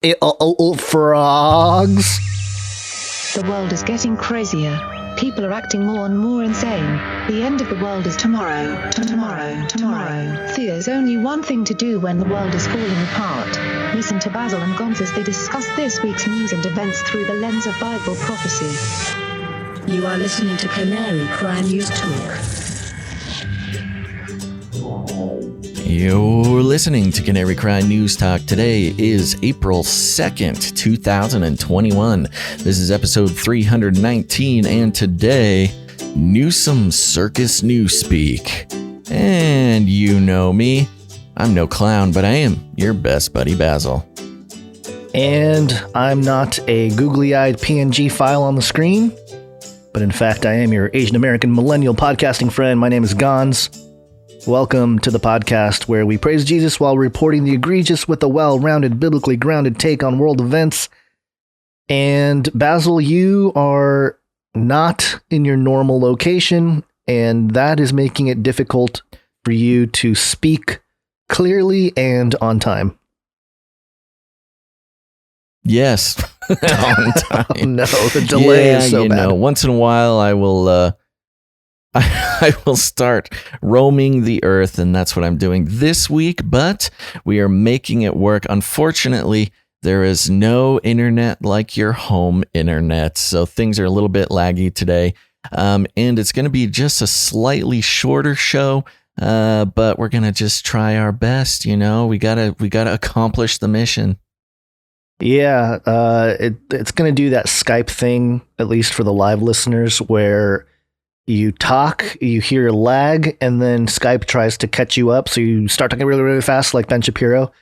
Frogs. The world is getting crazier. People are acting more and more insane. The end of the world is tomorrow. Tomorrow. There's only one thing to do when the world is falling apart. Listen to Basil and Gonz as they discuss this week's news and events through the lens of Bible prophecy. You are listening to Canary Cry News Talk. You're listening to Canary Cry News Talk. Today is April 2nd, 2021. This is episode 319, and today, Newsom Circus Newspeak. And you know me. I'm no clown, but I am your best buddy, Basil. And I'm not a googly-eyed PNG file on the screen, but in fact, I am your Asian American millennial podcasting friend. My name is Gonz. Welcome to the podcast where we praise Jesus while reporting the egregious with a well-rounded, biblically grounded take on world events. And Basil, you are not in your normal location, and that is making it difficult for you to speak clearly and on time. Yes. On time. Oh, no, the delay is so bad. Once in a while I will I will start roaming the earth, and that's what I'm doing this week, but we are making it work. Unfortunately, there is no internet like your home internet, so things are a little bit laggy today, and it's going to be just a slightly shorter show, but we're going to just try our best, we gotta accomplish the mission. Yeah, it's going to do that Skype thing, at least for the live listeners, where you talk, you hear a lag, and then Skype tries to catch you up. So you start talking really, really fast like Ben Shapiro.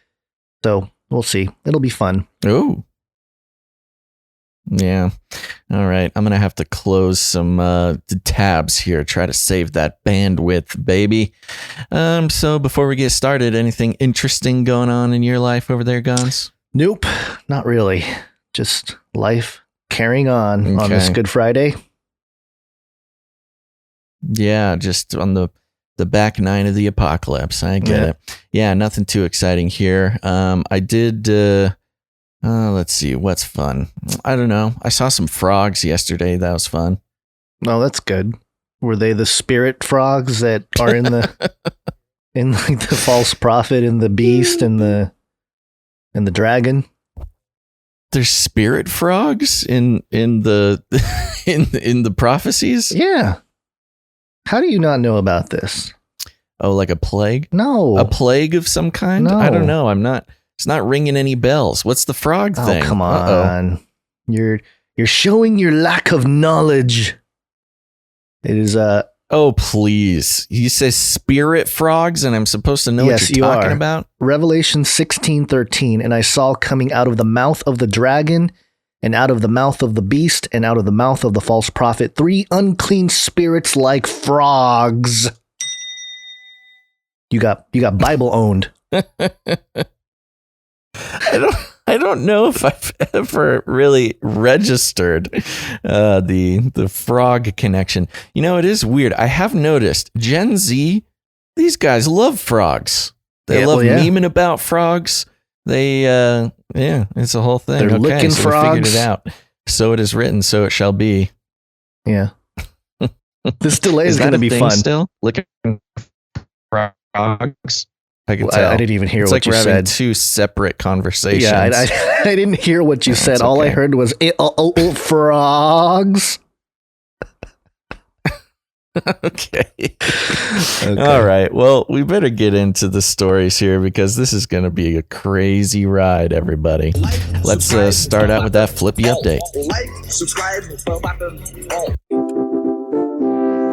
So we'll see. It'll be fun. Oh. Yeah. All right. I'm going to have to close some tabs here. Try to save that bandwidth, baby. So before we get started, anything interesting going on in your life over there, Gonz? Nope. Not really. Just life carrying on this Good Friday. Yeah, just on the back nine of the apocalypse. I get it. Yeah, nothing too exciting here. I did, let's see, what's fun? I don't know. I saw some frogs yesterday. That was fun. Oh, that's good. Were they the spirit frogs that are in the, in like the false prophet and the beast and the dragon? There's spirit frogs in the, in the prophecies? Yeah. How do you not know about this? Oh, like a plague? No. A plague of some kind? No. I don't know. It's not ringing any bells. What's the frog thing? Oh, come on. You're showing your lack of knowledge. It is Oh, please. You say spirit frogs and I'm supposed to know what you're talking about? Revelation 16:13, and I saw coming out of the mouth of the dragon and out of the mouth of the beast, and out of the mouth of the false prophet, 3 unclean spirits like frogs. You got Bible owned. I don't know if I've ever really registered the frog connection. It is weird. I have noticed Gen Z, these guys love frogs. They love memeing about frogs. They, it's a whole thing. They're licking so frogs. We figured it out. So it is written, so it shall be. Yeah. This delay is going to be fun. Still licking frogs. I can tell. I didn't even hear it's what like you we're said. Having 2 separate conversations. Yeah, I didn't hear what you said. All I heard was frogs. Okay. All right. Well, we better get into the stories here because this is going to be a crazy ride, everybody. Let's start out with that Flippy update. Like, subscribe,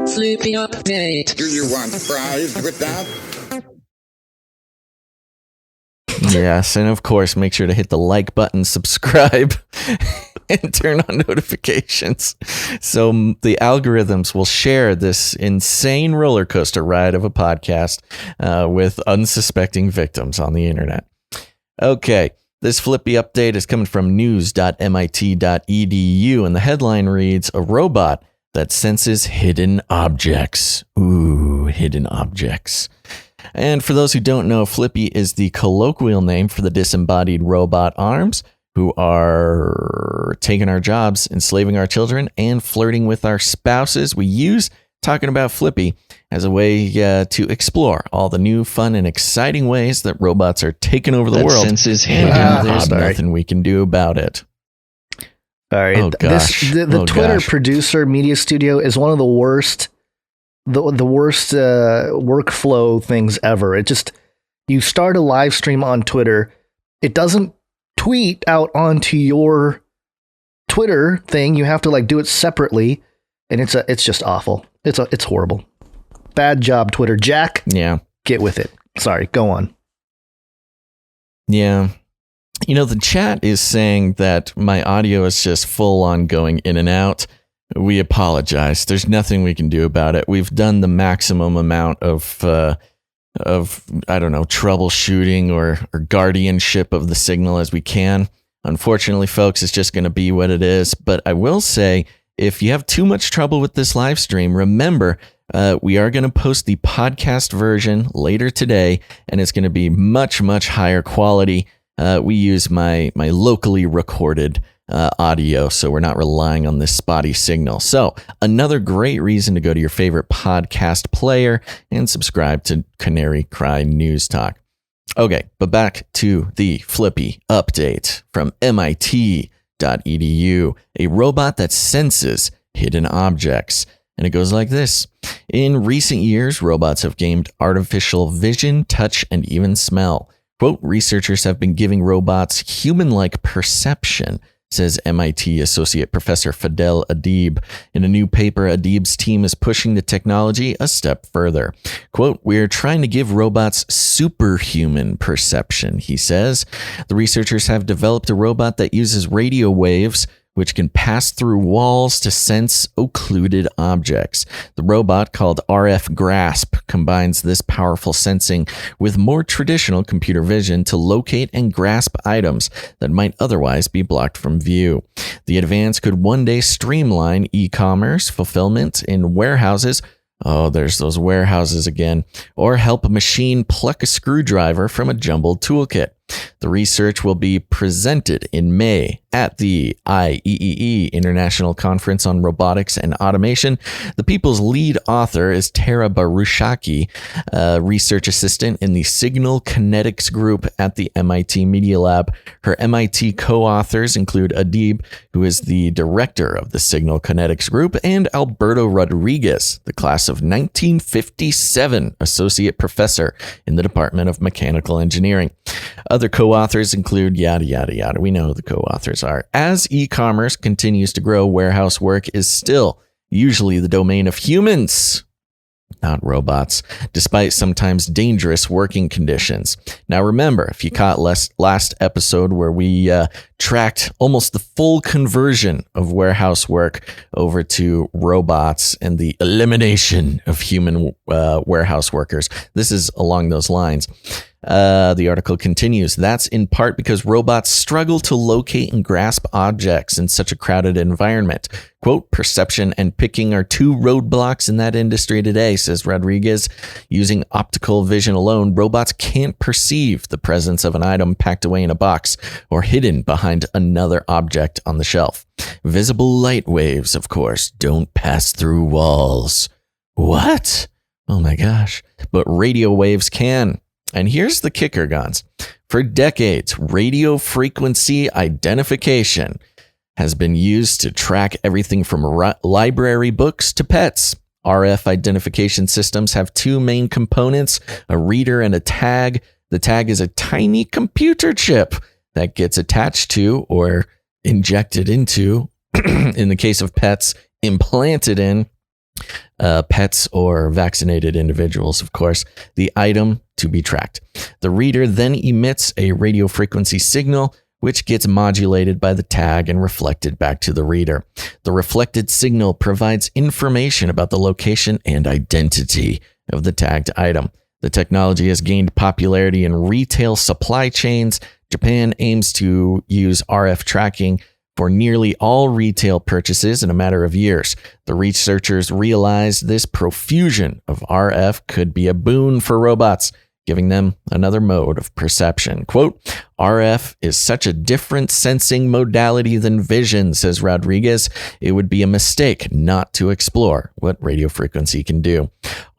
Flippy update. Do you want fries with that? Yes, and of course, make sure to hit the like button, subscribe, and turn on notifications so the algorithms will share this insane roller coaster ride of a podcast with unsuspecting victims on the internet. Okay, this Flippy update is coming from news.mit.edu, and the headline reads, "A robot that senses hidden objects." Ooh, hidden objects. And for those who don't know, Flippy is the colloquial name for the disembodied robot arms who are taking our jobs, enslaving our children, and flirting with our spouses. We use Talking About Flippy as a way to explore all the new, fun, and exciting ways that robots are taking over the world. And there's nothing we can do about it. All right. Oh, gosh. The Twitter producer media studio is one of the worst, the worst workflow things ever. It just, you start a live stream on Twitter, it doesn't tweet out onto your Twitter thing. You have to like do it separately, and it's just awful. It's horrible. Bad job, Twitter. Jack. Yeah. Get with it. Sorry. Go on. Yeah. You know, the chat is saying that my audio is just full on going in and out. We apologize. There's nothing we can do about it. We've done the maximum amount of I don't know, troubleshooting or guardianship of the signal as we can. Unfortunately, folks, it's just going to be what it is. But I will say, if you have too much trouble with this live stream, remember, we are going to post the podcast version later today, and it's going to be much, much higher quality. We use my locally recorded audio, so we're not relying on this spotty signal. So another great reason to go to your favorite podcast player and subscribe to Canary Cry News Talk. Okay, but back to the Flippy update from MIT.edu, a robot that senses hidden objects. And it goes like this. In recent years, robots have gained artificial vision, touch, and even smell. Quote, researchers have been giving robots human-like perception, says MIT Associate Professor Fadel Adib. In a new paper, Adib's team is pushing the technology a step further. Quote, we're trying to give robots superhuman perception, he says. The researchers have developed a robot that uses radio waves, which can pass through walls to sense occluded objects. The robot, called RF Grasp, combines this powerful sensing with more traditional computer vision to locate and grasp items that might otherwise be blocked from view. The advance could one day streamline e-commerce fulfillment in warehouses. Oh, there's those warehouses again. Or help a machine pluck a screwdriver from a jumbled toolkit. The research will be presented in May at the IEEE International Conference on Robotics and Automation. The people's lead author is Tara Barushaki, a research assistant in the Signal Kinetics Group at the MIT Media Lab. Her MIT co-authors include Adib, who is the director of the Signal Kinetics Group, and Alberto Rodriguez, the class of 1957 associate professor in the Department of Mechanical Engineering. Other co-authors include yada, yada, yada. We know who the co-authors are. As e-commerce continues to grow, warehouse work is still usually the domain of humans, not robots, despite sometimes dangerous working conditions. Now, remember, if you caught last episode where we tracked almost the full conversion of warehouse work over to robots and the elimination of human warehouse workers, this is along those lines. The article continues. That's in part because robots struggle to locate and grasp objects in such a crowded environment. Quote, perception and picking are two roadblocks in that industry today, says Rodriguez. Using optical vision alone, robots can't perceive the presence of an item packed away in a box or hidden behind another object on the shelf. Visible light waves, of course, don't pass through walls. What? Oh my gosh. But radio waves can. And here's the kicker, Gons. For decades, radio frequency identification has been used to track everything from library books to pets. RF identification systems have two main components, a reader and a tag. The tag is a tiny computer chip that gets attached to or injected into, in the case of pets, implanted in pets or vaccinated individuals, of course, the item to be tracked. The reader then emits a radio frequency signal, which gets modulated by the tag and reflected back to the reader. The reflected signal provides information about the location and identity of the tagged item. The technology has gained popularity in retail supply chains. Japan aims to use RF tracking for nearly all retail purchases in a matter of years. The researchers realized this profusion of RF could be a boon for robots, giving them another mode of perception. Quote, RF is such a different sensing modality than vision, says Rodriguez. It would be a mistake not to explore what radio frequency can do.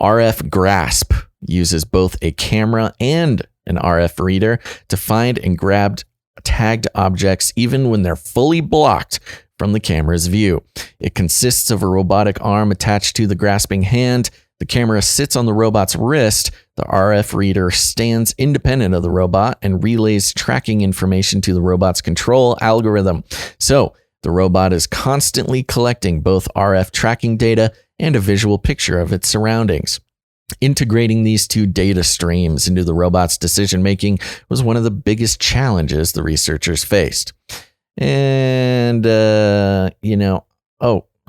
RF grasp uses both a camera and an RF reader to find and grab tagged objects even when they're fully blocked from the camera's view. It consists of a robotic arm attached to the grasping hand. The camera sits on the robot's wrist. The RF reader stands independent of the robot and relays tracking information to the robot's control algorithm. So the robot is constantly collecting both RF tracking data and a visual picture of its surroundings. Integrating these two data streams into the robot's decision-making was one of the biggest challenges the researchers faced. And,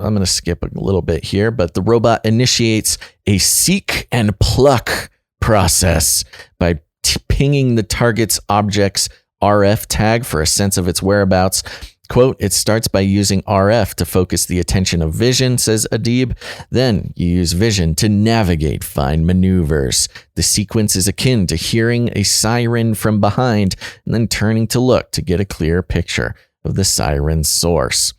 I'm going to skip a little bit here, but the robot initiates a seek and pluck process by pinging the target's object's RF tag for a sense of its whereabouts. Quote, it starts by using RF to focus the attention of vision, says Adib. Then you use vision to navigate fine maneuvers. The sequence is akin to hearing a siren from behind and then turning to look to get a clear picture of the siren's source.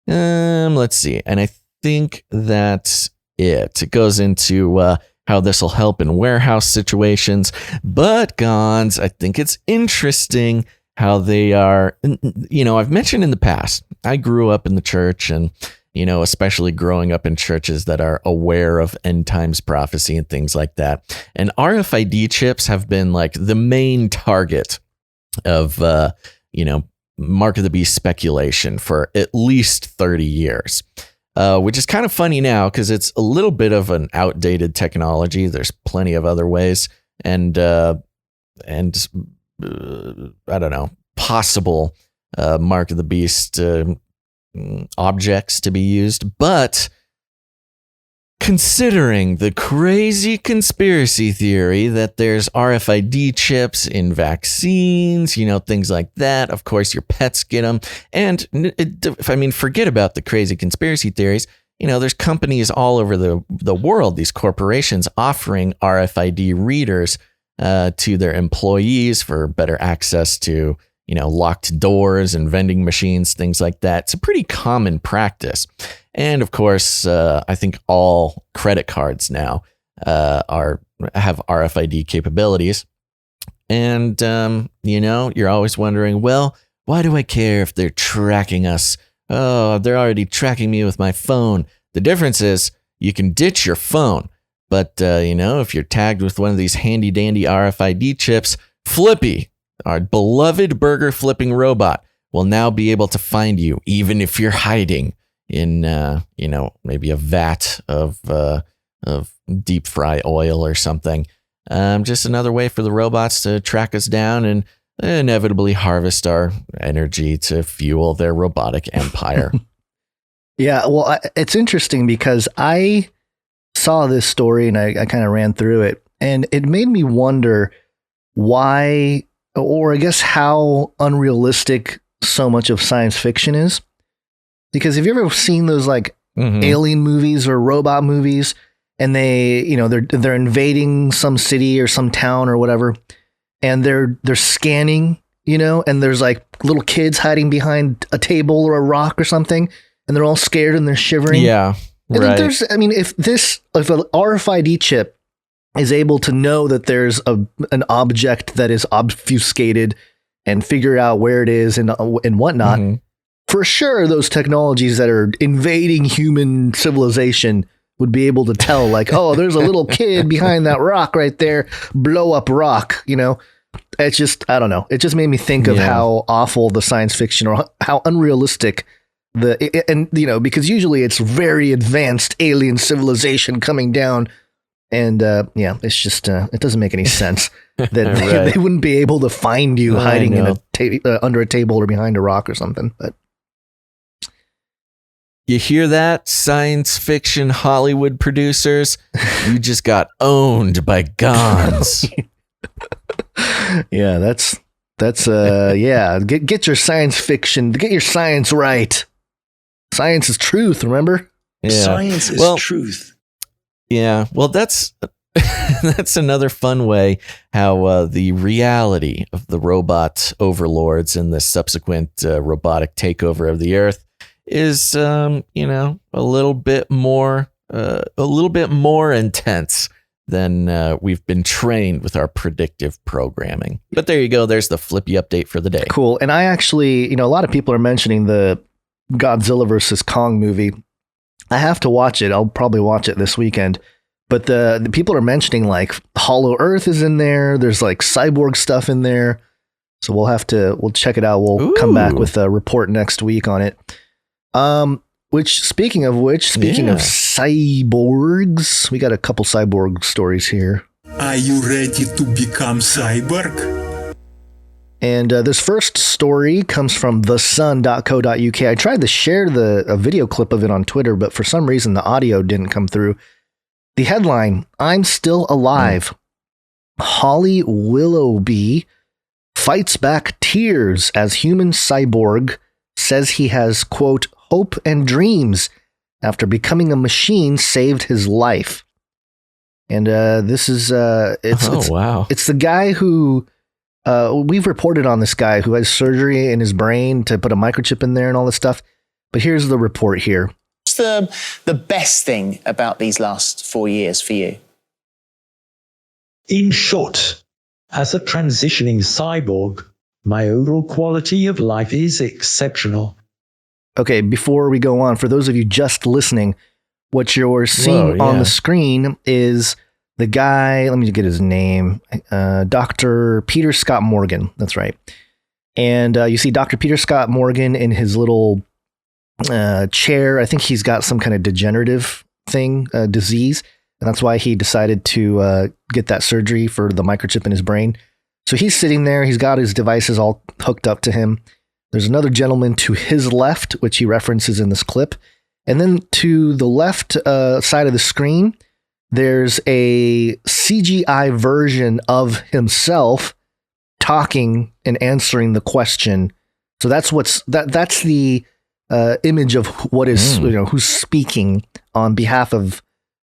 Let's see. And I think that's it. It goes into how this will help in warehouse situations. But, Gons, I think it's interesting how they are, I've mentioned in the past, I grew up in the church and, especially growing up in churches that are aware of end times prophecy and things like that. And RFID chips have been like the main target of, Mark of the Beast speculation for at least 30 years, which is kind of funny now because it's a little bit of an outdated technology. There's plenty of other ways and I don't know, possible Mark of the Beast objects to be used. But considering the crazy conspiracy theory that there's RFID chips in vaccines, things like that, of course, your pets get them. And forget about the crazy conspiracy theories. There's companies all over the world, these corporations offering RFID readers to their employees for better access to, locked doors and vending machines, things like that. It's a pretty common practice. And of course, I think all credit cards now have RFID capabilities. And, you're always wondering, well, why do I care if they're tracking us? Oh, they're already tracking me with my phone. The difference is you can ditch your phone. But, if you're tagged with one of these handy dandy RFID chips, Flippy, our beloved burger flipping robot, will now be able to find you, even if you're hiding in, maybe a vat of deep fry oil or something. Just another way for the robots to track us down and inevitably harvest our energy to fuel their robotic empire. Yeah, well, it's interesting because I saw this story and I kind of ran through it, and it made me wonder why, or I guess how unrealistic so much of science fiction is. Because have you ever seen those like alien movies or robot movies, and they, they're invading some city or some town or whatever, and they're scanning, and there's like little kids hiding behind a table or a rock or something, and they're all scared and they're shivering. Yeah. And right. if an RFID chip is able to know that there's an object that is obfuscated and figure out where it is and whatnot, for sure those technologies that are invading human civilization would be able to tell, like, oh, there's a little kid behind that rock right there, blow up rock, It's just, I don't know. It just made me think of how awful the science fiction or how unrealistic because usually it's very advanced alien civilization coming down, and it's just it doesn't make any sense that they wouldn't be able to find you hiding in under a table or behind a rock or something. But you hear that, science fiction Hollywood producers? You just got owned by Gons. Yeah, that's get your science fiction, get your science right. Science is truth, remember? Yeah. Science is truth. Yeah, well, that's That's another fun way how the reality of the robot overlords and the subsequent robotic takeover of the Earth is, a little bit more intense than we've been trained with our predictive programming. But there you go. There's the Flippy update for the day. Cool. And I actually, a lot of people are mentioning the Godzilla versus Kong movie. I have to watch it. I'll probably watch it this weekend. But the people are mentioning like Hollow Earth is in there. There's like cyborg stuff in there. So we'll check it out. We'll come back with a report next week on it. Speaking of cyborgs, we got a couple cyborg stories here. Are you ready to become cyborg? And this first story comes from thesun.co.uk. I tried to share a video clip of it on Twitter, but for some reason the audio didn't come through. The headline, I'm still alive. Holly Willoughby fights back tears as human cyborg says he has, quote, hope and dreams after becoming a machine saved his life. And this is, wow. It's the guy who, we've reported on this guy who has surgery in his brain to put a microchip in there and all this stuff. But here's the report here. What's the best thing about these last 4 years for you? In short, as a transitioning cyborg, my overall quality of life is exceptional. Okay, before we go on, for those of you just listening, what you're seeing on the screen is the guy, let me get his name, Dr. Peter Scott Morgan. That's right. And you see Dr. Peter Scott Morgan in his little chair. I think he's got some kind of degenerative disease. And that's why he decided to get that surgery for the microchip in his brain. So he's sitting there. He's got his devices all hooked up to him. There's another gentleman to his left, which he references in this clip. And then to the left side of the screen, there's a CGI version of himself talking and answering the question. So that's that's the image of what is, who's speaking on behalf of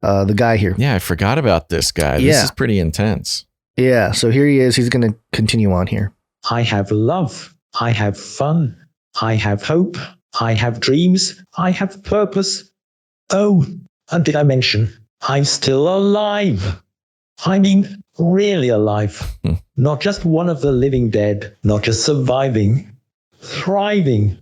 the guy here. Yeah, I forgot about this guy. This is pretty intense. Yeah, so here he is. He's going to continue on here. I have love. I have fun. I have hope. I have dreams. I have purpose. Oh, and did I mention I'm still alive? I mean, really alive. Not just one of the living dead, not just surviving, thriving.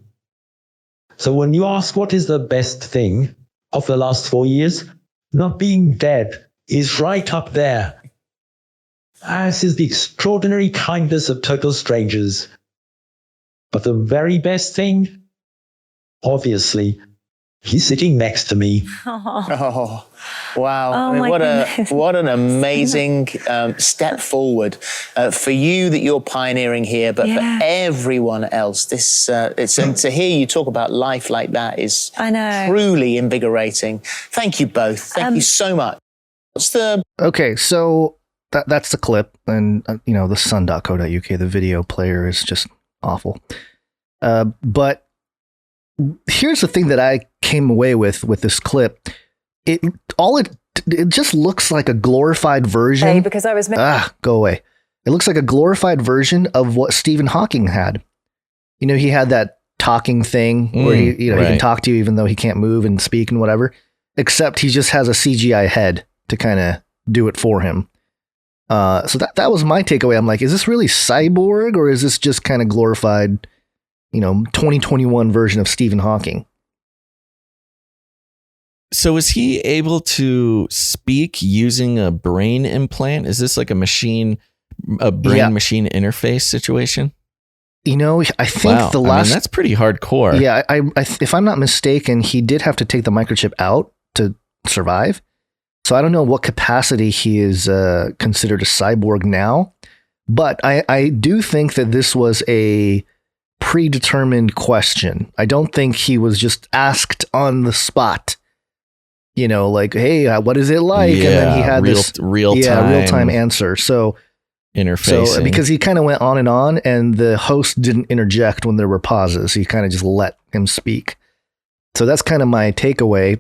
So when you ask what is the best thing of the last 4 years, not being dead is right up there. As is the extraordinary kindness of total strangers. But the very best thing, obviously, he's sitting next to me. Oh, wow. Oh, I mean, my what an amazing step forward for you that you're pioneering here, but for everyone else. And to hear you talk about life like that is truly invigorating. Thank you both. Thank you so much. Okay, so that's the clip, and the sun.co.uk, the video player is just awful. But here's the thing that I came away with this clip. It just looks like a glorified version. Hey, because I was go away. It looks like a glorified version of what Stephen Hawking had. He had that talking thing where he can talk to you even though he can't move and speak and whatever. Except he just has a CGI head to kind of do it for him. So that was my takeaway. I'm like, is this really cyborg or is this just kind of glorified, 2021 version of Stephen Hawking? So is he able to speak using a brain implant? Is this like a brain machine interface situation? I think that's pretty hardcore. Yeah, I if I'm not mistaken, he did have to take the microchip out to survive. So I don't know what capacity he is considered a cyborg now, but I do think that this was a predetermined question. I don't think he was just asked on the spot, like, hey, what is it like? Yeah, and then he had this real-time answer. So interfacing. So because he kind of went on, and the host didn't interject when there were pauses. He kind of just let him speak. So that's kind of my takeaway.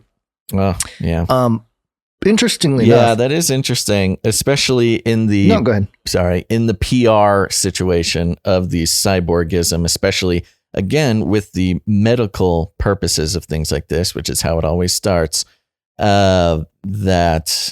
Well, yeah. interestingly yeah, enough, that is interesting, especially in the no, go ahead. Sorry, in the PR situation of the cyborgism, especially again with the medical purposes of things like this, which is how it always starts. That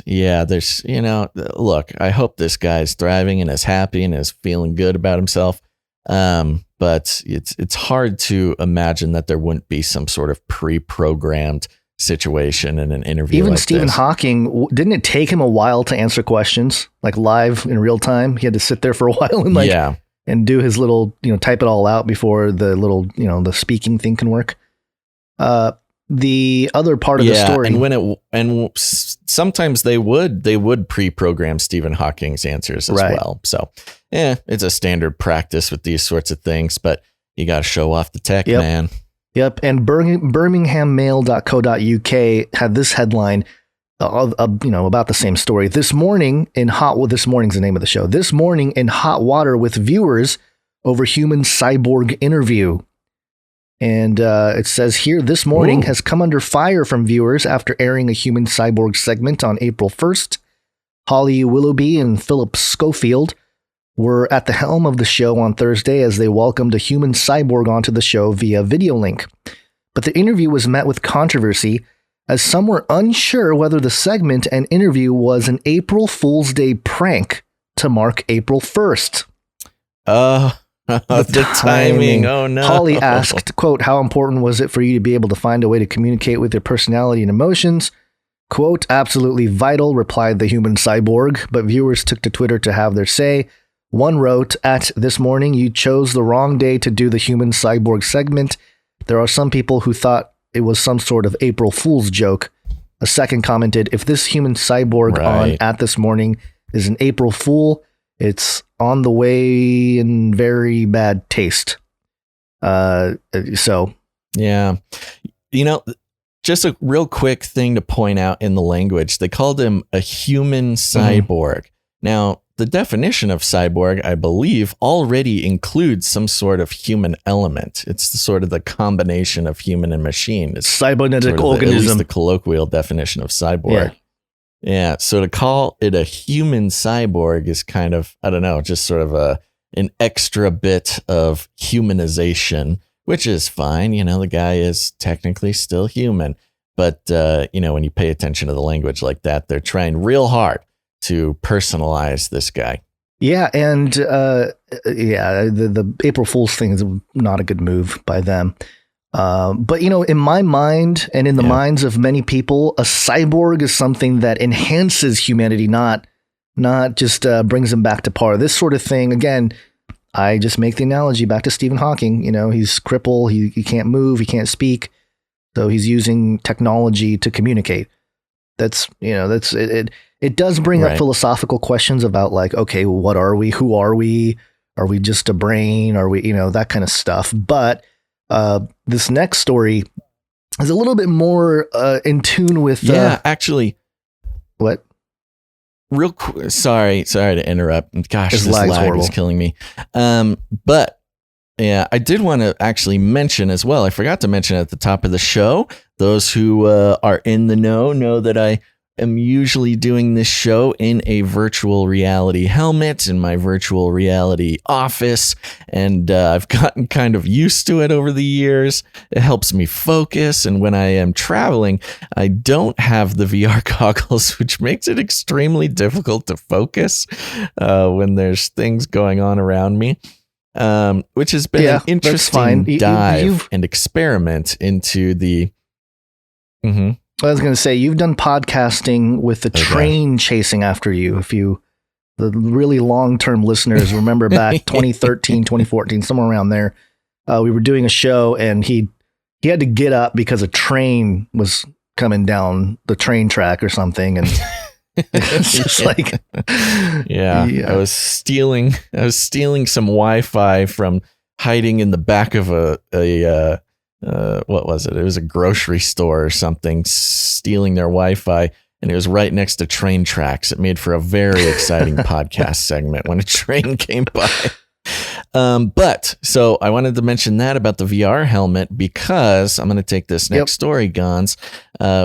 there's look, I hope this guy's thriving and is happy and is feeling good about himself. But it's hard to imagine that there wouldn't be some sort of pre-programmed situation in an interview. Even like Stephen this. Hawking, didn't it take him a while to answer questions like live in real time? He had to sit there for a while and and do his little, type it all out before the little, the speaking thing can work. The other part of the story, and sometimes they would pre-program Stephen Hawking's answers as well. So, it's a standard practice with these sorts of things, but you got to show off the tech, man. Yep. And birminghammail.co.uk had this headline, about the same story. This morning's the name of the show. This morning in hot water with viewers over human cyborg interview. And it says here, this morning has come under fire from viewers after airing a human cyborg segment on April 1st. Holly Willoughby and Philip Schofield were at the helm of the show on Thursday as they welcomed a human cyborg onto the show via video link. But the interview was met with controversy as some were unsure whether the segment and interview was an April Fool's Day prank to mark April 1st. The timing. Oh no. Holly asked, quote, how important was it for you to be able to find a way to communicate with your personality and emotions? Quote, absolutely vital, replied the human cyborg, but viewers took to Twitter to have their say. One wrote, at this morning, you chose the wrong day to do the human cyborg segment. There are some people who thought it was some sort of April Fool's joke. A second commented, if this human cyborg on at this morning is an April Fool, it's on the way in very bad taste. So. Yeah. Just a real quick thing to point out in the language. They called him a human cyborg. Now, the definition of cyborg, I believe, already includes some sort of human element. It's the combination of human and machine. It's cybernetic organism. At least the colloquial definition of cyborg. Yeah. So to call it a human cyborg is kind of, I don't know, just sort of an extra bit of humanization, which is fine. The guy is technically still human. But, when you pay attention to the language like that, they're trying real hard to personalize this guy. Yeah. And the April Fool's thing is not a good move by them. But, in my mind and in the minds of many people, a cyborg is something that enhances humanity, not just brings them back to par. This sort of thing, again, I just make the analogy back to Stephen Hawking. He's crippled. He can't move. He can't speak. So he's using technology to communicate. That's it. It does bring up philosophical questions about okay, what are we? Who are we? Are we just a brain? Are we, that kind of stuff. But this next story is a little bit more in tune with. Actually. What? Real quick. Sorry to interrupt. Gosh, this lag is killing me. But yeah, I did want to actually mention as well. I forgot to mention at the top of the show. Those who are in the know that I am usually doing this show in a virtual reality helmet in my virtual reality office, and I've gotten kind of used to it over the years. It helps me focus, and when I am traveling, I don't have the VR goggles, which makes it extremely difficult to focus when there's things going on around me, which has been an interesting dive and experiment into the... I was going to say, you've done podcasting with the train chasing after you. The really long-term listeners remember back 2013, 2014, somewhere around there, we were doing a show and he had to get up because a train was coming down the train track or something. And it's just I was stealing some Wi-Fi from hiding in the back of a what was it? It was a grocery store or something, stealing their Wi-Fi, and it was right next to train tracks. It made for a very exciting podcast segment when a train came by. But so I wanted to mention that about the VR helmet because I'm going to take this next story, Gons,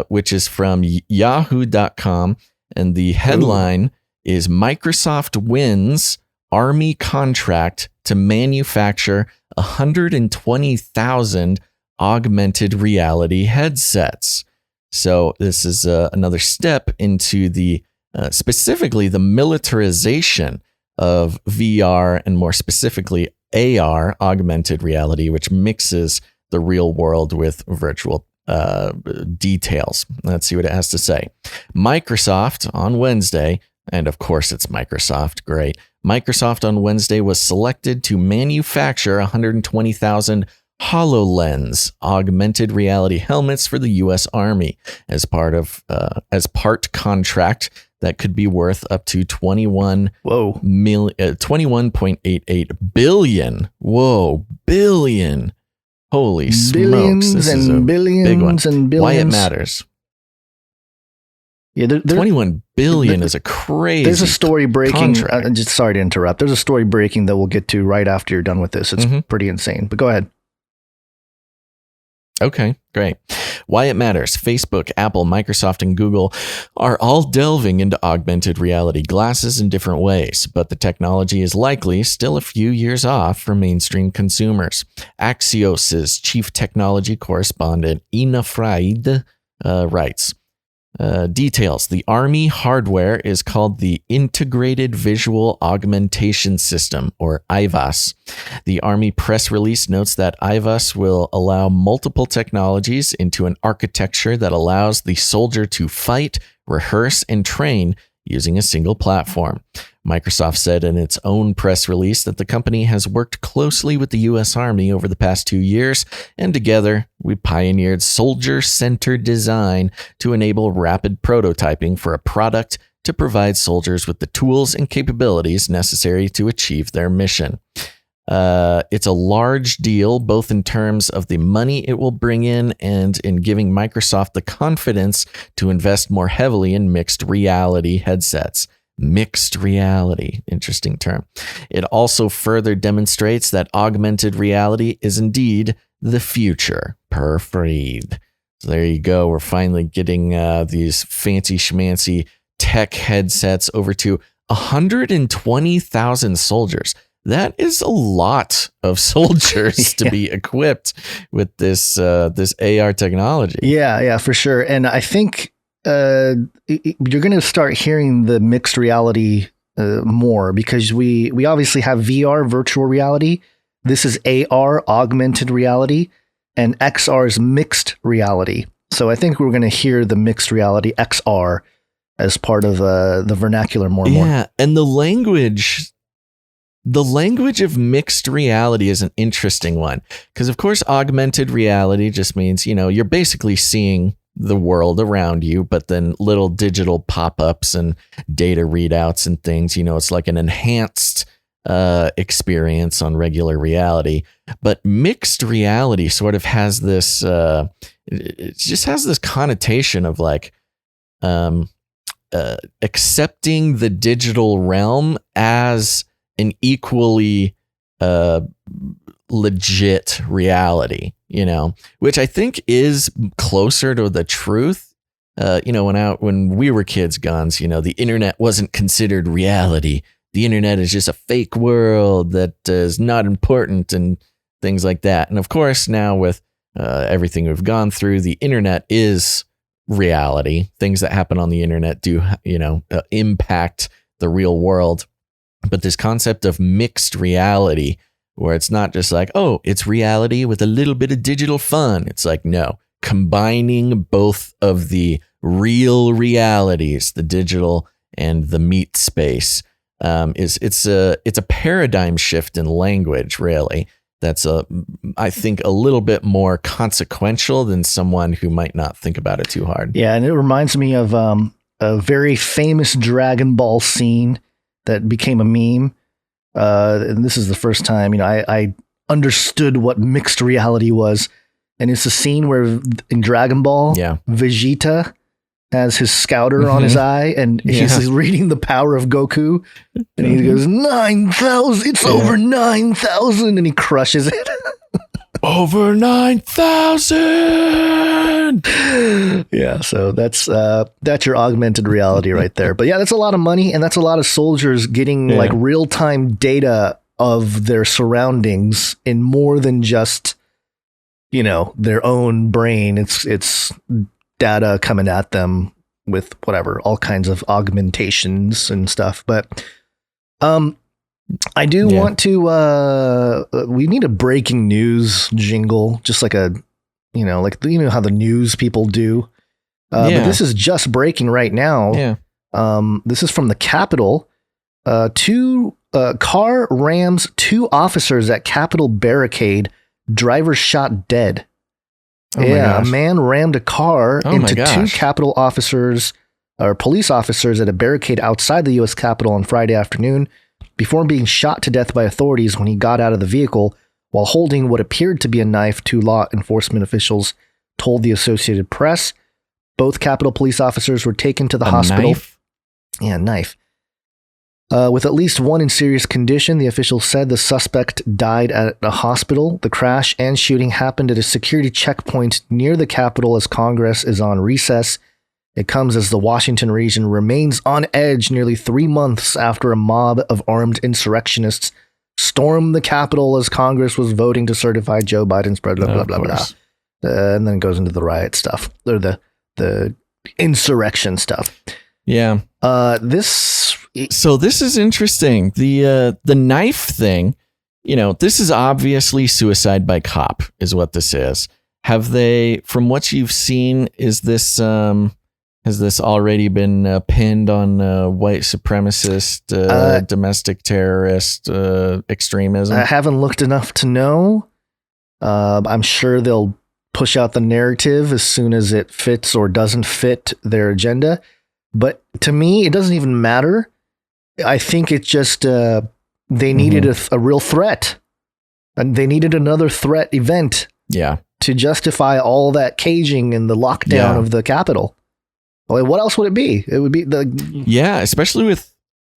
which is from yahoo.com. And the headline is Microsoft wins Army contract to manufacture 120,000 augmented reality headsets. So this is another step into the specifically the militarization of VR and more specifically AR, augmented reality, which mixes the real world with virtual details. Let's see what it has to say. Microsoft on Wednesday, and of course it's Microsoft, great. Microsoft on Wednesday was selected to manufacture 120,000 HoloLens augmented reality helmets for the U.S. Army as part contract that could be worth up to 21.88 billion. Whoa, billion. Holy smokes. This is a big one. And billions. Why it matters. Yeah, 21 billion is a crazy. There's a story breaking. Just sorry to interrupt. There's a story breaking that we'll get to right after you're done with this. It's pretty insane, but go ahead. Okay, great. Why it matters. Facebook, Apple, Microsoft, and Google are all delving into augmented reality glasses in different ways, but the technology is likely still a few years off for mainstream consumers. Axios's chief technology correspondent, Ina Fried, writes, details. The Army hardware is called the Integrated Visual Augmentation System, or IVAS. The Army press release notes that IVAS will allow multiple technologies into an architecture that allows the soldier to fight, rehearse, and train using a single platform. Microsoft said in its own press release that the company has worked closely with the U.S. Army over the past 2 years, and together we pioneered soldier-centered design to enable rapid prototyping for a product to provide soldiers with the tools and capabilities necessary to achieve their mission. It's a large deal, both in terms of the money it will bring in and in giving Microsoft the confidence to invest more heavily in mixed reality headsets. Mixed reality, interesting term. It also further demonstrates that augmented reality is indeed the future, per Fried. So there you go. We're finally getting these fancy schmancy tech headsets over to 120,000 soldiers. That is a lot of soldiers to be equipped with this AR technology. Yeah, for sure. And I think you're going to start hearing the mixed reality more because we obviously have VR, virtual reality. This is AR, augmented reality, and XR is mixed reality. So I think we're going to hear the mixed reality XR as part of the vernacular more and more. Yeah, and the language of mixed reality is an interesting one because, of course, augmented reality just means, you're basically seeing the world around you, but then little digital pop-ups and data readouts and things, it's like an enhanced experience on regular reality. But mixed reality sort of has this, it just has this connotation of like accepting the digital realm as an equally legit reality, which I think is closer to the truth. When we were kids, Guns, the internet wasn't considered reality. The internet is just a fake world that is not important and things like that. And of course, now with everything we've gone through, the internet is reality. Things that happen on the internet do, impact the real world. But this concept of mixed reality, where it's not just like, oh, it's reality with a little bit of digital fun. It's like, no, combining both of the real realities, the digital and the meat space, it's a paradigm shift in language, really. That's I think a little bit more consequential than someone who might not think about it too hard. Yeah, and it reminds me of a very famous Dragon Ball scene that became a meme. And this is the first time, I understood what mixed reality was. And it's a scene where in Dragon Ball, Vegeta has his scouter on his eye, and he's reading the power of Goku, and he goes 9,000. It's over 9,000, and he crushes it. Over 9,000. Yeah, so that's your augmented reality right there. But yeah, that's a lot of money, and that's a lot of soldiers getting like real time data of their surroundings in more than just, you know, their own brain. It's data coming at them with whatever, all kinds of augmentations and stuff. But I do want to, we need a breaking news jingle, just like how the news people do. But this is just breaking right now. Yeah. This is from the Capitol. Car rams 2 officers at Capitol barricade. Driver shot dead. A man rammed a car into 2 Capitol officers or police officers at a barricade outside the U.S. Capitol on Friday afternoon before being shot to death by authorities when he got out of the vehicle while holding what appeared to be a knife, 2 law enforcement officials told the Associated Press. Both Capitol police officers were taken to the hospital. Knife? Yeah, knife. With at least 1 in serious condition, the officials said the suspect died at a hospital. The crash and shooting happened at a security checkpoint near the Capitol as Congress is on recess. It comes as the Washington region remains on edge nearly 3 months after a mob of armed insurrectionists stormed the Capitol as Congress was voting to certify Joe Biden's blah, blah, blah, blah. And then it goes into the riot stuff, or the insurrection stuff. Yeah. So this is interesting. The knife thing, you know, this is obviously suicide by cop is what this is. Have they, from what you've seen, is this has this already been pinned on white supremacist, domestic terrorist extremism? I haven't looked enough to know. I'm sure they'll push out the narrative as soon as it fits or doesn't fit their agenda. But to me, it doesn't even matter. I think it's just they needed a real threat, and they needed another threat event. Yeah, to justify all that caging and the lockdown of the Capitol. Well, what else would it be? It would be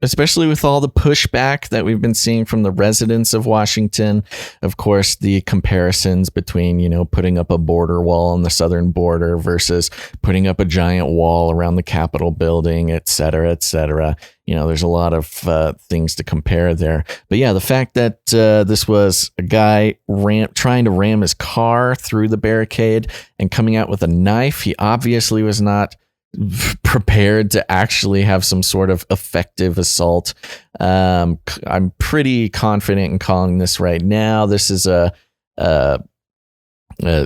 especially with all the pushback that we've been seeing from the residents of Washington. Of course, the comparisons between, you know, putting up a border wall on the southern border versus putting up a giant wall around the Capitol building, et cetera, et cetera. You know, there's a lot of things to compare there. But yeah, the fact that this was a guy trying to ram his car through the barricade and coming out with a knife, he obviously was not prepared to actually have some sort of effective assault. I'm pretty confident in calling this right now. This is a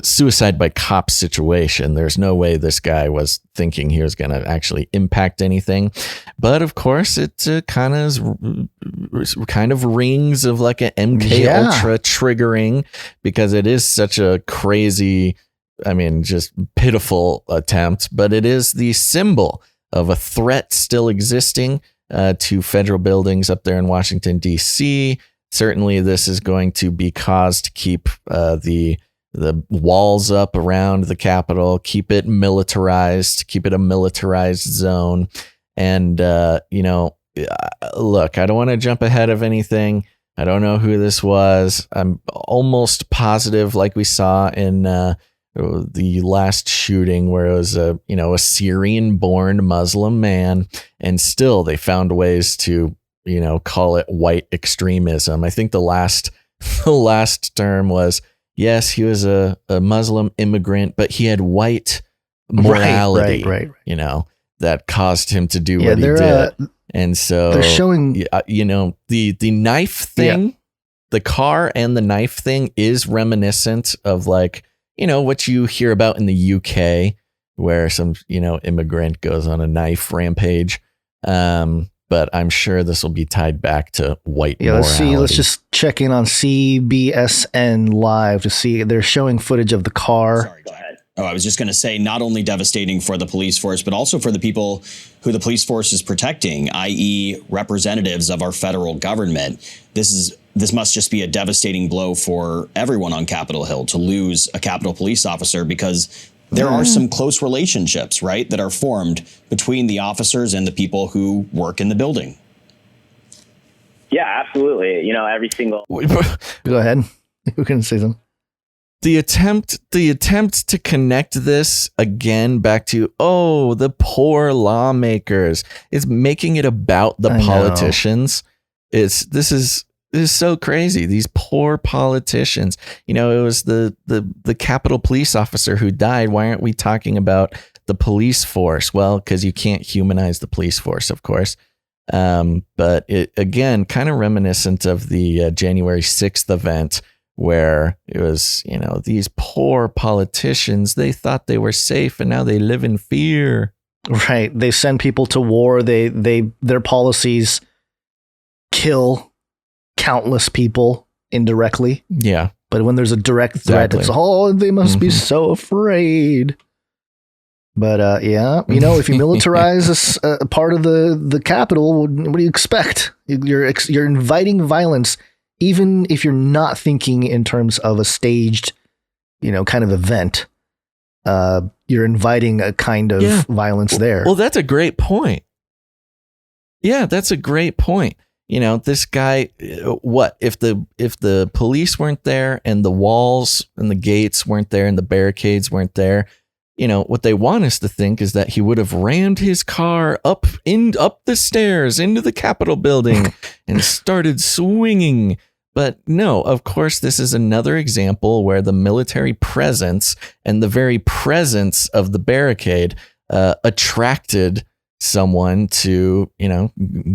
suicide by cop situation. There's no way this guy was thinking he was going to actually impact anything. But of course, it kind of rings of like an MK Ultra triggering, because it is such a crazy, I mean, just pitiful attempt, but it is the symbol of a threat still existing to federal buildings up there in Washington, D.C. Certainly, this is going to be cause to keep the walls up around the Capitol, keep it militarized, keep it a militarized zone. And, you know, look, I don't want to jump ahead of anything. I don't know who this was. I'm almost positive, like we saw in the last shooting, where it was a Syrian-born Muslim man, and still they found ways to, you know, call it white extremism. I think the last term was, yes, he was a Muslim immigrant, but he had white morality, right. You know, that caused him to do what he did. And so they're showing, you know, the knife thing, the car and the knife thing is reminiscent of, like, you know, what you hear about in the UK, where some, you know, immigrant goes on a knife rampage. But I'm sure this will be tied back to white morality. Let's just check in on CBSN Live to see. They're showing footage of the car. Sorry, go ahead. Oh, I was just going to say, not only devastating for the police force, but also for the people who the police force is protecting, i.e. representatives of our federal government. This must just be a devastating blow for everyone on Capitol Hill to lose a Capitol police officer, because there are some close relationships, right, that are formed between the officers and the people who work in the building. Yeah, absolutely. Every single. Go ahead. Who can say something? The attempt to connect this again back to, the poor lawmakers. It's making it about the politicians. This is so crazy. These poor politicians. It was the Capitol police officer who died. Why aren't we talking about the police force? Well, because you can't humanize the police force, of course. But it, again, kind of reminiscent of the January 6th event, where it was, these poor politicians, they thought they were safe and now they live in fear. Right. They send people to war. Their policies kill countless people indirectly. Yeah. But when there's a direct threat, it's, they must be so afraid. But if you militarize a part of the Capitol, what do you expect? You're inviting violence, even if you're not thinking in terms of a staged, kind of event. You're inviting a kind of violence there. Well, that's a great point. Yeah, that's a great point. This guy, what if the police weren't there and the walls and the gates weren't there and the barricades weren't there? What they want us to think is that he would have rammed his car up the stairs into the Capitol building and started swinging. But no, of course, this is another example where the military presence and the very presence of the barricade attracted someone to,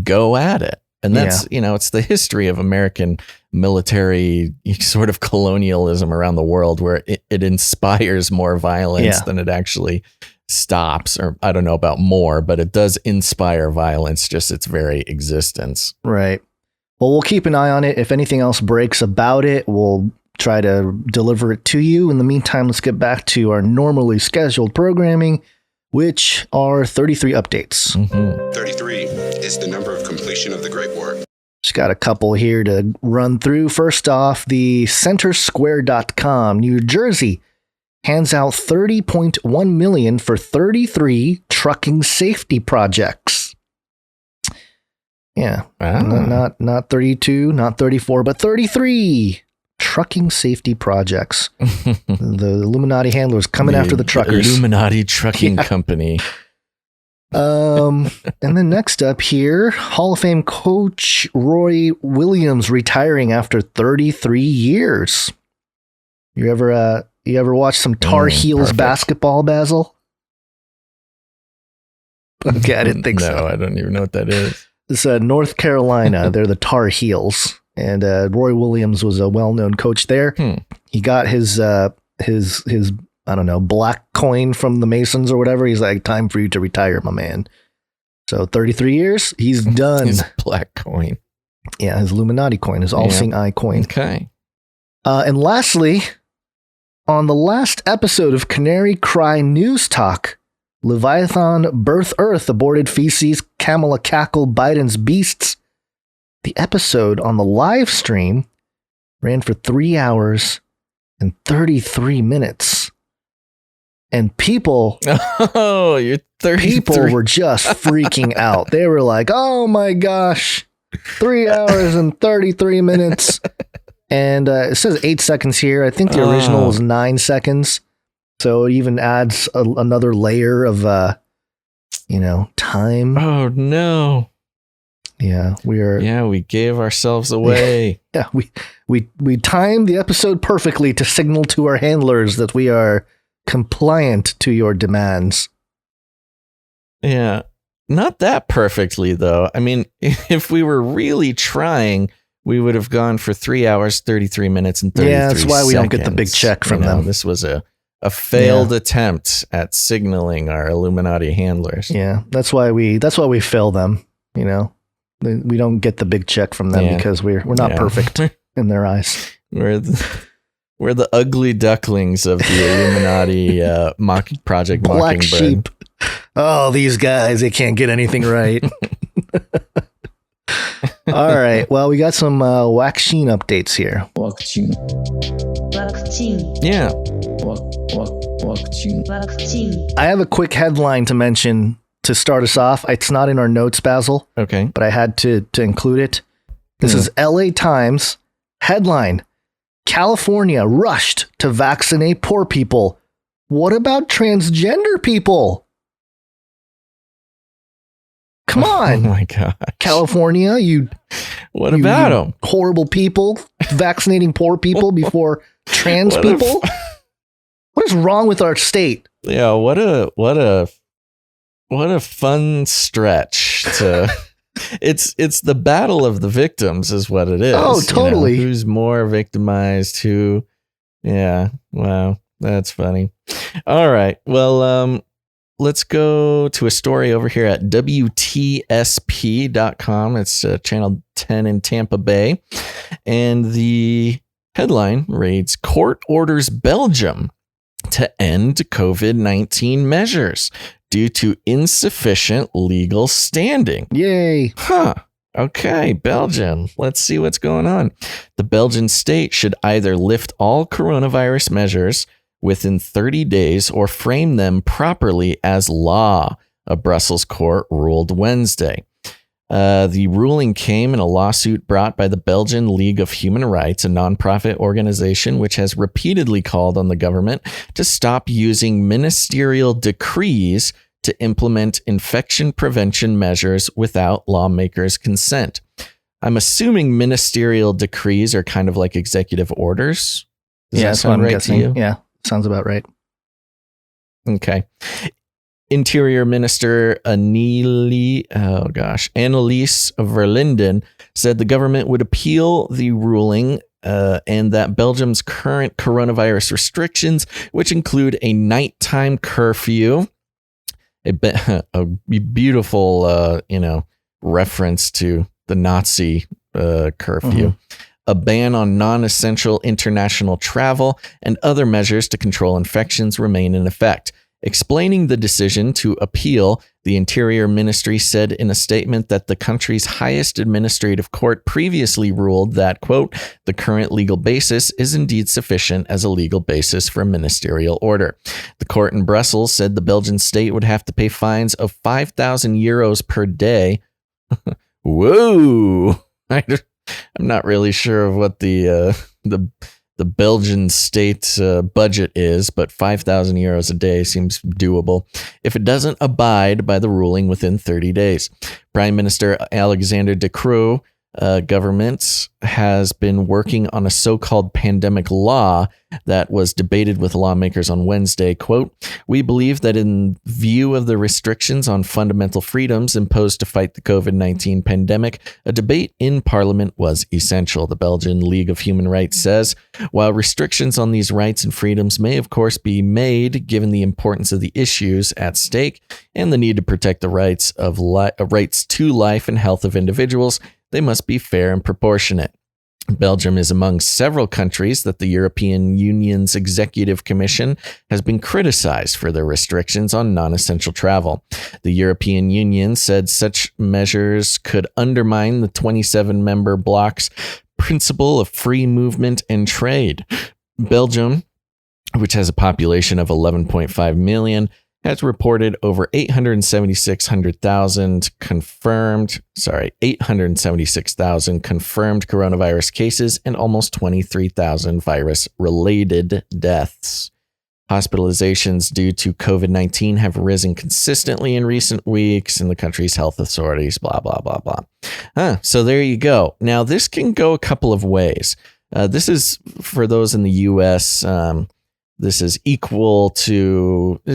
go at it. And that's, it's the history of American military sort of colonialism around the world, where it inspires more violence than it actually stops. Or I don't know about more, but it does inspire violence, just its very existence. Right. Well, we'll keep an eye on it. If anything else breaks about it, we'll try to deliver it to you. In the meantime, let's get back to our normally scheduled programming, which are 33 updates. 33 is the number of completion of the Great War. Just got a couple here to run through. First off, the centersquare.com, New Jersey, hands out $30.1 million for 33 trucking safety projects. Yeah, not 32, not 34, but 33 trucking safety projects. The Illuminati handlers coming after the truckers. Illuminati Trucking Company. And then next up here, Hall of Fame coach Roy Williams retiring after 33 years. You ever watch some Tar Heels basketball, Basil? Okay, I didn't think so. No, I don't even know what that is. It's North Carolina. They're the Tar Heels, and Roy Williams was a well-known coach there. He got his I don't know, black coin from the Masons or whatever. He's like, time for you to retire, my man. So 33 years, he's done. His black coin. Yeah, his Illuminati coin, his all-seeing eye coin. Okay. And lastly, on the last episode of Canary Cry News Talk, Leviathan Birth Earth aborted feces, Kamala Cackle Biden's beasts. The episode on the live stream ran for 3 hours and 33 minutes. And people you're 33. People were just freaking out. They were like, oh my gosh, 3 hours and 33 minutes. And it says 8 seconds here. I think the original was 9 seconds. So it even adds another layer of, time. Oh, no. Yeah, we gave ourselves away. Yeah, we timed the episode perfectly to signal to our handlers that we are compliant to your demands. Yeah, not that perfectly, though. I mean, if we were really trying, we would have gone for 3 hours, 33 minutes, and 33 seconds. Yeah, that's why we don't get the big check from them. This was a failed attempt at signaling our Illuminati handlers. Yeah, that's why we fail them. We don't get the big check from them because we're not perfect in their eyes. We're the ugly ducklings of the Illuminati Project Black Mockingbird. sheep. Oh, these guys, they can't get anything right. All right. Well, we got some Waxine updates here. Waxine. Yeah. I have a quick headline to mention to start us off. It's not in our notes, Basil. Okay. But I had to include it. This is LA Times headline. California rushed to vaccinate poor people. What about transgender people? Come on. Oh my God. California, What about them? Horrible people vaccinating poor people before trans people? What is wrong with our state? Yeah, what a fun stretch to it's the battle of the victims is what it is. Oh, totally. You know, who's more victimized, who wow, that's funny. All right. Well, let's go to a story over here at WTSP.com. It's channel 10 in Tampa Bay. And the headline reads, Court orders Belgium to end COVID-19 measures due to insufficient legal standing. Yay. Huh. Okay, Belgium. Let's see what's going on. The Belgian state should either lift all coronavirus measures within 30 days or frame them properly as law, a Brussels court ruled Wednesday. The ruling came in a lawsuit brought by the Belgian League of Human Rights, a nonprofit organization which has repeatedly called on the government to stop using ministerial decrees to implement infection prevention measures without lawmakers' consent. I'm assuming ministerial decrees are kind of like executive orders. Does that sound right to you? Yeah, sounds about right. Okay. Interior Minister Annelies Verlinden said the government would appeal the ruling and that Belgium's current coronavirus restrictions, which include a nighttime curfew, a beautiful, reference to the Nazi curfew, a ban on non-essential international travel, and other measures to control infections remain in effect. Explaining the decision to appeal, the Interior Ministry said in a statement that the country's highest administrative court previously ruled that, quote, the current legal basis is indeed sufficient as a legal basis for a ministerial order. The court in Brussels said the Belgian state would have to pay fines of 5,000 euros per day. Whoa! I'm not really sure of what the Belgian state budget is, but 5,000 euros a day seems doable if it doesn't abide by the ruling within 30 days. Prime Minister Alexander De Croo government has been working on a so-called pandemic law that was debated with lawmakers on Wednesday. Quote, we believe that in view of the restrictions on fundamental freedoms imposed to fight the COVID-19 pandemic, a debate in Parliament was essential, the Belgian League of Human Rights says. While restrictions on these rights and freedoms may, of course, be made given the importance of the issues at stake and the need to protect the rights to life and health of individuals, they must be fair and proportionate. Belgium is among several countries that the European Union's Executive Commission has been criticized for their restrictions on non-essential travel. The European Union said such measures could undermine the 27-member bloc's principle of free movement and trade. Belgium, which has a population of 11.5 million, has reported over 876,000 confirmed coronavirus cases and almost 23,000 virus-related deaths. Hospitalizations due to COVID-19 have risen consistently in recent weeks in the country's health authorities, blah, blah, blah, blah. So there you go. Now, this can go a couple of ways. This is, for those in the U.S., this is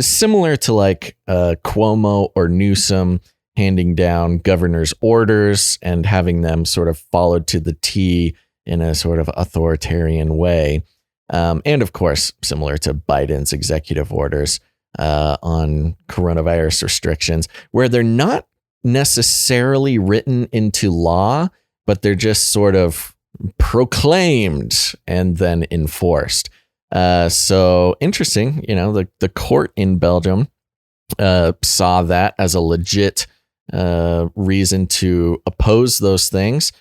similar to like Cuomo or Newsom handing down governor's orders and having them sort of followed to the T in a sort of authoritarian way. And of course, similar to Biden's executive orders on coronavirus restrictions, where they're not necessarily written into law, but they're just sort of proclaimed and then enforced. So interesting, the court in Belgium saw that as a legit reason to oppose those things.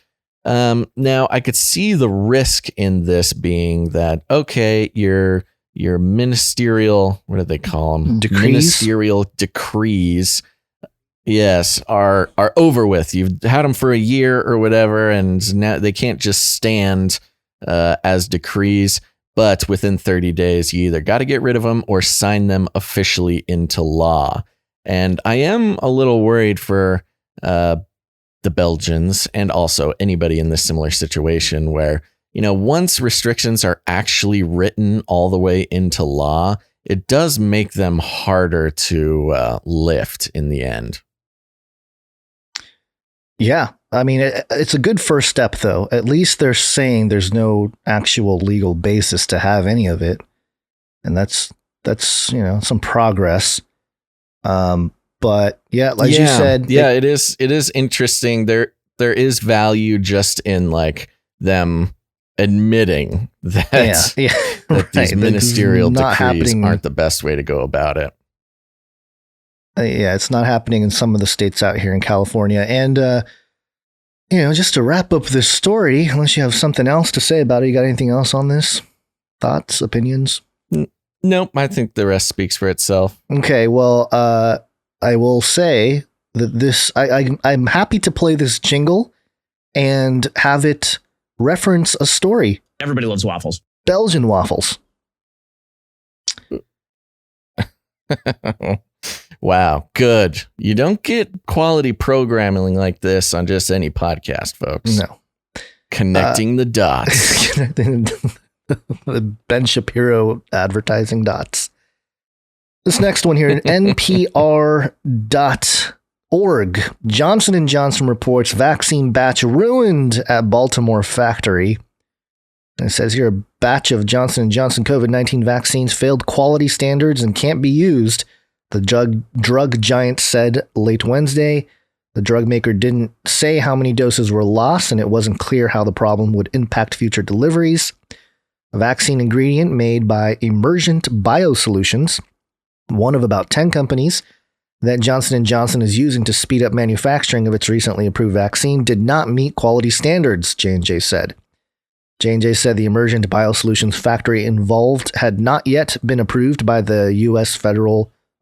Now, I could see the risk in this being that, okay, you're your ministerial, what do they call them? Decrees? Ministerial decrees, yes, are over with. You've had them for a year or whatever, and now they can't just stand as decrees. But within 30 days, you either got to get rid of them or sign them officially into law. And I am a little worried for the Belgians and also anybody in this similar situation where, once restrictions are actually written all the way into law, it does make them harder to lift in the end. Yeah. I mean, it's a good first step, though. At least they're saying there's no actual legal basis to have any of it. And that's some progress. But yeah, like you said. Yeah, it is interesting. There is value just in like them admitting that, that these ministerial decrees aren't the best way to go about it. Yeah, it's not happening in some of the states out here in California. And, just to wrap up this story, unless you have something else to say about it, you got anything else on this? Thoughts, opinions? Nope, I think the rest speaks for itself. Okay, well, I will say that I'm happy to play this jingle and have it reference a story. Everybody loves waffles. Belgian waffles. Wow, good. You don't get quality programming like this on just any podcast, folks. No. Connecting the dots. The Ben Shapiro advertising dots. This next one here, NPR.org. Johnson & Johnson reports vaccine batch ruined at Baltimore factory. And it says here, a batch of Johnson & Johnson COVID-19 vaccines failed quality standards and can't be used, the drug giant said late Wednesday. The drug maker didn't say how many doses were lost, and it wasn't clear how the problem would impact future deliveries. A vaccine ingredient made by Emergent Biosolutions, one of about 10 companies that Johnson & Johnson is using to speed up manufacturing of its recently approved vaccine, did not meet quality standards, J&J said. J&J said the Emergent Biosolutions factory involved had not yet been approved by the U.S.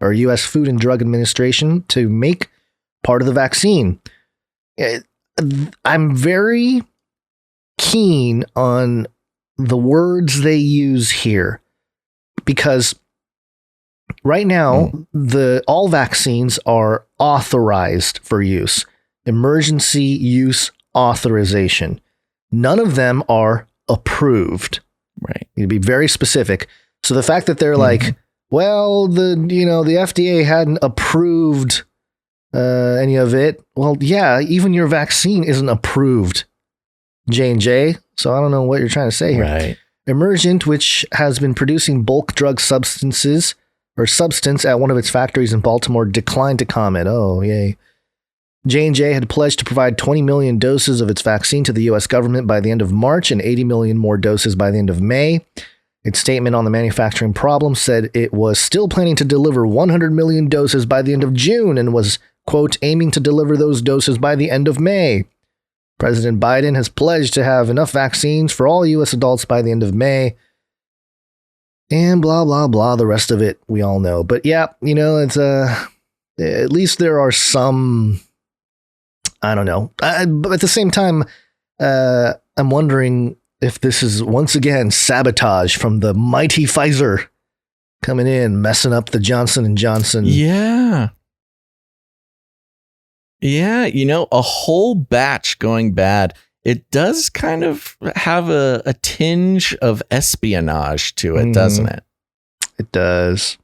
U.S. Food and Drug Administration to make part of the vaccine. I'm very keen on the words they use here, because right now all vaccines are authorized for use, emergency use authorization. None of them are approved. Right. You'd be very specific. So the fact that they're like, well, the FDA hadn't approved any of it. Well, yeah, even your vaccine isn't approved, J&J. So I don't know what you're trying to say here. Right. Emergent, which has been producing bulk drug substance at one of its factories in Baltimore, declined to comment. Oh, yay. J&J had pledged to provide 20 million doses of its vaccine to the U.S. government by the end of March and 80 million more doses by the end of May. Its statement on the manufacturing problem said it was still planning to deliver 100 million doses by the end of June and was, quote, aiming to deliver those doses by the end of May. President Biden has pledged to have enough vaccines for all U.S. adults by the end of May. And blah, blah, blah. The rest of it we all know. But yeah, it's at least there are some, I don't know. But at the same time, I'm wondering if this is once again sabotage from the mighty Pfizer coming in, messing up the Johnson & Johnson. Yeah. Yeah, a whole batch going bad. It does kind of have a tinge of espionage to it, doesn't it? It does.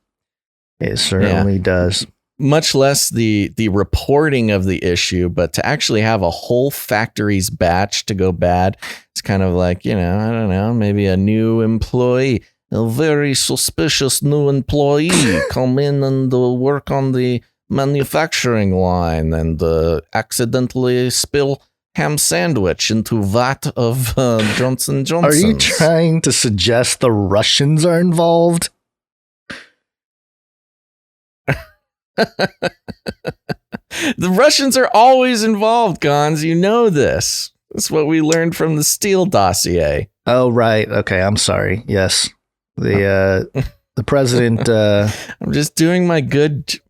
It certainly does. Much less the reporting of the issue, but to actually have a whole factory's batch to go bad, it's kind of like, I don't know, maybe a new employee, a very suspicious new employee come in and work on the manufacturing line and accidentally spill ham sandwich into vat of Johnson & Johnson. Are you trying to suggest the Russians are involved? The Russians are always involved, Gons. You know this. That's what we learned from the Steele dossier. Oh, right. Okay, I'm sorry. Yes. The president I'm just doing my good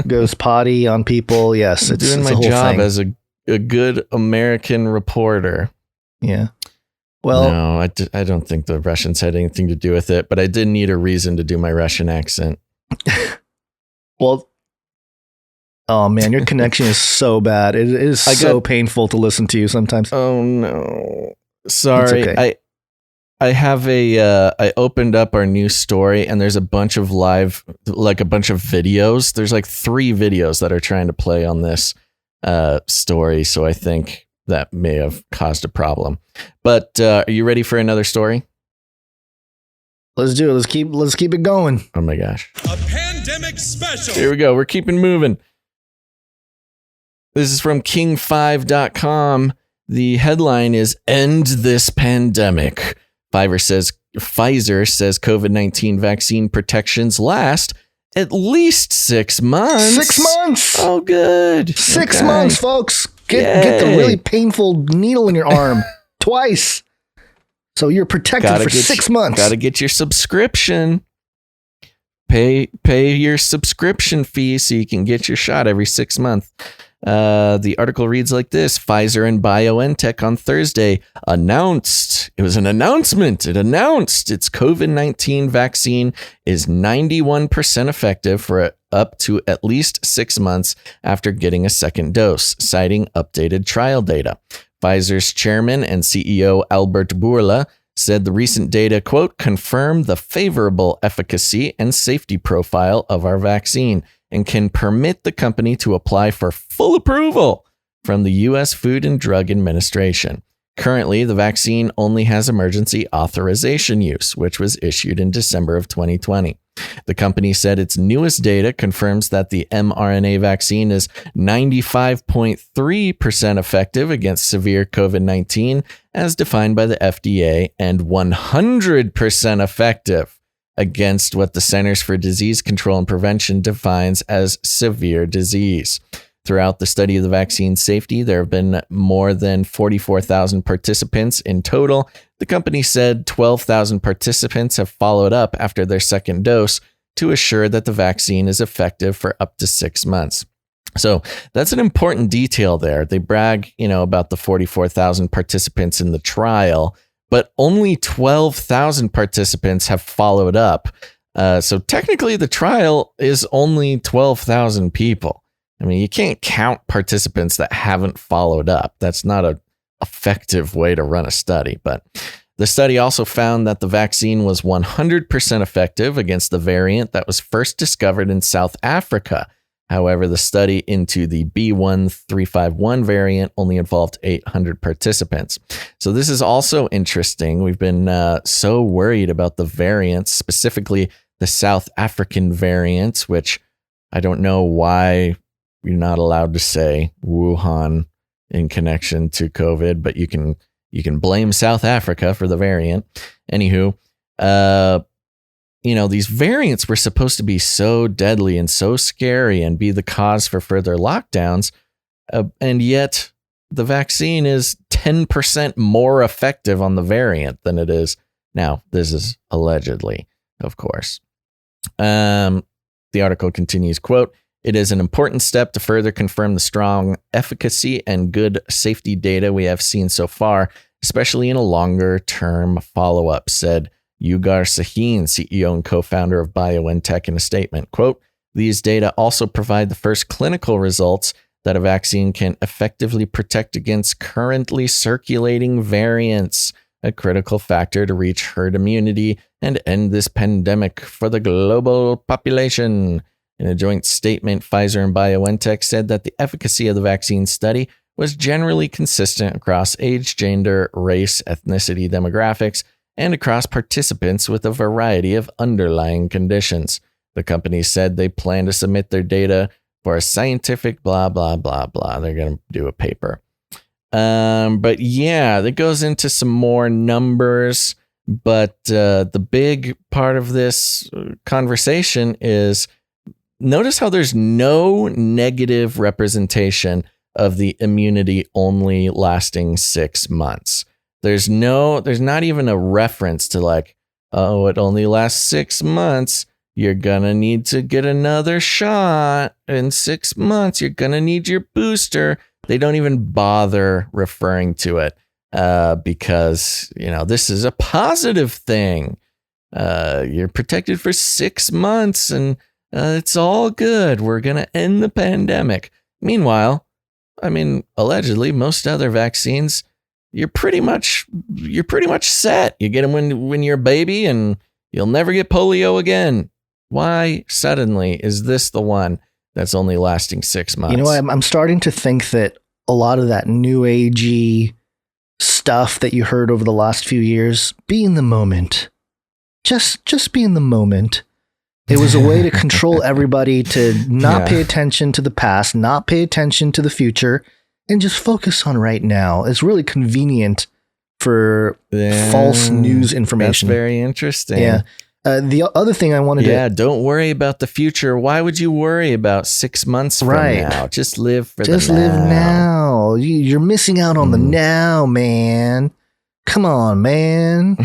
goes potty on people. Yes, it's doing my job as a good American reporter. Yeah. Well, no, I don't think the Russians had anything to do with it, but I did need a reason to do my Russian accent. Well, oh man, your connection is so bad. It is so painful to listen to you sometimes. Oh no. Sorry. Okay. I have I opened up our new story and there's a bunch of videos. There's like 3 videos that are trying to play on this story. So I think that may have caused a problem. But are you ready for another story? Let's do it. Let's keep it going. Oh my gosh. A pandemic special. Here we go. We're keeping moving. This is from king5.com. The headline is End This Pandemic. Pfizer says COVID-19 vaccine protections last at least 6 months. 6 months. Oh, good. 6 months, folks. Get the really painful needle in your arm twice. So you're protected for 6 months. Got to get your subscription. Pay your subscription fee so you can get your shot every 6 months. The article reads like this. Pfizer and BioNTech on Thursday announced, it was an announcement. It announced its COVID-19 vaccine is 91% effective for up to at least 6 months after getting a second dose, citing updated trial data. Pfizer's chairman and CEO Albert Bourla said the recent data, quote, confirm the favorable efficacy and safety profile of our vaccine and can permit the company to apply for full approval from the U.S. Food and Drug Administration. Currently, the vaccine only has emergency authorization use, which was issued in December of 2020. The company said its newest data confirms that the mRNA vaccine is 95.3% effective against severe COVID-19, as defined by the FDA, and 100% effective against what the Centers for Disease Control and Prevention defines as severe disease. Throughout the study of the vaccine's safety, there have been more than 44,000 participants in total. The company said 12,000 participants have followed up after their second dose to assure that the vaccine is effective for up to 6 months. So that's an important detail there. They brag, about the 44,000 participants in the trial, but only 12,000 participants have followed up. So technically the trial is only 12,000 people. I mean, you can't count participants that haven't followed up. That's not an effective way to run a study. But the study also found that the vaccine was 100% effective against the variant that was first discovered in South Africa. However, the study into the B1351 variant only involved 800 participants. So this is also interesting. We've been so worried about the variants, specifically the South African variants, which I don't know why you're not allowed to say Wuhan in connection to COVID, but you can blame South Africa for the variant. Anywho, these variants were supposed to be so deadly and so scary and be the cause for further lockdowns, and yet the vaccine is 10% more effective on the variant than it is now. This is allegedly, of course. The article continues, quote, it is an important step to further confirm the strong efficacy and good safety data we have seen so far, especially in a longer-term follow-up, said Ugar Sahin, CEO and co-founder of BioNTech, in a statement. Quote, these data also provide the first clinical results that a vaccine can effectively protect against currently circulating variants, a critical factor to reach herd immunity and end this pandemic for the global population. In a joint statement, Pfizer and BioNTech said that the efficacy of the vaccine study was generally consistent across age, gender, race, ethnicity, demographics, and across participants with a variety of underlying conditions. The company said they plan to submit their data for a scientific blah, blah, blah, blah. They're going to do a paper. But yeah, that goes into some more numbers. But the big part of this conversation is notice how there's no negative representation of the immunity only lasting 6 months. There's not even a reference to like, oh, it only lasts 6 months. You're going to need to get another shot in 6 months. You're going to need your booster. They don't even bother referring to it because, this is a positive thing. You're protected for 6 months and it's all good. We're going to end the pandemic. Meanwhile, allegedly, most other vaccines, you're pretty much set. You get them when you're a baby and you'll never get polio again. Why suddenly is this the one that's only lasting 6 months? I'm starting to think that a lot of that new agey stuff that you heard over the last few years, be in the moment. Just be in the moment. It was a way to control everybody to not pay attention to the past, not pay attention to the future, and just focus on right now. It's really convenient for false news information. That's very interesting. Yeah. The other thing I wanted to... Yeah, don't worry about the future. Why would you worry about 6 months from now? Just live for the now. Just live now. You're missing out on the now, man. Come on, man.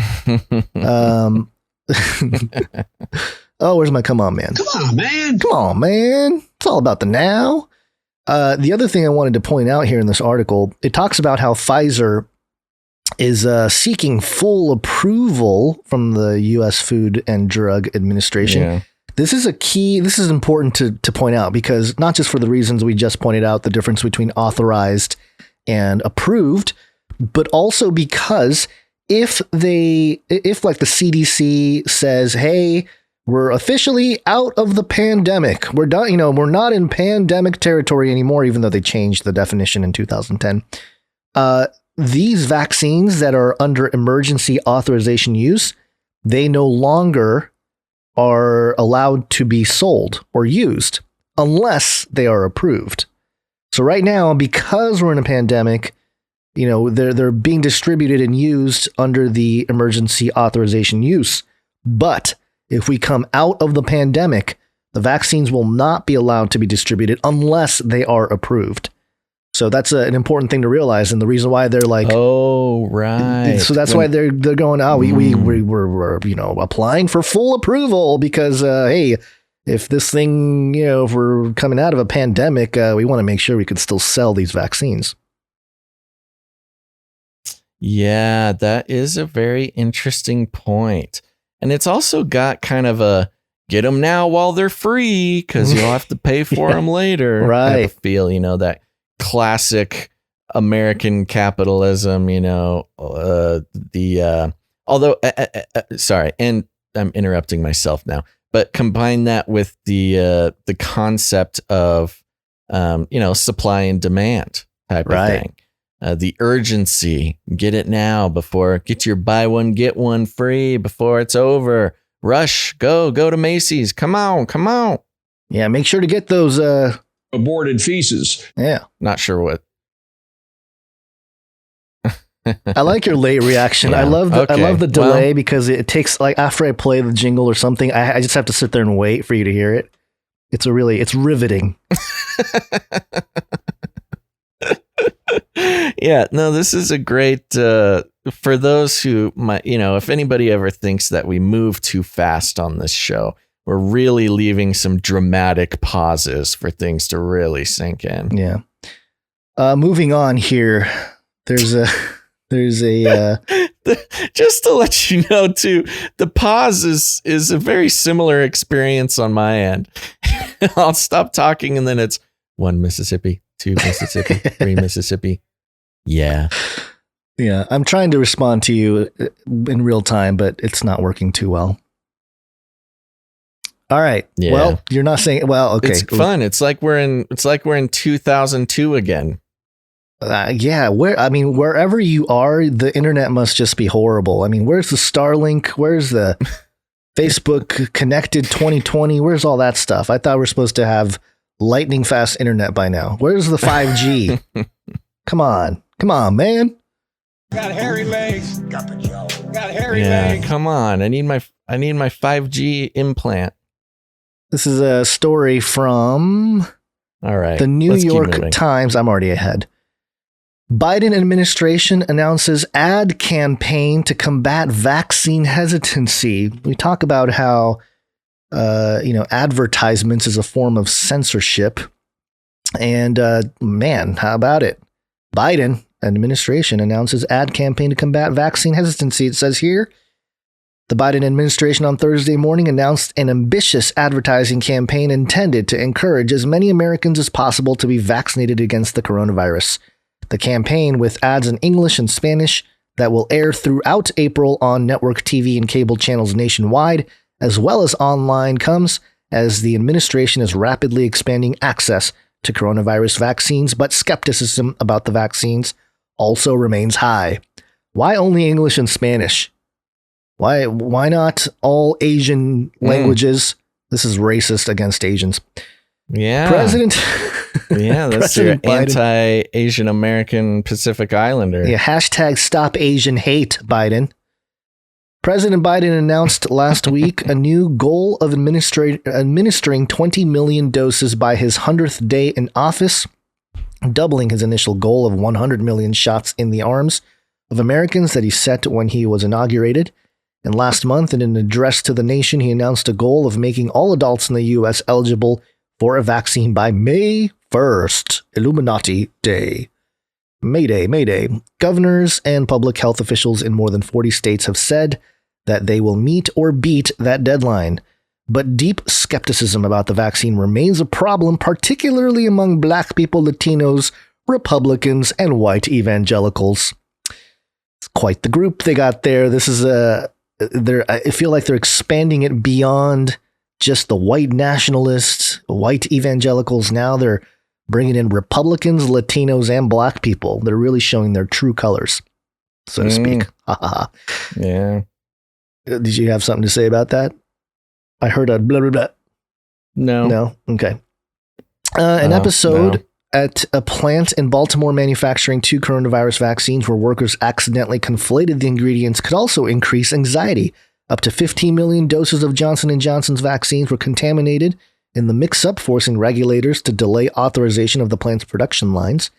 Oh, where's my come on, man? Come on, man. Come on, man. It's all about the now. The other thing I wanted to point out here in this article, it talks about how Pfizer is seeking full approval from the U.S. Food and Drug Administration. Yeah. This is important to point out because not just for the reasons we just pointed out, the difference between authorized and approved, but also because if like the CDC says, hey, we're officially out of the pandemic. We're done. We're not in pandemic territory anymore, even though they changed the definition in 2010. These vaccines that are under emergency authorization use, they no longer are allowed to be sold or used unless they are approved. So right now, because we're in a pandemic, they're being distributed and used under the emergency authorization use. But if we come out of the pandemic, the vaccines will not be allowed to be distributed unless they are approved. So that's an important thing to realize, and the reason why they're like, oh right. So that's why they're going, we're applying for full approval because hey, if this thing, if we're coming out of a pandemic, we want to make sure we can still sell these vaccines. Yeah, that is a very interesting point. And it's also got kind of a get them now while they're free because you'll have to pay for them later. Right. I feel, that classic American capitalism, sorry, and I'm interrupting myself now, but combine that with the concept of, supply and demand type of thing. The urgency, get it now get your buy one, get one free before it's over. Rush, go to Macy's. Come on. Yeah, make sure to get those aborted feces. Yeah. Not sure what. I like your late reaction. Yeah. I love the delay because it takes like after I play the jingle or something, I just have to sit there and wait for you to hear it. It's riveting. Yeah, no, this is a great, for those who might, if anybody ever thinks that we move too fast on this show, we're really leaving some dramatic pauses for things to really sink in. Yeah. Moving on here, there's a just to let you know too, the pause is a very similar experience on my end. I'll stop talking and then it's 1 Mississippi, 2 Mississippi, 3 Mississippi. Yeah. Yeah. I'm trying to respond to you in real time, but it's not working too well. All right. Yeah. Well, you're not saying, well, okay. It's fun. It's like we're in 2002 again. Yeah. Wherever you are, the internet must just be horrible. I mean, where's the Starlink? Where's the Facebook connected 2020? Where's all that stuff? I thought we're supposed to have lightning fast internet by now. Where's the 5G? Come on, man. Got hairy legs. Got hairy legs. Come on. I need my 5G implant. This is a story from all right. The New York Times. I'm already ahead. Biden administration announces ad campaign to combat vaccine hesitancy. We talk about how, advertisements is a form of censorship. And man, how about it? Biden administration announces ad campaign to combat vaccine hesitancy. It says here, the Biden administration on Thursday morning announced an ambitious advertising campaign intended to encourage as many Americans as possible to be vaccinated against the coronavirus. The campaign, with ads in English and Spanish that will air throughout April on network TV and cable channels nationwide, as well as online, comes as the administration is rapidly expanding access to coronavirus vaccines, but skepticism about the vaccines also remains high. Why only English and Spanish? Why not all Asian languages? This is racist against Asians. Yeah. President. Yeah, that's your anti-Asian American Pacific Islander. Yeah, hashtag stop Asian hate, Biden. President Biden announced last week a new goal of administering 20 million doses by his 100th day in office, doubling his initial goal of 100 million shots in the arms of Americans that he set when he was inaugurated. And last month, in an address to the nation, he announced a goal of making all adults in the U.S. eligible for a vaccine by May 1st, Illuminati Day. Mayday, Mayday. Governors and public health officials in more than 40 states have said that they will meet or beat that deadline. But deep skepticism about the vaccine remains a problem, particularly among Black people, Latinos, Republicans, and white evangelicals. It's quite the group they got there. This is I feel like they're expanding it beyond just the white nationalists, white evangelicals. Now they're bringing in Republicans, Latinos, and Black people. They're really showing their true colors, so to speak. Yeah. Did you have something to say about that? I heard a blah, blah, blah. No? Okay. An episode at a plant in Baltimore manufacturing 2 coronavirus vaccines where workers accidentally conflated the ingredients could also increase anxiety. Up to 15 million doses of Johnson & Johnson's vaccines were contaminated in the mix-up, forcing regulators to delay authorization of the plant's production lines.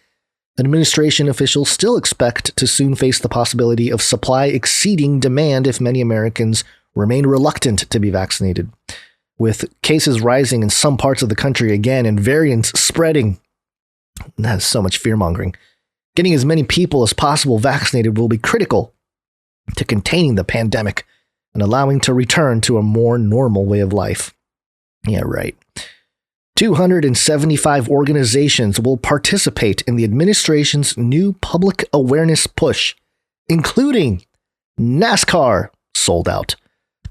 Administration officials still expect to soon face the possibility of supply exceeding demand if many Americans remain reluctant to be vaccinated. With cases rising in some parts of the country again and variants spreading, that is so much fear-mongering. Getting as many people as possible vaccinated will be critical to containing the pandemic and allowing to return to a more normal way of life. Yeah, right. 275 organizations will participate in the administration's new public awareness push, including NASCAR, sold out,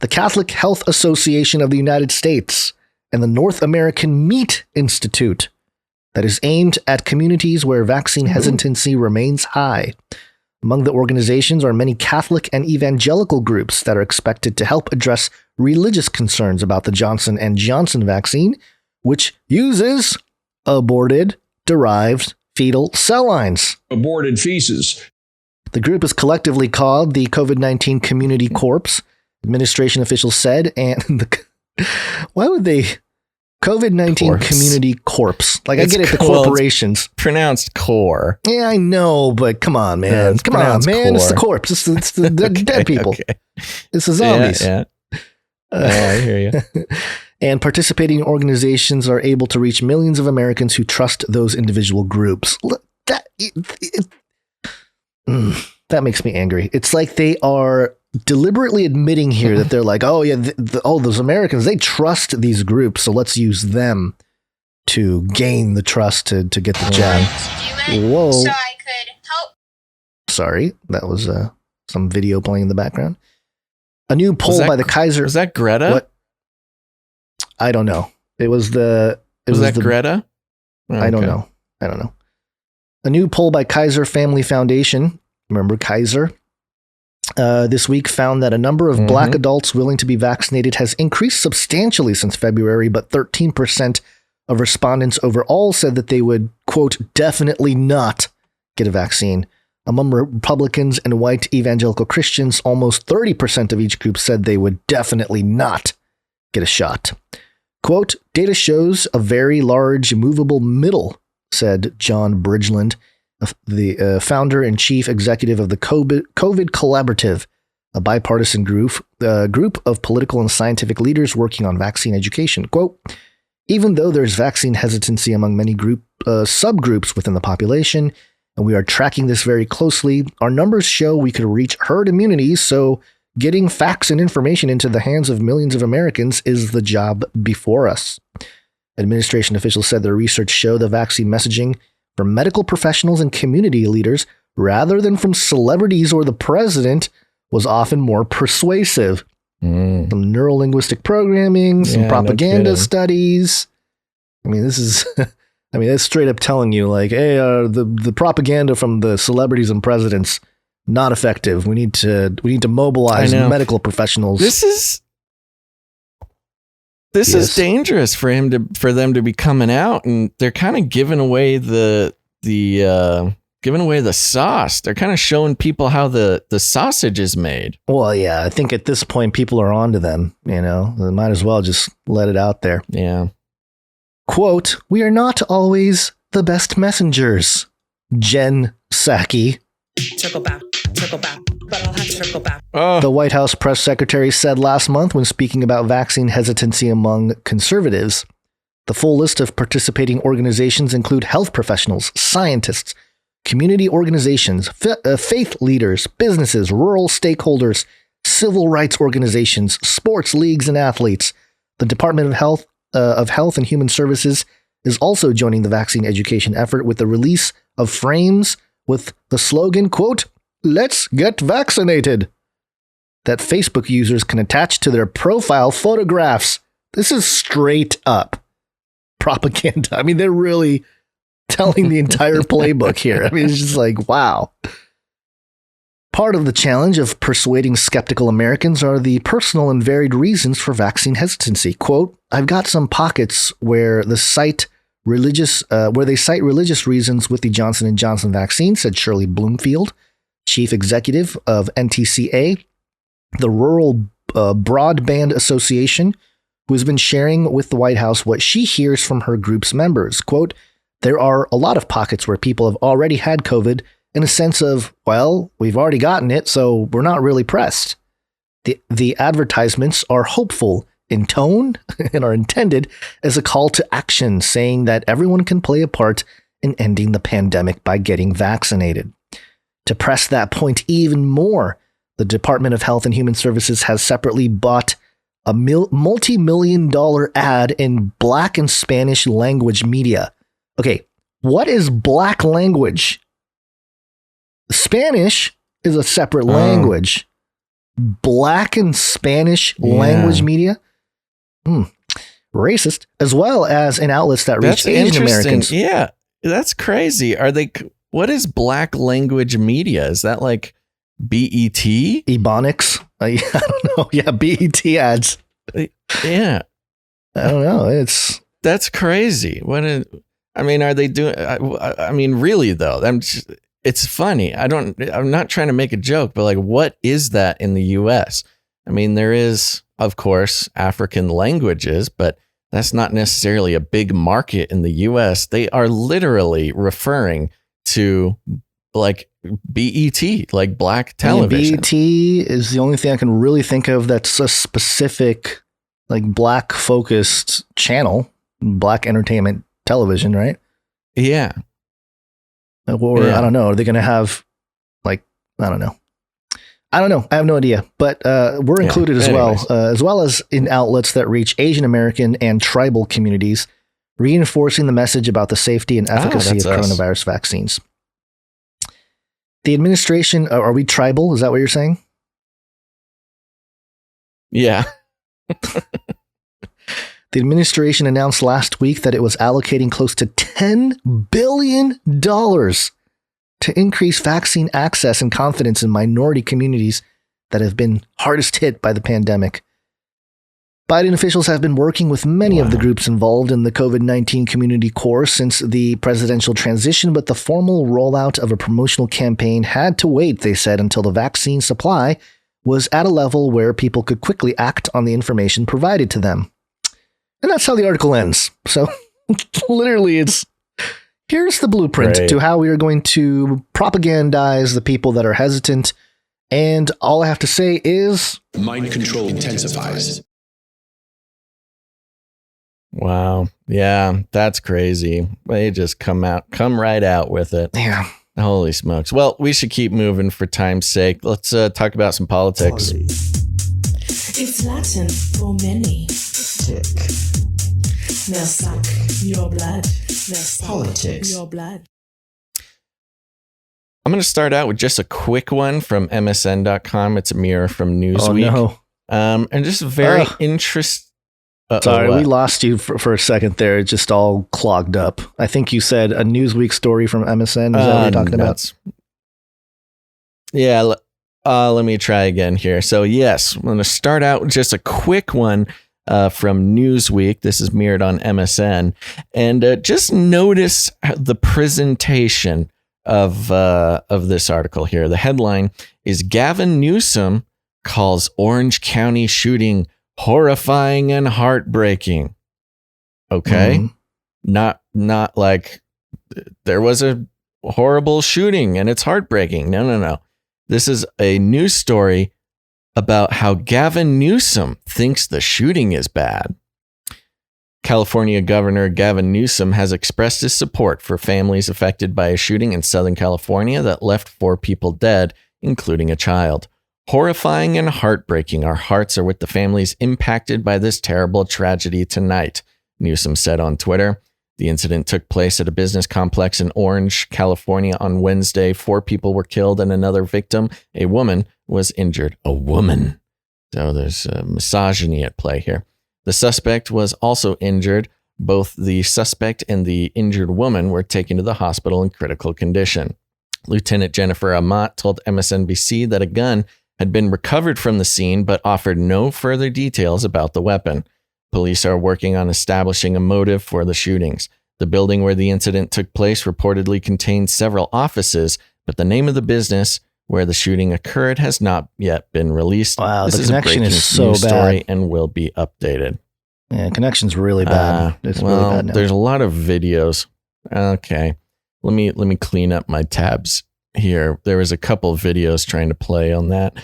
the Catholic Health Association of the United States, and the North American Meat Institute, that is aimed at communities where vaccine hesitancy remains high. Among the organizations are many Catholic and evangelical groups that are expected to help address religious concerns about the Johnson & Johnson vaccine, which uses aborted derived fetal cell lines. Aborted feces. The group is collectively called the COVID-19 Community Corps, administration officials said, and why would they... COVID-19 Community Corps. Like, I get it, the corporations. Pronounced core. Yeah, I know, but come on, man. Come on, man. Core. It's the corpse. It's the dead people. Okay. It's the zombies. Yeah. I hear you. And participating organizations are able to reach millions of Americans who trust those individual groups. That makes me angry. It's like they are deliberately admitting here that they're like, oh yeah, those Americans, they trust these groups, so let's use them to gain the trust to get the jab. Whoa. So I could help. Sorry, that was some video playing in the background. A new poll by the Kaiser. Was that Greta? What? I don't know. Was that Greta? Oh, I don't know. A new poll by Kaiser Family Foundation. Remember Kaiser? This week found that a number of Black adults willing to be vaccinated has increased substantially since February, but 13% of respondents overall said that they would, quote, definitely not get a vaccine. Among Republicans and white evangelical Christians, almost 30% of each group said they would definitely not get a shot. Quote, data shows a very large movable middle, said John Bridgeland, the founder and chief executive of the COVID Collaborative, a bipartisan group of political and scientific leaders working on vaccine education. Quote, even though there's vaccine hesitancy among many subgroups within the population, and we are tracking this very closely, our numbers show we could reach herd immunity, so getting facts and information into the hands of millions of Americans is the job before us. Administration officials said their research showed the vaccine messaging from medical professionals and community leaders, rather than from celebrities or the president, was often more persuasive. Some neurolinguistic programming, some propaganda studies. I mean, this is, that's straight up telling you, like, hey, the propaganda from the celebrities and presidents, not effective. We need to mobilize medical professionals. This is dangerous for them to be coming out, and they're kind of giving away the sauce. They're kind of showing people how the sausage is made. Well, yeah, I think at this point people are onto them. They might as well just let it out there. Yeah. Quote, we are not always the best messengers. Jen Psaki. Circle back, but I'll have to circle back. The White House press secretary said last month when speaking about vaccine hesitancy among conservatives. The full list of participating organizations include health professionals, scientists, community organizations, faith leaders, businesses, rural stakeholders, civil rights organizations, sports leagues and athletes. The Department of Health and Human Services is also joining the vaccine education effort with the release of frames with the slogan, quote, let's get vaccinated, that Facebook users can attach to their profile photographs. This is straight up propaganda. I mean, they're really telling the entire playbook here. I mean, it's just like, wow. Part of the challenge of persuading skeptical Americans are the personal and varied reasons for vaccine hesitancy. Quote, I've got some pockets where they cite religious reasons with the Johnson & Johnson vaccine, said Shirley Bloomfield, chief executive of NTCA, the Rural Broadband Association, who has been sharing with the White House what she hears from her group's members. Quote, there are a lot of pockets where people have already had COVID in a sense of, well, we've already gotten it, so we're not really pressed. The advertisements are hopeful in tone and are intended as a call to action, saying that everyone can play a part in ending the pandemic by getting vaccinated. To press that point even more, the Department of Health and Human Services has separately bought a multi-million-dollar ad in Black and Spanish language media. Okay, what is Black language? Spanish is a separate language. Black and Spanish language media? Racist. As well as in outlets that reach Asian Americans. Yeah, that's crazy. What is Black language media? Is that like BET? Ebonics? I don't know. Yeah, BET ads. Yeah. I don't know. That's crazy. Are they doing? I mean, really though, it's funny. I'm not trying to make a joke, but like, what is that in the U.S.? I mean, there is, of course, African languages, but that's not necessarily a big market in the U.S. They are literally referring to like BET, like Black television. BET is the only thing I can really think of that's a specific, like, Black focused channel, Black entertainment television, right? Yeah. Or I don't know. Are they going to have, like, I don't know. I have no idea. But we're included as well as in outlets that reach Asian American and tribal communities, reinforcing the message about the safety and efficacy of coronavirus vaccines. The administration, are we tribal? Is that what you're saying? Yeah. The administration announced last week that it was allocating close to $10 billion to increase vaccine access and confidence in minority communities that have been hardest hit by the pandemic. Biden officials have been working with many of the groups involved in the COVID-19 community core since the presidential transition, but the formal rollout of a promotional campaign had to wait, they said, until the vaccine supply was at a level where people could quickly act on the information provided to them. And that's how the article ends. So literally Here's the blueprint to how we are going to propagandize the people that are hesitant. And all I have to say is Mind control intensifies. Wow. Yeah, that's crazy. They just come right out with it. Yeah. Holy smokes. Well, we should keep moving for time's sake. Let's talk about some politics. It's Latin for many. Tick. They'll suck your blood. They'll suck politics. Your blood. I'm going to start out with just a quick one from MSN.com. It's a mirror from Newsweek. Oh, no. And just a very interesting... Sorry, we lost you for a second there. It just all clogged up. I think you said a Newsweek story from MSN. Is that what you're talking about? Yeah, let me try again here. So yes, I'm going to start out with just a quick one from Newsweek. This is mirrored on MSN. And just notice the presentation of this article here. The headline is Gavin Newsom calls Orange County shooting horrifying and heartbreaking. Okay. Mm-hmm. Not like there was a horrible shooting and it's heartbreaking. No. This is a news story about how Gavin Newsom thinks the shooting is bad. California Governor Gavin Newsom has expressed his support for families affected by a shooting in Southern California that left 4 people dead, including a child. Horrifying and heartbreaking. Our hearts are with the families impacted by this terrible tragedy tonight, Newsom said on Twitter. The incident took place at a business complex in Orange, California on Wednesday. 4 people were killed and another victim, a woman, was injured. A woman. So there's misogyny at play here. The suspect was also injured. Both the suspect and the injured woman were taken to the hospital in critical condition. Lieutenant Jennifer Amat told MSNBC that a gun had been recovered from the scene, but offered no further details about the weapon. Police are working on establishing a motive for the shootings. The building where the incident took place reportedly contained several offices, but the name of the business where the shooting occurred has not yet been released. Wow, this the is connection a breaking is so news bad. Story and will be updated. Yeah, connection's really bad. It's really bad now. There's a lot of videos. Okay, let me clean up my tabs here. There was a couple of videos trying to play on that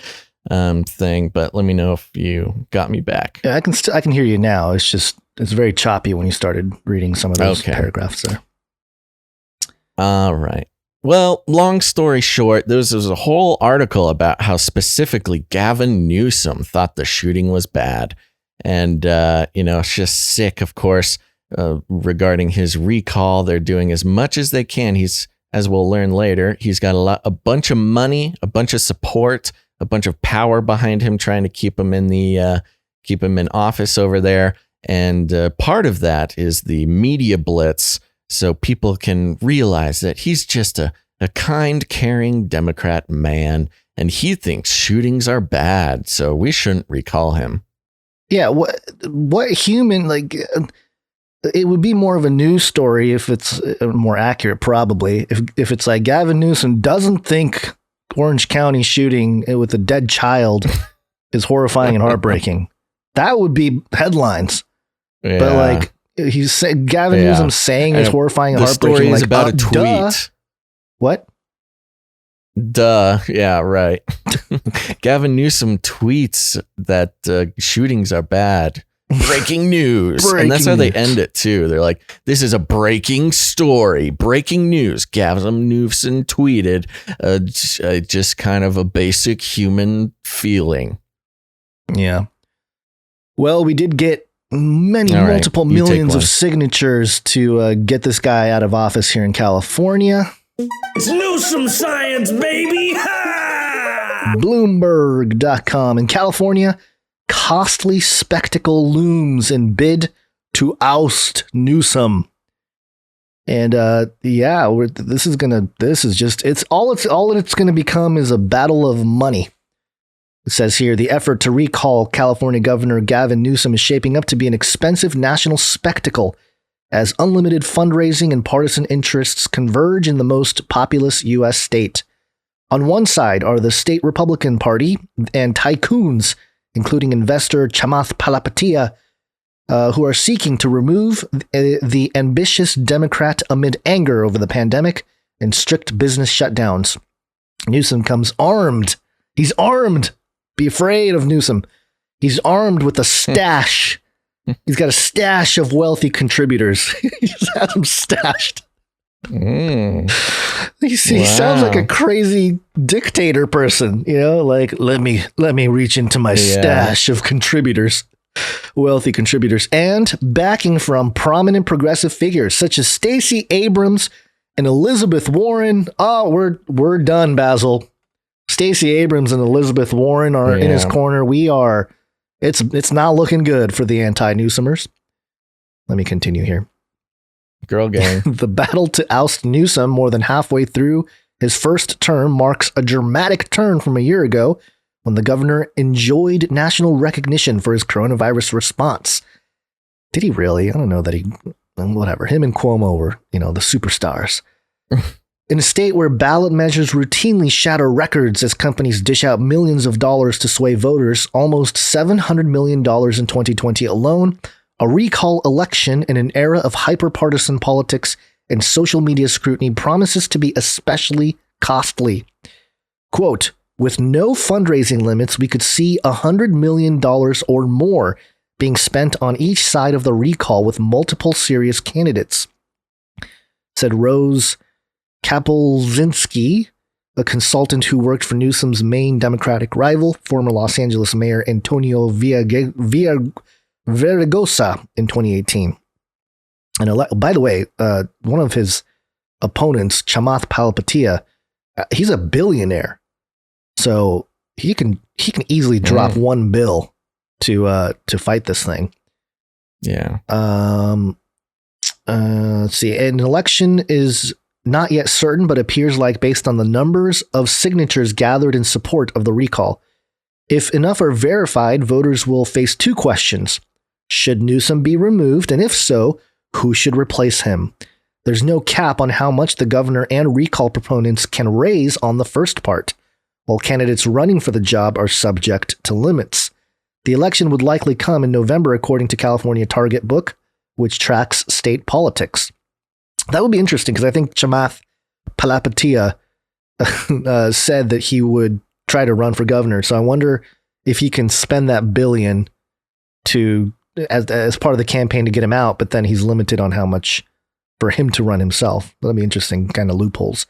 thing, but let me know if you got me back. Yeah, I can hear you now. It's very choppy when you started reading some of those paragraphs there. All right. Well, long story short, there was a whole article about how specifically Gavin Newsom thought the shooting was bad. And, it's just sick, of course, regarding his recall. They're doing as much as they can. As we'll learn later, he's got a bunch of money, a bunch of support, a bunch of power behind him, trying to keep him in office over there. And part of that is the media blitz, so people can realize that he's just a kind, caring Democrat man, and he thinks shootings are bad, so we shouldn't recall him. Yeah, what human, like, it would be more of a news story if it's more accurate, probably. If it's like Gavin Newsom doesn't think Orange County shooting with a dead child is horrifying and heartbreaking, that would be headlines. Yeah. But like Gavin Newsom saying is horrifying and heartbreaking. The story is like, about a tweet. Duh. What? Duh. Yeah, right. Gavin Newsom tweets that shootings are bad. Breaking news. And that's how they end it, too. They're like, this is a breaking story. Breaking news. Gavin Newsom tweeted just kind of a basic human feeling. Yeah. Well, we did get multiple millions of signatures to get this guy out of office here in California. It's Newsom science, baby! Ha! Bloomberg.com. In California, costly spectacle looms in bid to oust Newsom. And this is all it's going to become is a battle of money. It says here, the effort to recall California Governor Gavin Newsom is shaping up to be an expensive national spectacle as unlimited fundraising and partisan interests converge in the most populous U.S. state. On one side are the state Republican Party and tycoons, including investor Chamath Palihapitiya, who are seeking to remove the ambitious Democrat amid anger over the pandemic and strict business shutdowns. Newsom comes armed. He's armed. Be afraid of Newsom. He's armed with a stash. He's got a stash of wealthy contributors. He's had them stashed. He sounds like a crazy dictator person, like let me reach into my stash of contributors, wealthy contributors, and backing from prominent progressive figures such as Stacey Abrams and Elizabeth Warren. Oh, we're done, Basil. Stacey Abrams and Elizabeth Warren are in his corner. It's not looking good for the anti-Newsomers. Let me continue here. Girl gang. The battle to oust Newsom more than halfway through his first term marks a dramatic turn from a year ago when the governor enjoyed national recognition for his coronavirus response. Did he really? I don't know that he... Whatever. Him and Cuomo were, the superstars. In a state where ballot measures routinely shatter records as companies dish out millions of dollars to sway voters, almost $700 million in 2020 alone, a recall election in an era of hyper-partisan politics and social media scrutiny promises to be especially costly. Quote, with no fundraising limits, we could see $100 million or more being spent on each side of the recall with multiple serious candidates, said Rose Kapolzinski, a consultant who worked for Newsom's main Democratic rival, former Los Angeles Mayor Antonio Villaraigosa in 2018. And by the way, one of his opponents, Chamath Palihapitiya, he's a billionaire, so he can easily drop one bill to fight this thing. Yeah. Let's see. An election is not yet certain, but appears like based on the numbers of signatures gathered in support of the recall. If enough are verified, voters will face two questions. Should Newsom be removed? And if so, who should replace him? There's no cap on how much the governor and recall proponents can raise on the first part, while candidates running for the job are subject to limits. The election would likely come in November, according to California Target Book, which tracks state politics. That would be interesting because I think Chamath Palihapitiya said that he would try to run for governor. So I wonder if he can spend that billion as part of the campaign to get him out, but then he's limited on how much for him to run himself. That'll be interesting kind of loopholes.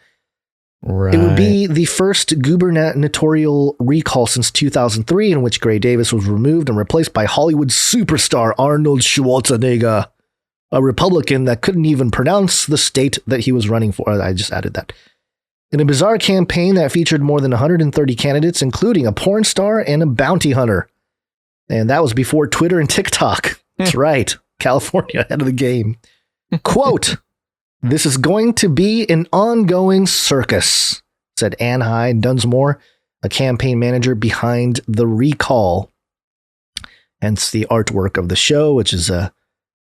Right. It would be the first gubernatorial recall since 2003 in which Gray Davis was removed and replaced by Hollywood superstar Arnold Schwarzenegger, a Republican that couldn't even pronounce the state that he was running for. I just added that. In a bizarre campaign that featured more than 130 candidates, including a porn star and a bounty hunter. And that was before Twitter and TikTok. That's right. California ahead of the game. Quote, this is going to be an ongoing circus, said Ann Hyde Dunsmore, a campaign manager behind the recall. Hence the artwork of the show, which is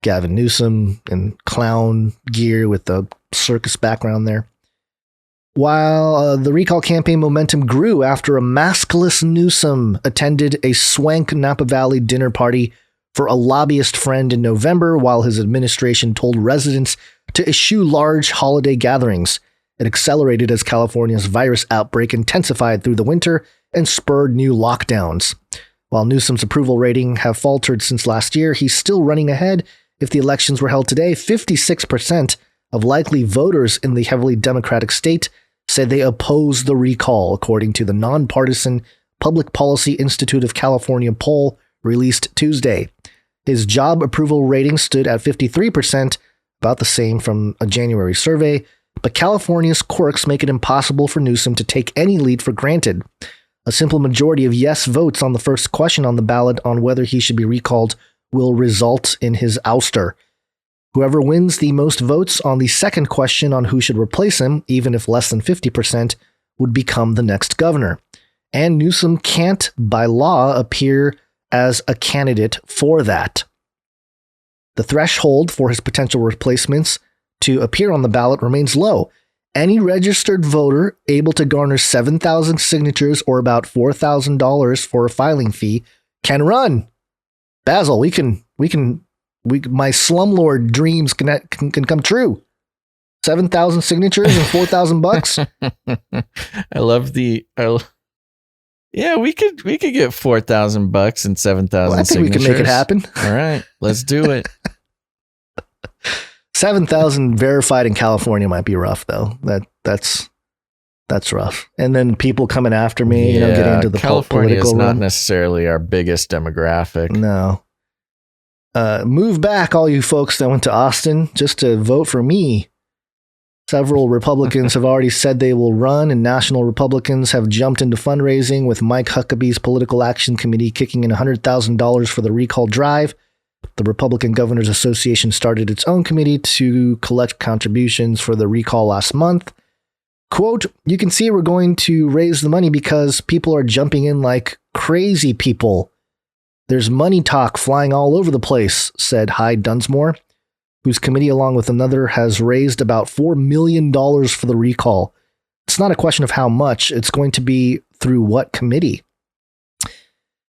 Gavin Newsom in clown gear with the circus background there. While the recall campaign momentum grew after a maskless Newsom attended a swank Napa Valley dinner party for a lobbyist friend in November, while his administration told residents to eschew large holiday gatherings. It accelerated as California's virus outbreak intensified through the winter and spurred new lockdowns. While Newsom's approval rating have faltered since last year, he's still running ahead. If the elections were held today, 56% of likely voters in the heavily Democratic state said they oppose the recall, according to the nonpartisan Public Policy Institute of California poll released Tuesday. His job approval rating stood at 53%, about the same from a January survey, but California's quirks make it impossible for Newsom to take any lead for granted. A simple majority of yes votes on the first question on the ballot on whether he should be recalled will result in his ouster. Whoever wins the most votes on the second question on who should replace him, even if less than 50%, would become the next governor. And Newsom can't, by law, appear as a candidate for that. The threshold for his potential replacements to appear on the ballot remains low. Any registered voter able to garner 7,000 signatures or about $4,000 for a filing fee can run. Basil, we can my slumlord dreams can come true. 7,000 signatures and $4,000. I love yeah, we could get $4,000 and 7,000 I think signatures. we can make it happen. All right, let's do it. 7,000 verified in California might be rough, though. That's rough. And then people coming after me, getting into the California political is not realm. necessarily our biggest demographic. No. Move back, all you folks that went to Austin just to vote for me. Several Republicans have already said they will run, and national Republicans have jumped into fundraising, with Mike Huckabee's Political Action Committee kicking in $100,000 for the recall drive. The Republican Governors Association started its own committee to collect contributions for the recall last month. Quote, "You can see we're going to raise the money because people are jumping in like crazy people. There's money talk flying all over the place," said Hyde Dunsmore, whose committee, along with another, has raised about $4 million for the recall. It's not a question of how much, it's going to be through what committee.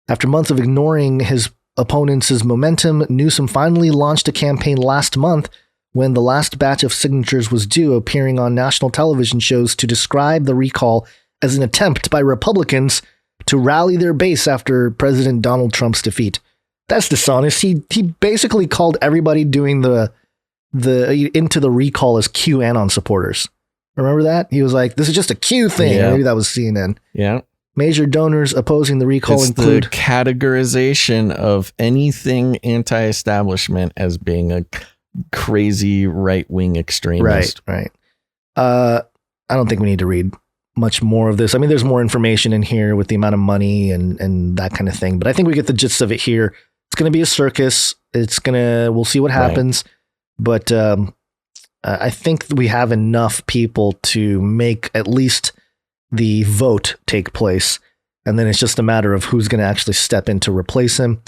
After months of ignoring his opponents' momentum, Newsom finally launched a campaign last month when the last batch of signatures was due, appearing on national television shows to describe the recall as an attempt by Republicans to rally their base after President Donald Trump's defeat. That's dishonest. He basically called everybody doing the into the recall as QAnon supporters. Remember that? He was like, this is just a Q thing. Yeah. Maybe that was CNN. Yeah. Major donors opposing the recall include the categorization of anything anti-establishment as being a crazy right-wing extremist. Right. I don't think we need to read much more of this. I mean, there's more information in here with the amount of money and that kind of thing, but I think we get the gist of it here. It's going to be a circus. We'll see what happens. Right. But I think we have enough people to make at least the vote take place. And then it's just a matter of who's going to actually step in to replace him,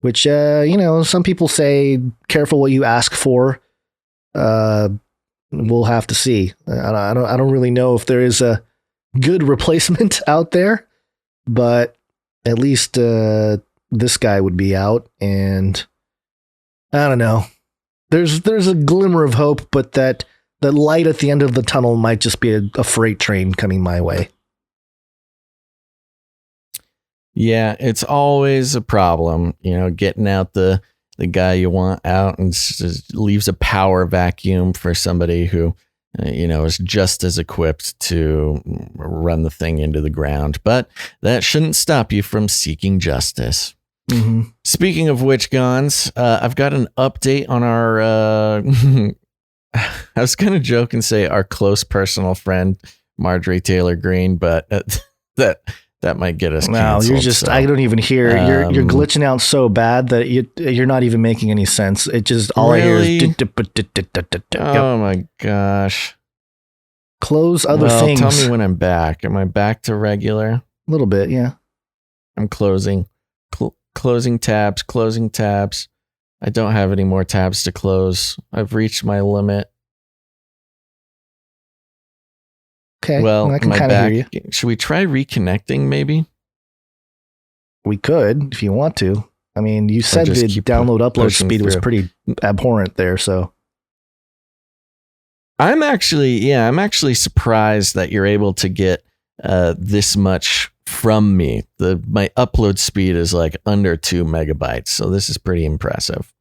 which, some people say, careful what you ask for. We'll have to see. I don't really know if there is a good replacement out there, but at least this guy would be out. And I don't know. There's a glimmer of hope, but that light at the end of the tunnel might just be a freight train coming my way. Yeah, it's always a problem, getting out the guy you want out, and just leaves a power vacuum for somebody who, is just as equipped to run the thing into the ground. But that shouldn't stop you from seeking justice. Mm-hmm. Speaking of which, Gons, I've got an update on our, I was going to joke and say our close personal friend, Marjorie Taylor Greene, but that might get us canceled. Wow, I don't even hear, you're glitching out so bad that you're not even making any sense. It just, all really? I hear is, oh my gosh. Close other things. Tell me when I'm back. Am I back to regular? A little bit, yeah. I'm closing tabs. I don't have any more tabs to close. I've reached my limit. Okay. Well, I can kind of hear you. Should we try reconnecting maybe? We could, if you want to. I mean, you said the download upload speed was pretty abhorrent there, so. I'm actually surprised that you're able to get this much from me. My upload speed is like under 2 megabytes, so this is pretty impressive.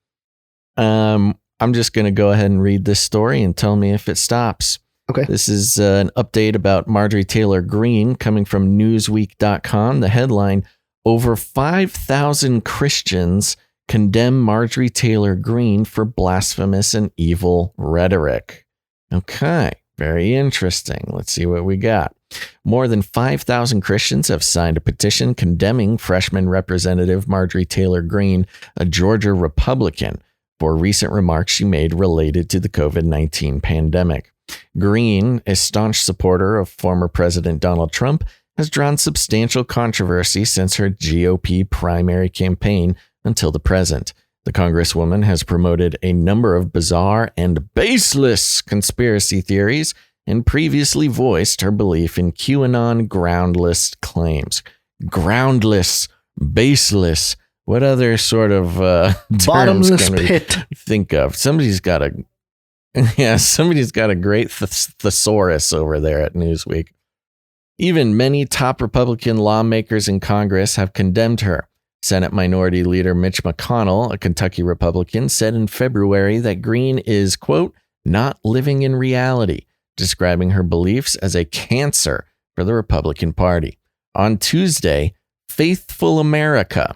I'm just going to go ahead and read this story and tell me if it stops. Okay. This is an update about Marjorie Taylor Greene coming from Newsweek.com. The headline, over 5,000 Christians condemn Marjorie Taylor Greene for blasphemous and evil rhetoric. Okay, very interesting. Let's see what we got. More than 5,000 Christians have signed a petition condemning freshman Representative Marjorie Taylor Greene, a Georgia Republican, for recent remarks she made related to the COVID-19 pandemic. Greene, a staunch supporter of former President Donald Trump, has drawn substantial controversy since her GOP primary campaign until the present. The Congresswoman has promoted a number of bizarre and baseless conspiracy theories and previously voiced her belief in QAnon groundless claims. Groundless, baseless, What other sort of bottomless terms can pit? we think of? Somebody's got a great thesaurus over there at Newsweek. Even many top Republican lawmakers in Congress have condemned her. Senate Minority Leader Mitch McConnell, a Kentucky Republican, said in February that Greene is, quote, not living in reality, describing her beliefs as a cancer for the Republican Party. On Tuesday, Faithful America,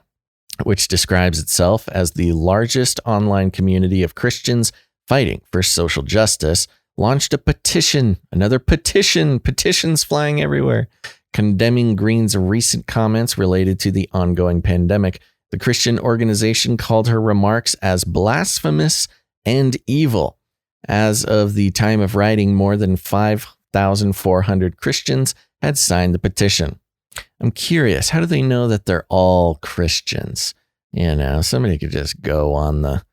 which describes itself as the largest online community of Christians fighting for social justice, launched a petition, petitions flying everywhere, condemning Greene's recent comments related to the ongoing pandemic. The Christian organization called her remarks as blasphemous and evil. As of the time of writing, more than 5,400 Christians had signed the petition. I'm curious, how do they know that they're all Christians? You know, somebody could just go on the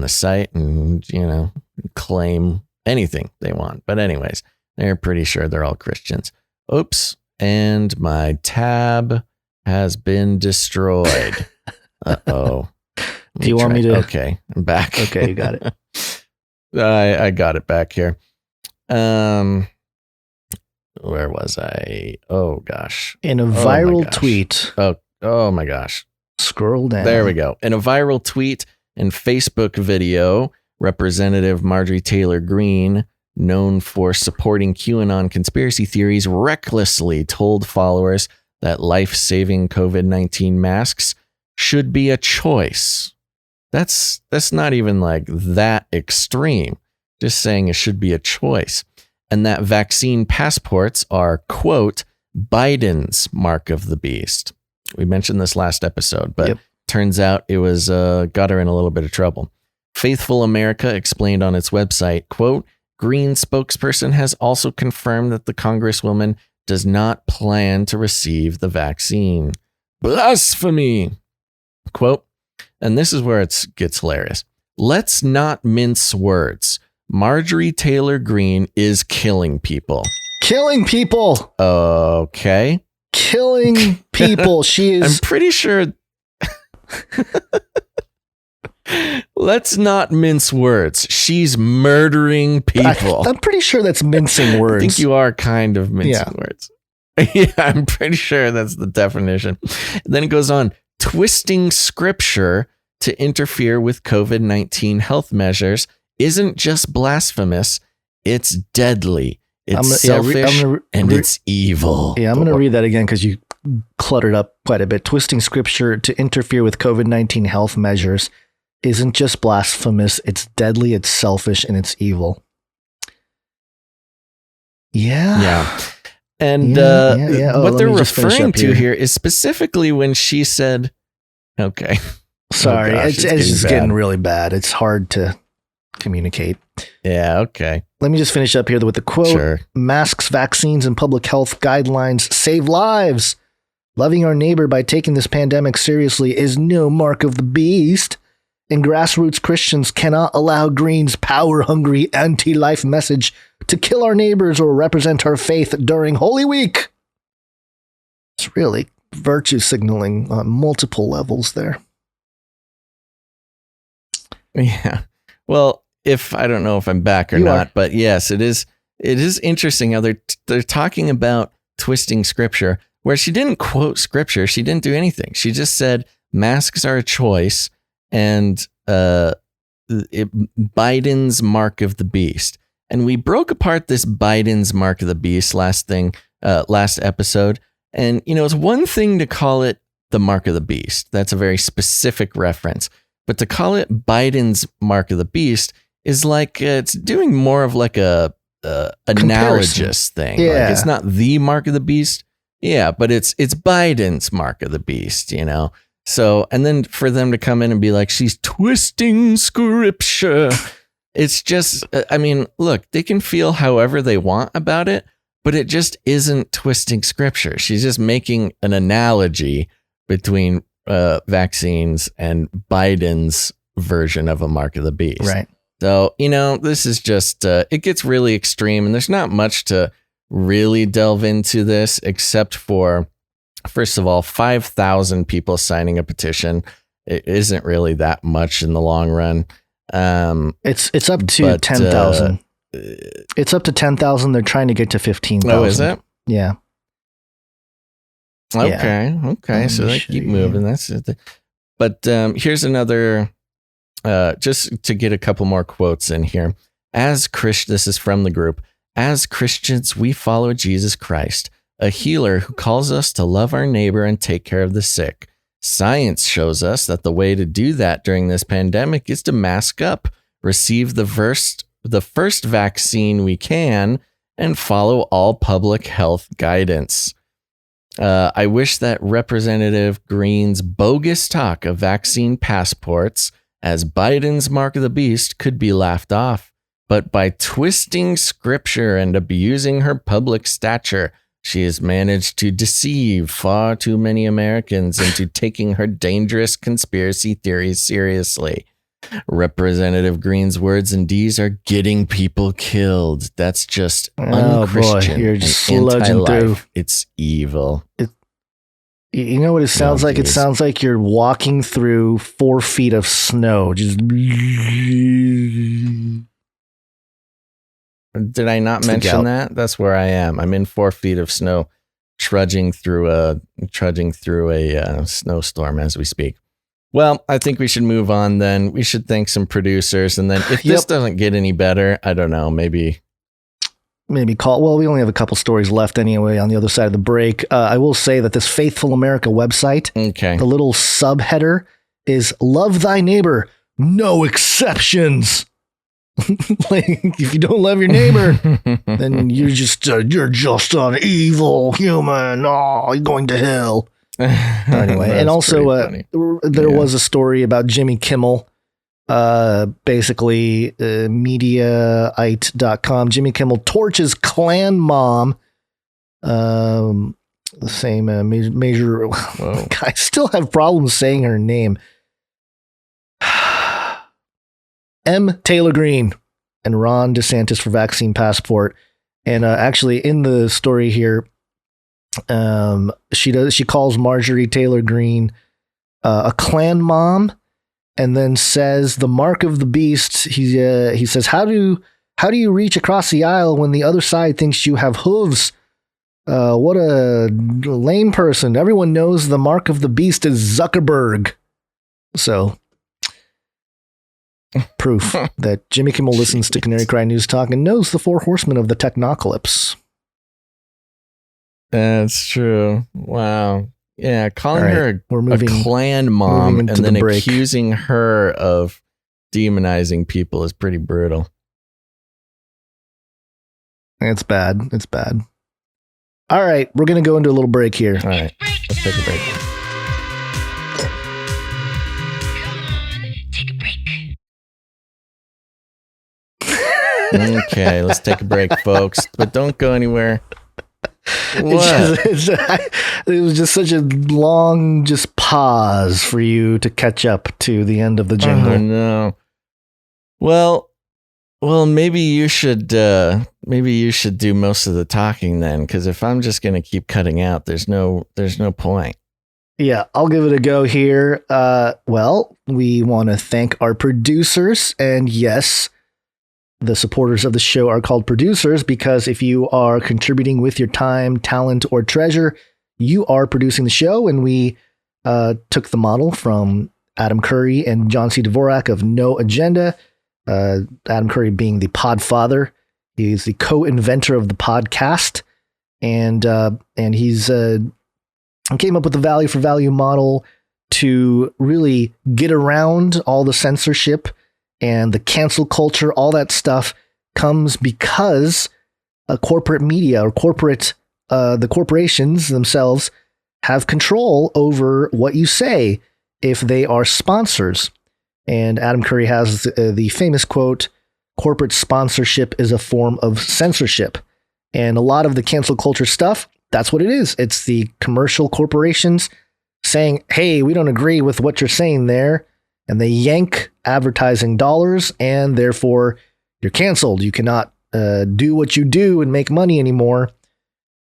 site and, you know, claim anything they want. But anyways, they're pretty sure they're all Christians. Oops. And my tab has been destroyed. Uh-oh. Do you want me to? Okay, I'm back. Okay, you got it. I got it back here. Where was I? Oh, gosh. In a viral tweet. Oh, my gosh. Scroll down. There we go. In a viral tweet and Facebook video, Representative Marjorie Taylor Greene, known for supporting QAnon conspiracy theories, recklessly told followers that life-saving COVID-19 masks should be a choice. That's not even like that extreme. Just saying it should be a choice. And that vaccine passports are, quote, Biden's mark of the beast. We mentioned this last episode, but turns out it was got her in a little bit of trouble. Faithful America explained on its website, quote, Greene spokesperson has also confirmed that the Congresswoman does not plan to receive the vaccine. Blasphemy! Quote, and this is where it gets hilarious. Let's not mince words. Marjorie Taylor Greene is killing people. Killing people! Okay. Killing people. She is... I'm pretty sure... Let's not mince words. She's murdering people. I'm pretty sure that's mincing words. I think you are kind of mincing words. Yeah, I'm pretty sure that's the definition. And then it goes on, twisting scripture to interfere with COVID-19 health measures isn't just blasphemous, it's deadly. It's selfish and it's evil. Yeah, I'm going to read that again because you cluttered up quite a bit. Twisting scripture to interfere with COVID-19 health measures isn't just blasphemous, it's deadly, it's selfish, and it's evil. Yeah. Yeah. And what they're referring to here is specifically when she said, okay. Sorry, it's just getting really bad. It's hard to communicate. Yeah, okay. Let me just finish up here with the quote. Sure. Masks, vaccines, and public health guidelines save lives. Loving our neighbor by taking this pandemic seriously is no mark of the beast. And grassroots Christians cannot allow Greene's power-hungry anti-life message to kill our neighbors or represent our faith during Holy Week. It's really virtue signaling on multiple levels there. Yeah. Well, I don't know if I'm back or not, but yes, it is interesting how they're talking about twisting scripture, where she didn't quote scripture. She didn't do anything. She just said masks are a choice. And Biden's mark of the beast. And we broke apart this Biden's mark of the beast last episode. And, you know, it's one thing to call it the mark of the beast. That's a very specific reference. But to call it Biden's mark of the beast is like, it's doing more of like a analogous thing. Yeah. Like it's not the mark of the beast. Yeah, but it's Biden's mark of the beast, you know? So, and then for them to come in and be like, she's twisting scripture. It's just, I mean, look, they can feel however they want about it, but it just isn't twisting scripture. She's just making an analogy between vaccines and Biden's version of a mark of the beast. Right. So, you know, this is just, it gets really extreme and there's not much to really delve into this except for First of all, 5,000 people signing a petition. It isn't really that much in the long run. It's up to 10,000. It's up to 10,000. They're trying to get to 15,000. Oh, is it? Yeah. Okay. Okay. So they keep moving. That's it. But here's another, just to get a couple more quotes in here. This is from the group. As Christians, we follow Jesus Christ, a healer who calls us to love our neighbor and take care of the sick. Science shows us that the way to do that during this pandemic is to mask up, receive the first vaccine we can, and follow all public health guidance. I wish that Representative Green's bogus talk of vaccine passports as Biden's mark of the beast could be laughed off. But by twisting scripture and abusing her public stature, she has managed to deceive far too many Americans into taking her dangerous conspiracy theories seriously. Representative Green's words and deeds are getting people killed. That's just unchristian. Boy, you're just and sludging through. It's evil. You know what it sounds like? It sounds like you're walking through 4 feet of snow. Just did I not mention that? That's where I am. I'm in 4 feet of snow, trudging through a snowstorm as we speak. Well, I think we should move on then. We should thank some producers. And then if this doesn't get any better, I don't know, maybe call. Well, we only have a couple stories left anyway on the other side of the break. I will say that this Faithful America website, the little subheader is love thy neighbor, no exceptions. Like, if you don't love your neighbor, then you're just an evil human. Oh, you're going to hell. Anyway, and also there was a story about Jimmy Kimmel, basically Mediaite.com. Jimmy Kimmel torches Klan mom. The same major. I still have problems saying her name. M. Taylor Greene and Ron DeSantis for vaccine passport. And actually in the story here, she calls Marjorie Taylor Greene a Klan mom, and then says the mark of the beast. He says, how do you reach across the aisle when the other side thinks you have hooves? What a lame person. Everyone knows the mark of the beast is Zuckerberg. So proof that Jimmy Kimmel listens to Canary Cry News Talk and knows the 4 horsemen of the technocalypse. That's true. Wow. Yeah, calling her a Klan mom and then accusing her of demonizing people is pretty brutal. It's bad. It's bad. All right, we're going to go into a little break here. All right, let's take a break. Okay, let's take a break, folks. But don't go anywhere. It was just such a long pause for you to catch up to the end of the jingle. Oh, no. Well, maybe you should do most of the talking then, because if I'm just going to keep cutting out, there's no point. Yeah, I'll give it a go here. Well, we want to thank our producers, and yes, the supporters of the show are called producers because if you are contributing with your time, talent, or treasure, you are producing the show. And we took the model from Adam Curry and John C. Dvorak of No Agenda. Adam Curry being the podfather. He's the co-inventor of the podcast. And he's came up with the value for value model to really get around all the censorship and the cancel culture. All that stuff comes because corporate media or the corporations themselves have control over what you say if they are sponsors. And Adam Curry has the famous quote, "Corporate sponsorship is a form of censorship." And a lot of the cancel culture stuff, that's what it is. It's the commercial corporations saying, hey, we don't agree with what you're saying there. And they yank advertising dollars, and therefore you're canceled. You cannot do what you do and make money anymore.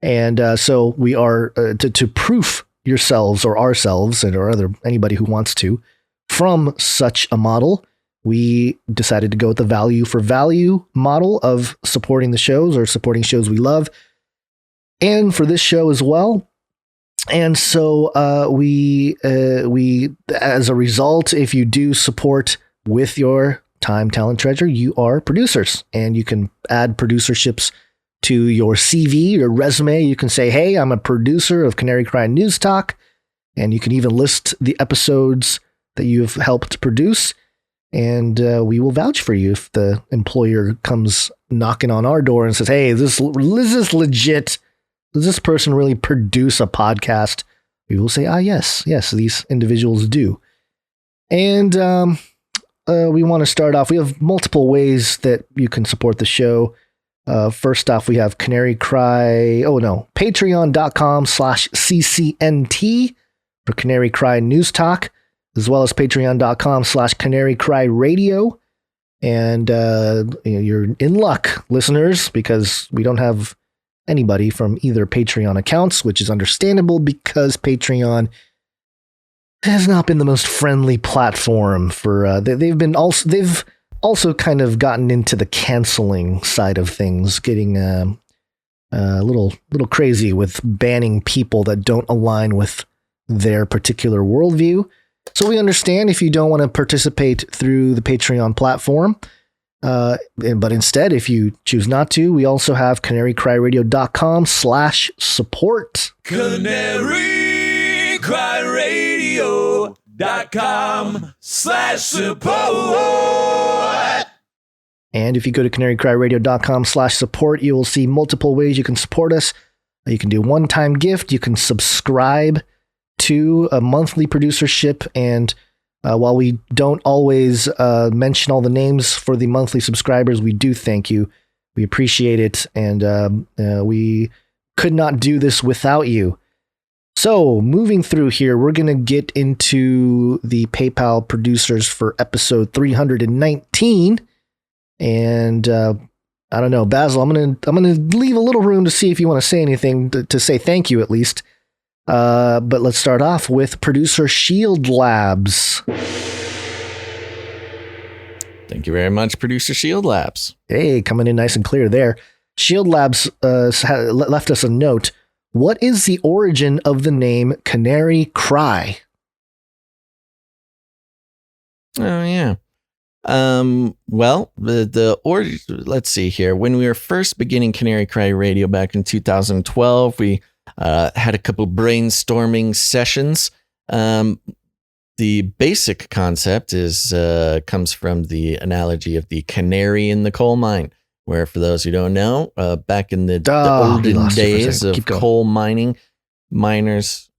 And so we are to proof yourselves or ourselves and or anybody who wants to from such a model. We decided to go with the value for value model of supporting the shows or supporting shows we love, and for this show as well. And so we as a result, if you do support with your time, talent, treasure, you are producers, and you can add producerships to your CV, your resume. You can say, hey, I'm a producer of Canary Cry News Talk, and you can even list the episodes that you've helped produce. And we will vouch for you if the employer comes knocking on our door and says, hey, is this legit? Does this person really produce a podcast? We will say, yes, these individuals do. And we want to start off. We have multiple ways that you can support the show. First off, we have patreon.com/CCNT for Canary Cry News Talk, as well as patreon.com/Canary Cry Radio. And you're in luck, listeners, because we don't have anybody from either Patreon accounts, which is understandable because Patreon has not been the most friendly platform for. They've also kind of gotten into the canceling side of things, getting a little crazy with banning people that don't align with their particular worldview. So we understand if you don't want to participate through the Patreon platform, but instead, if you choose not to, we also have canarycryradio.com/support. canarycryradio.com/support. And if you go to canarycryradio.com/support, you will see multiple ways you can support us. You can do a one-time gift. You can subscribe to a monthly producership. And while we don't always mention all the names for the monthly subscribers, we do thank you. We appreciate it. And we could not do this without you. So moving through here, we're going to get into the PayPal producers for episode 319. And I don't know, Basil, I'm going to leave a little room to see if you want to say anything to say thank you at least. But let's start off with producer Shield Labs. Thank you very much, producer Shield Labs. Hey, coming in nice and clear there. Shield Labs left us a note. What is the origin of the name Canary Cry? Oh, yeah. Well, let's see here. When we were first beginning Canary Cry Radio back in 2012, we had a couple brainstorming sessions. The basic concept comes from the analogy of the canary in the coal mine, where, for those who don't know, back in the olden days of coal mining, miners,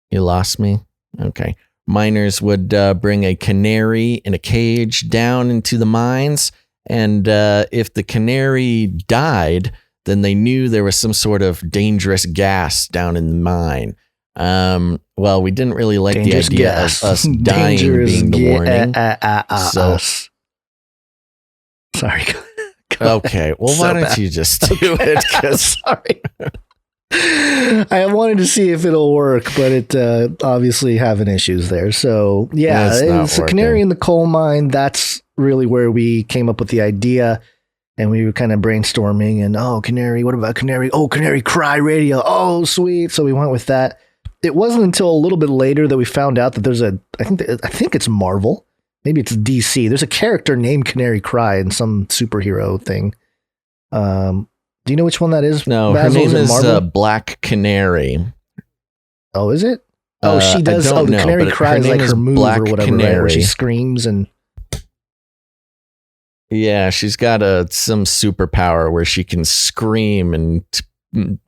you lost me? Okay. Miners would bring a canary in a cage down into the mines, and if the canary died, then they knew there was some sort of dangerous gas down in the mine. Well, we didn't really like dangerous the idea gas. Of us dying being the warning. Sorry. Okay, well, so why don't you just do it? Sorry. I wanted to see if it'll work, but it obviously having issues there. So yeah, it's a canary in the coal mine. That's really where we came up with the idea, and we were kind of brainstorming. And canary, what about canary? Oh, Canary Cry Radio. Oh, sweet. So we went with that. It wasn't until a little bit later that we found out that there's I think it's Marvel. Maybe it's DC. There's a character named Canary Cry in some superhero thing. Do you know which one that is? No, Basil? Her name is Black Canary. Oh, is it? Oh, she does. The Canary Cry is like her move or whatever, right? Where she screams and. Yeah, she's got some superpower where she can scream and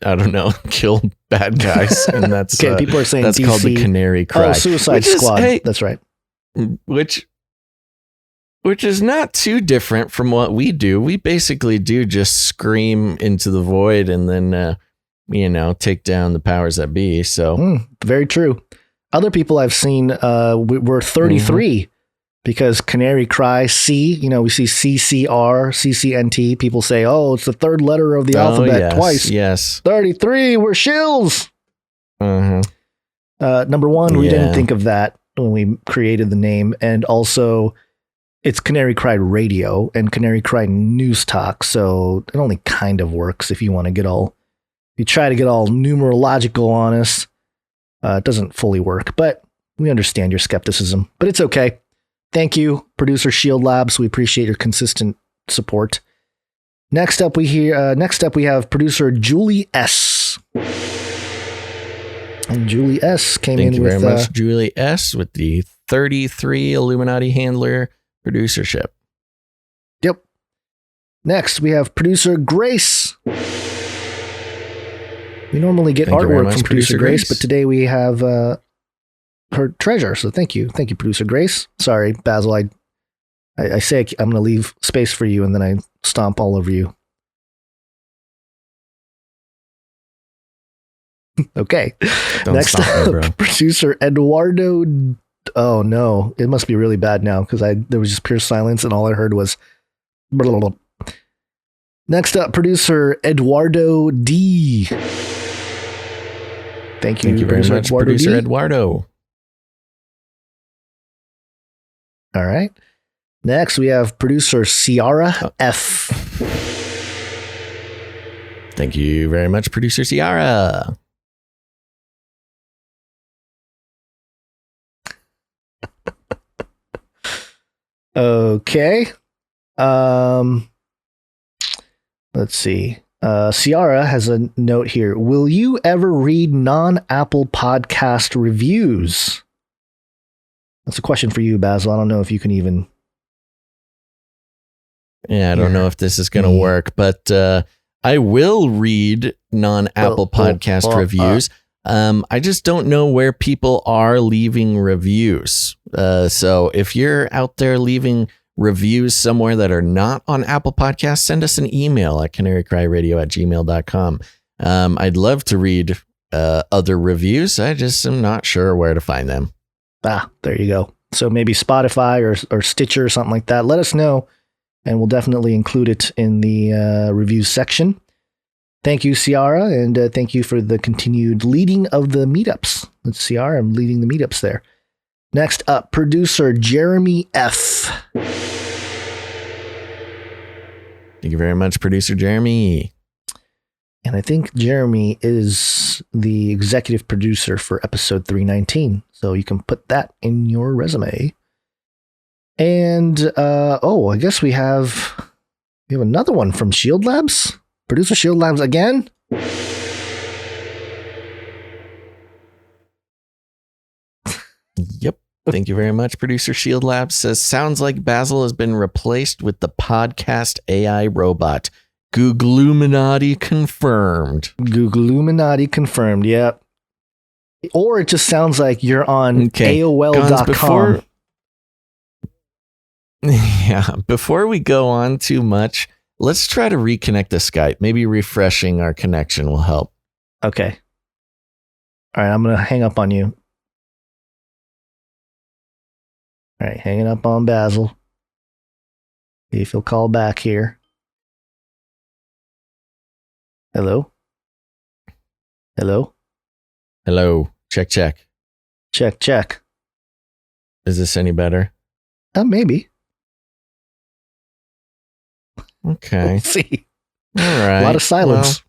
I don't know, kill bad guys, and that's okay. People are saying that's DC. Called the Canary Cry. Oh, Suicide Squad. That's right. Which is not too different from what we do. We basically do just scream into the void and then, take down the powers that be. So very true. Other people I've seen were 33 because Canary Cry C, we see CCR, CCNT. People say, oh, it's the third letter of the alphabet twice. Yes. 33, we're shills. Mm-hmm. Number one, we didn't think of that when we created the name. And also, it's Canary Cry Radio and Canary Cry News Talk. So it only kind of works if you want to get all, if you try to get all numerological on us. It doesn't fully work, but we understand your skepticism. But it's okay. Thank you, producer Shield Labs. We appreciate your consistent support. Next up, we have producer Julie S. And Julie S. came in with... Thank you very much, Julie S. with the 33 Illuminati Handler producership. Yep. Next, we have producer Grace. We normally get artwork from producer Grace, but today we have her treasure. So thank you. Thank you, producer Grace. Sorry, Basil. I say I'm going to leave space for you, and then I stomp all over you. Okay. Next up, producer Eduardo. Oh no, it must be really bad now because there was just pure silence and all I heard was. Blah, blah, blah. Next up, producer Eduardo D. Thank you very much, Eduardo producer D. Eduardo. All right. Next, we have producer Ciara F. Thank you very much, producer Ciara. Okay. Let's see. Ciara has a note here. Will you ever read non-Apple podcast reviews? That's a question for you, Basil. I don't know if you can even. Yeah, I don't know if this is going to work, but I will read non-Apple podcast reviews. I just don't know where people are leaving reviews. So if you're out there leaving reviews somewhere that are not on Apple Podcasts, send us an email at canarycryradio@gmail.com. I'd love to read other reviews. I just am not sure where to find them. There you go. So maybe Spotify or Stitcher or something like that. Let us know, and we'll definitely include it in the reviews section. Thank you, Ciara, and thank you for the continued leading of the meetups. That's Ciara. I'm leading the meetups there. Next up, producer Jeremy F. Thank you very much, producer Jeremy. And I think Jeremy is the executive producer for episode 319. So you can put that in your resume. And, I guess we have another one from Shield Labs. Producer Shield Labs again. Yep. Thank you very much. Producer Shield Labs says, sounds like Basil has been replaced with the podcast AI robot. Googluminati confirmed. Googluminati confirmed. Yep. Or it just sounds like you're on AOL.com. Before we go on too much, let's try to reconnect to Skype. Maybe refreshing our connection will help. Okay. All right, I'm going to hang up on you. All right, hanging up on Basil. See if he'll call back here. Hello? Hello? Hello. Check. Check. Is this any better? Maybe. Okay. Let's see. All right. A lot of silence.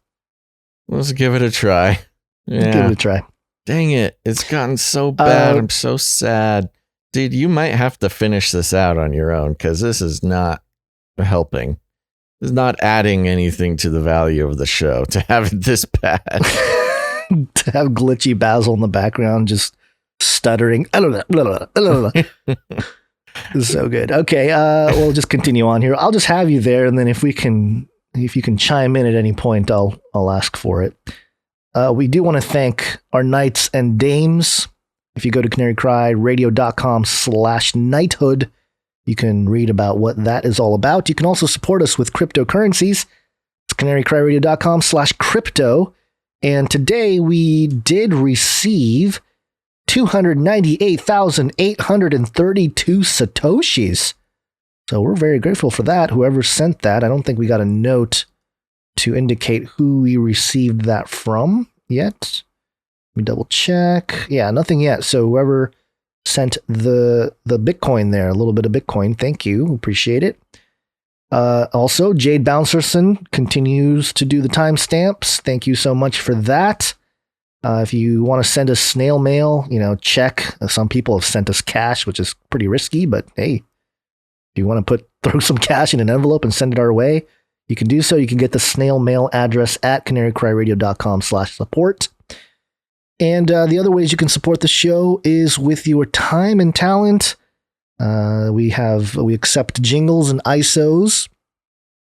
Well, let's give it a try. Yeah. Give it a try. Dang it. It's gotten so bad. I'm so sad. Dude, you might have to finish this out on your own because this is not helping. It's not adding anything to the value of the show to have it this bad. To have glitchy Basil in the background just stuttering. This is so good. Okay, we'll just continue on here. I'll just have you there, and then if you can chime in at any point, I'll ask for it. We do want to thank our knights and dames. If you go to canarycryradio.com/knighthood, you can read about what that is all about. You can also support us with cryptocurrencies. It's canarycryradio.com/crypto. And today we did receive 298,832 Satoshis. So we're very grateful for that. Whoever sent that, I don't think we got a note to indicate who we received that from yet. Let me double check. Yeah, nothing yet. So whoever sent the Bitcoin there, a little bit of Bitcoin, thank you. Appreciate it. Also, Jade Bouncerson continues to do the timestamps. Thank you so much for that. If you want to send us snail mail, check. Some people have sent us cash, which is pretty risky, but hey, if you want to throw some cash in an envelope and send it our way, you can do so. You can get the snail mail address at canarycryradio.com/support. And the other ways you can support the show is with your time and talent. We accept jingles and ISOs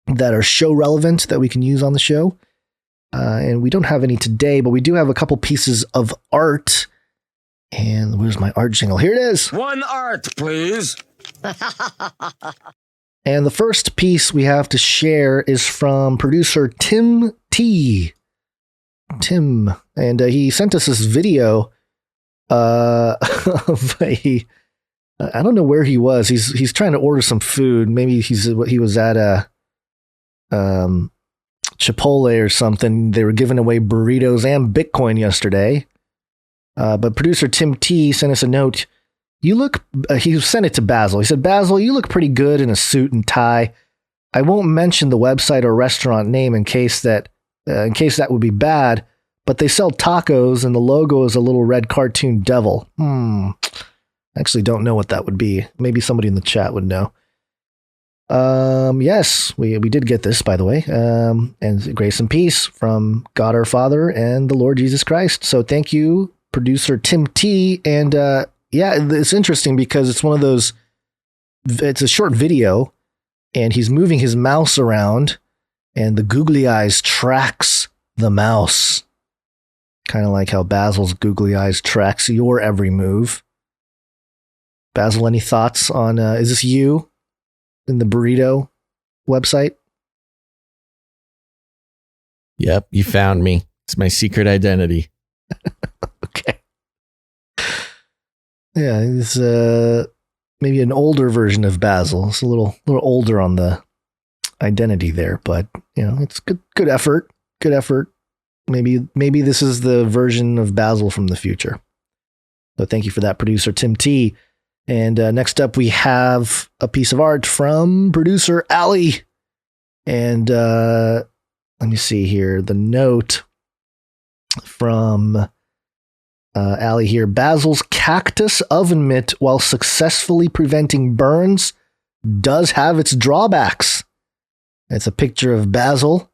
that are show relevant that we can use on the show. And we don't have any today, but we do have a couple pieces of art. And where's my art jingle? Here it is. One art, please. And the first piece we have to share is from producer Tim T. Tim. And he sent us this video of I don't know where he was. He's trying to order some food. Maybe he was at a Chipotle or something. They were giving away burritos and Bitcoin yesterday. But producer Tim T sent us a note. He sent it to Basil. He said, Basil, you look pretty good in a suit and tie. I won't mention the website or restaurant name in case that would be bad, but they sell tacos and the logo is a little red cartoon devil. I actually don't know what that would be. Maybe somebody in the chat would know. Yes, we did get this, by the way. And grace and peace from God our Father and the Lord Jesus Christ. So thank you, producer Tim T. And yeah, it's interesting because it's one of those, it's a short video and he's moving his mouse around and the googly eyes tracks the mouse. Kind of like how Basil's googly eyes tracks your every move. Basil, any thoughts on, is this you in the burrito website? Yep, you found me. It's my secret identity. Okay. Yeah, it's maybe an older version of Basil. It's a little older on the identity there, but it's good effort. Good effort. Maybe this is the version of Basil from the future. So thank you for that, producer Tim T. And next up, we have a piece of art from producer Ali. And let me see here. The note from Ali here. Basil's cactus oven mitt, while successfully preventing burns, does have its drawbacks. It's a picture of Basil,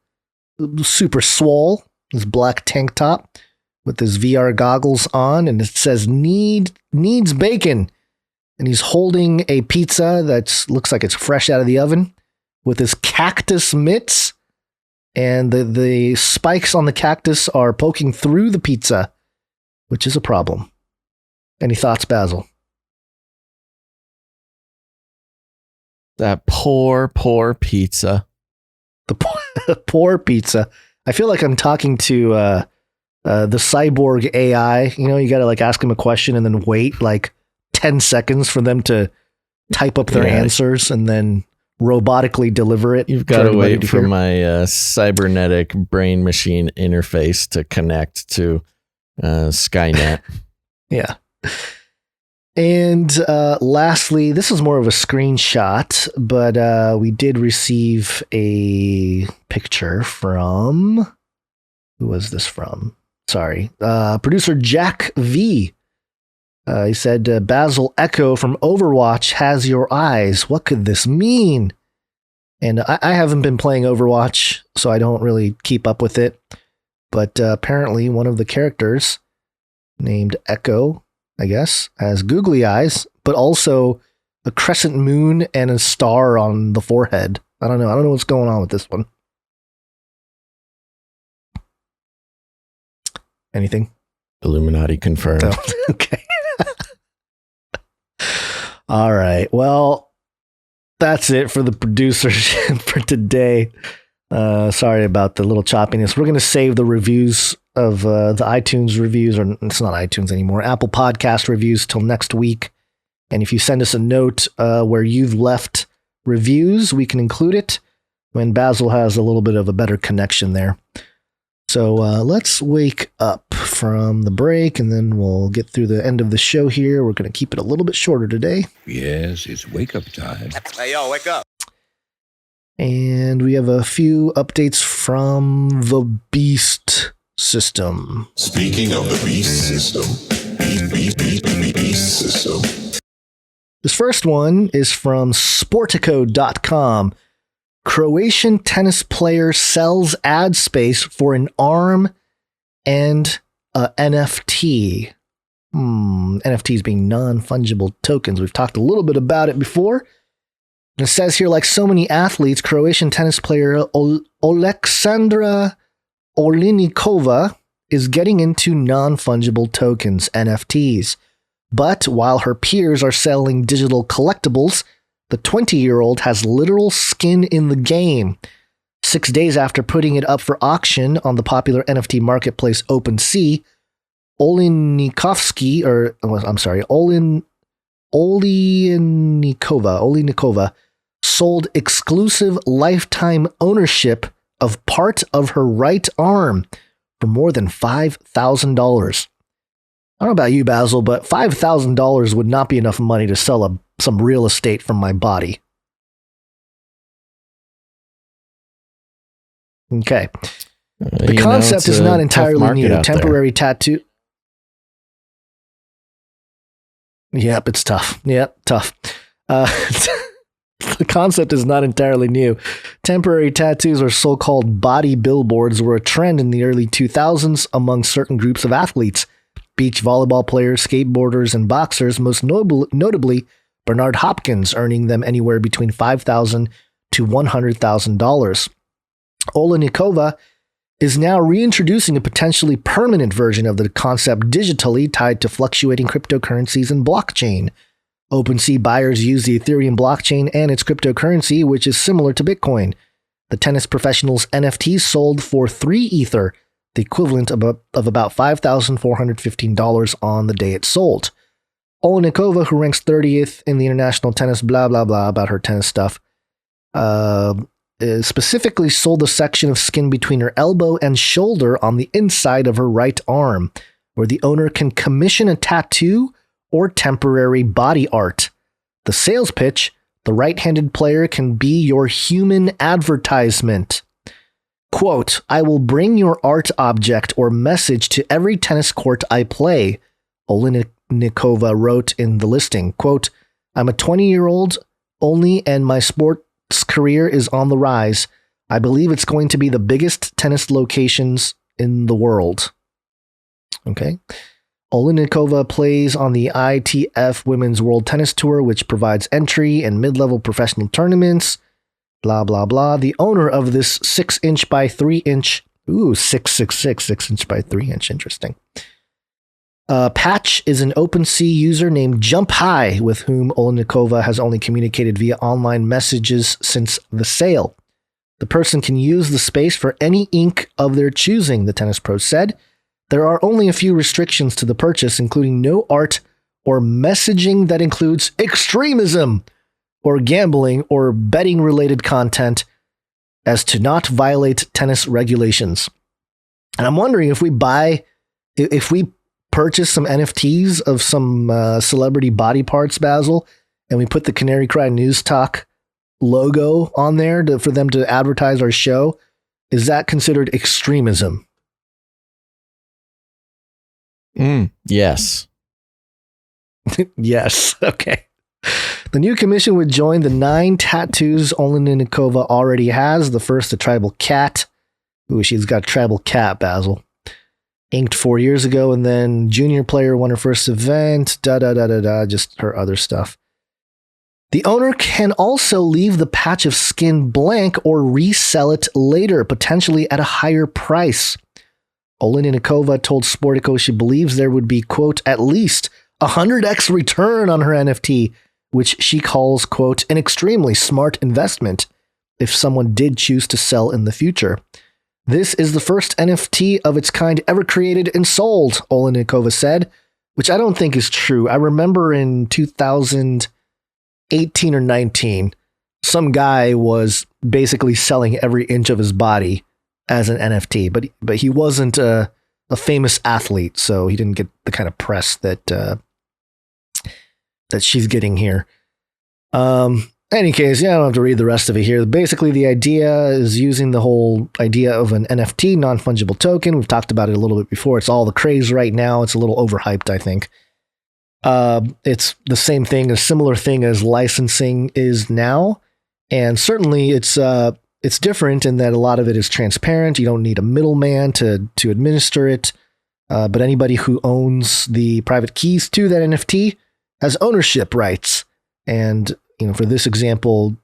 super swole, his black tank top with his VR goggles on, and it says needs bacon. And he's holding a pizza that looks like it's fresh out of the oven with his cactus mitts. And the spikes on the cactus are poking through the pizza, which is a problem. Any thoughts, Basil? That poor pizza. The poor pizza. I feel like I'm talking to the cyborg AI. You got to ask him a question and then wait 10 seconds for them to type up their answers and then robotically deliver it. You've got to wait for my cybernetic brain machine interface to connect to Skynet. Yeah. And lastly, this is more of a screenshot, but we did receive a picture from, who was this from? Sorry. Producer Jack V. He said, Basil Echo from Overwatch has your eyes. What could this mean? And I haven't been playing Overwatch, so I don't really keep up with it. But apparently one of the characters named Echo, I guess, has googly eyes, but also a crescent moon and a star on the forehead. I don't know what's going on with this one. Anything? Illuminati confirmed. Oh, okay. All right. Well, that's it for the producers for today. Sorry about the little choppiness. We're going to save the reviews of the iTunes reviews, or it's not iTunes anymore, Apple Podcast reviews till next week. And if you send us a note where you've left reviews, we can include it when Basil has a little bit of a better connection there. So let's wake up from the break, and then we'll get through the end of the show here. We're going to keep it a little bit shorter today. Yes, it's wake up time. Hey, yo, wake up. And we have a few updates from the Beast system. Speaking of the beast system, beast system. This first one is from Sportico.com. Croatian tennis player sells ad space for an arm and a NFT. NFTs being non-fungible tokens. We've talked a little bit about it before. And it says here, like so many athletes, Croatian tennis player Oleksandra Olinikova is getting into non-fungible tokens, NFTs. But while her peers are selling digital collectibles, the 20-year-old has literal skin in the game. 6 days after putting it up for auction on the popular NFT marketplace OpenSea, Olinikova sold exclusive lifetime ownership of part of her right arm for more than $5,000. I don't know about you, Basil, but $5,000 would not be enough money to sell some real estate from my body. Okay. The concept is not entirely new. Temporary tattoo. Yep, it's tough. Yep, tough. The concept is not entirely new. Temporary tattoos, or so-called body billboards, were a trend in the early 2000s among certain groups of athletes. Beach volleyball players, skateboarders, and boxers, most notably Bernard Hopkins, earning them anywhere between $5,000 to $100,000. Olinikova is now reintroducing a potentially permanent version of the concept digitally tied to fluctuating cryptocurrencies and blockchain. OpenSea buyers use the Ethereum blockchain and its cryptocurrency, which is similar to Bitcoin. The tennis professional's NFTs sold for 3 Ether, the equivalent of about $5,415 on the day it sold. Olinikova, who ranks 30th in the international tennis, blah, blah, blah, about her tennis stuff, specifically sold a section of skin between her elbow and shoulder on the inside of her right arm, where the owner can commission a tattoo or temporary body art. The sales pitch: the right-handed player can be your human advertisement. Quote, "I will bring your art object or message to every tennis court I play," Olinikova wrote in the listing. Quote, "I'm a 20-year-old only and my sports career is on the rise. I believe it's going to be the biggest tennis locations in the world." Okay. Olinikova plays on the ITF Women's World Tennis Tour, which provides entry and mid-level professional tournaments. Blah, blah, blah. The owner of this 6-inch by 3-inch, 6'6", 6" by 3" interesting. Patch is an OpenSea user named Jump High, with whom Olinikova has only communicated via online messages since the sale. The person can use the space for any ink of their choosing, the tennis pro said. There are only a few restrictions to the purchase, including no art or messaging that includes extremism or gambling or betting-related content, as to not violate tennis regulations. And I'm wondering if we purchase some NFTs of some celebrity body parts, Basil, and we put the Canary Cry News Talk logo on there for them to advertise our show, is that considered extremism? Yes. Yes. Okay. The new commission would join the 9 tattoos Olinikova already has. The first, a tribal cat. Ooh, she's got a tribal cat, Basil. Inked 4 years ago, and then junior player won her first event. Just her other stuff. The owner can also leave the patch of skin blank or resell it later, potentially at a higher price. Olinikova told Sportico she believes there would be, quote, at least 100x return on her NFT, which she calls, quote, an extremely smart investment if someone did choose to sell in the future. This is the first NFT of its kind ever created and sold, Olenikova said, which I don't think is true. I remember in 2018 or 19, some guy was basically selling every inch of his body as an NFT, but he wasn't a famous athlete, so he didn't get the kind of press that she's getting here. Any case, I don't have to read the rest of it here. Basically, the idea is using the whole idea of an NFT, non-fungible token. We've talked about it a little bit before. It's all the craze right now. It's a little overhyped, I think. It's the same thing, a similar thing as licensing is now. And certainly it's different in that a lot of it is transparent. You don't need a middleman to administer it. But anybody who owns the private keys to that NFT has ownership rights. And for this example,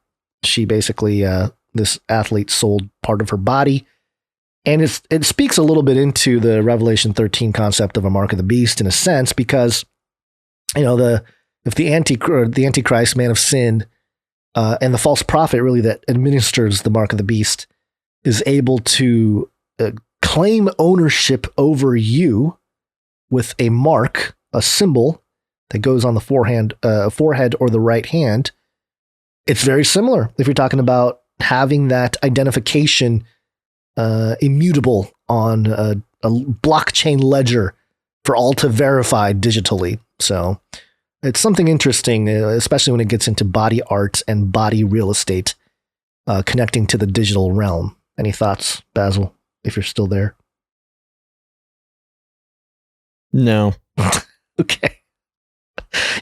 she basically, this athlete sold part of her body. And it speaks a little bit into the Revelation 13 concept of a mark of the beast in a sense, because, if the Antichrist, man of sin, and the false prophet really that administers the mark of the beast is able to claim ownership over you with a mark, a symbol that goes on the forehead or the right hand, it's very similar if you're talking about having that identification immutable on a blockchain ledger for all to verify digitally. So it's something interesting, especially when it gets into body art and body real estate, connecting to the digital realm. Any thoughts, Basil, if you're still there? No. Okay.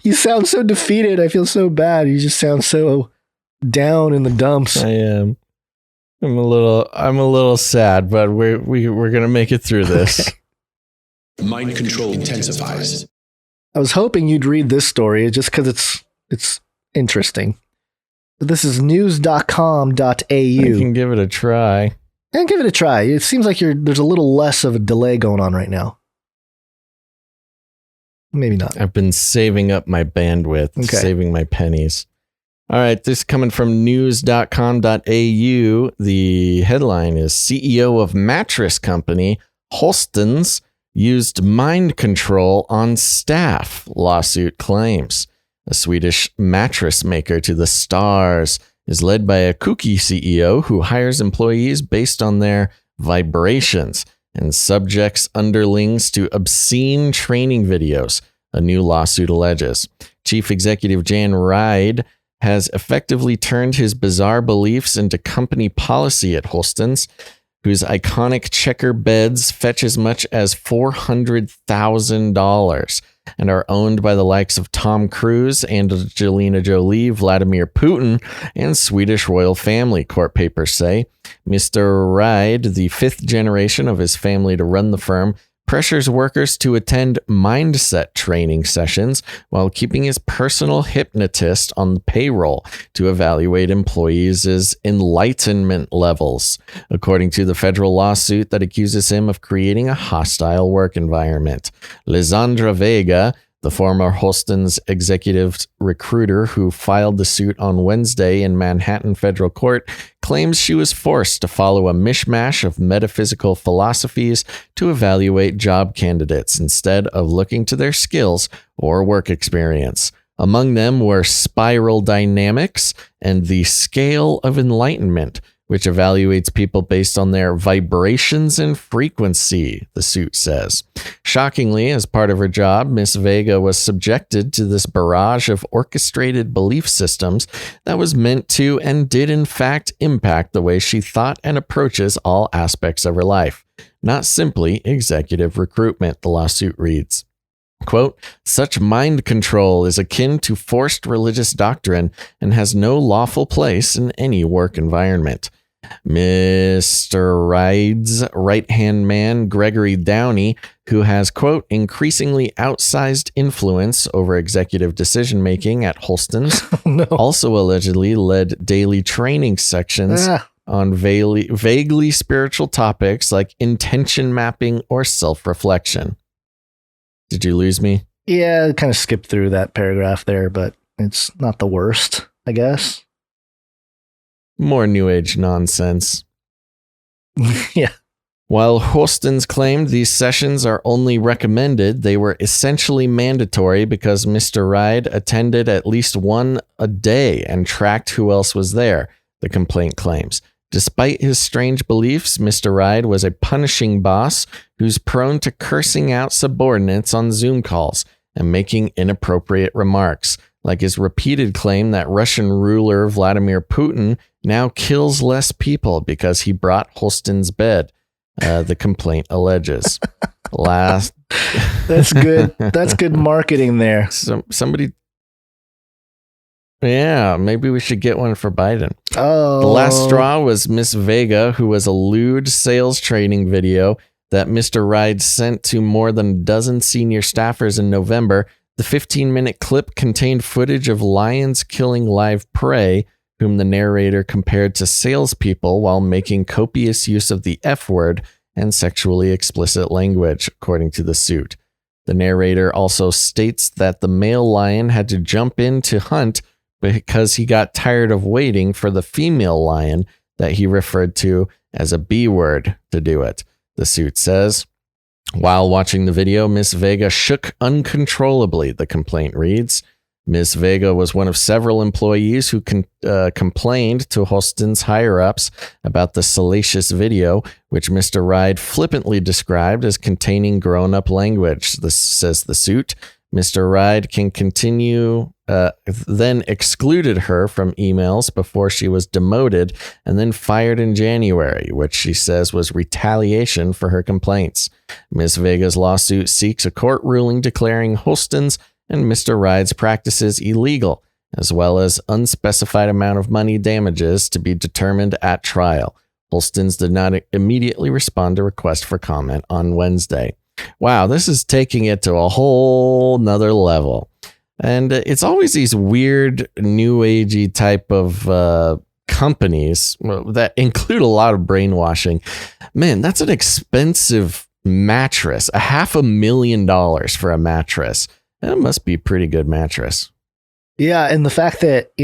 You sound so defeated. I feel so bad. You just sound so down in the dumps. I am. I'm a little sad, but we're gonna make it through this. Mind control intensifies. I was hoping you'd read this story just because it's interesting. But this is news.com.au. I can give it a try. And give it a try. It seems like there's a little less of a delay going on right now. Maybe not. I've been saving up my bandwidth, saving my pennies. All right, this is coming from news.com.au. The headline is CEO of mattress company Holstens used mind control on staff, lawsuit claims. A Swedish mattress maker to the stars is led by a kooky CEO who hires employees based on their vibrations and subjects underlings to obscene training videos, a new lawsuit alleges. Chief Executive Jan Ride has effectively turned his bizarre beliefs into company policy at Holstens, whose iconic checker beds fetch as much as $400,000 and are owned by the likes of Tom Cruise, Angelina Jolie, Vladimir Putin, and Swedish royal family, court papers say. Mr. Ride, the fifth generation of his family to run the firm, pressures workers to attend mindset training sessions while keeping his personal hypnotist on the payroll to evaluate employees' enlightenment levels, according to the federal lawsuit that accuses him of creating a hostile work environment. Lisandra Vega, the former Holstens executive recruiter who filed the suit on Wednesday in Manhattan federal court, claims she was forced to follow a mishmash of metaphysical philosophies to evaluate job candidates instead of looking to their skills or work experience. Among them were spiral dynamics and the scale of enlightenment, which evaluates people based on their vibrations and frequency, the suit says. Shockingly, as part of her job, Miss Vega was subjected to this barrage of orchestrated belief systems that was meant to and did in fact impact the way she thought and approaches all aspects of her life, not simply executive recruitment, the lawsuit reads. Quote, such mind control is akin to forced religious doctrine and has no lawful place in any work environment. Mr. Ride's right-hand man, Gregory Downey, who has, quote, increasingly outsized influence over executive decision-making at Holstens, also allegedly led daily training sections on vaguely spiritual topics like intention mapping or self-reflection. Did you lose me? Yeah, I kind of skipped through that paragraph there, but it's not the worst, I guess. More New Age nonsense. Yeah. While Hostens claimed these sessions are only recommended, they were essentially mandatory because Mr. Ride attended at least one a day and tracked who else was there, the complaint claims. Despite his strange beliefs, Mr. Ride was a punishing boss who's prone to cursing out subordinates on Zoom calls and making inappropriate remarks, like his repeated claim that Russian ruler Vladimir Putin now kills less people because he brought Holsten's bed. The complaint alleges. That's good. That's good marketing there. Somebody. Yeah, maybe we should get one for Biden. Oh. The last straw was Miss Vega, who was a lewd sales training video that Mr. Ride sent to more than a dozen senior staffers in November. The 15-minute clip contained footage of lions killing live prey, whom the narrator compared to salespeople while making copious use of the F word and sexually explicit language, according to the suit. The narrator also states that the male lion had to jump in to hunt because he got tired of waiting for the female lion that he referred to as a B word to do it. The suit says, while watching the video, Miss Vega shook uncontrollably, the complaint reads. Ms. Vega was one of several employees who complained to Hostens higher-ups about the salacious video, which Mr. Ride flippantly described as containing grown-up language. This says the suit. Mr. Ride can continue, then excluded her from emails before she was demoted and then fired in January, which she says was retaliation for her complaints. Ms. Vega's lawsuit seeks a court ruling declaring Hostens and Mr. Ride's practices illegal, as well as unspecified amount of money damages to be determined at trial. Holstens did not immediately respond to request for comment on Wednesday. Wow, this is taking it to a whole nother level. And it's always these weird new agey type of companies that include a lot of brainwashing. Man, that's an expensive mattress. $500,000 for a mattress. That must be a pretty good mattress. Yeah, and the fact that,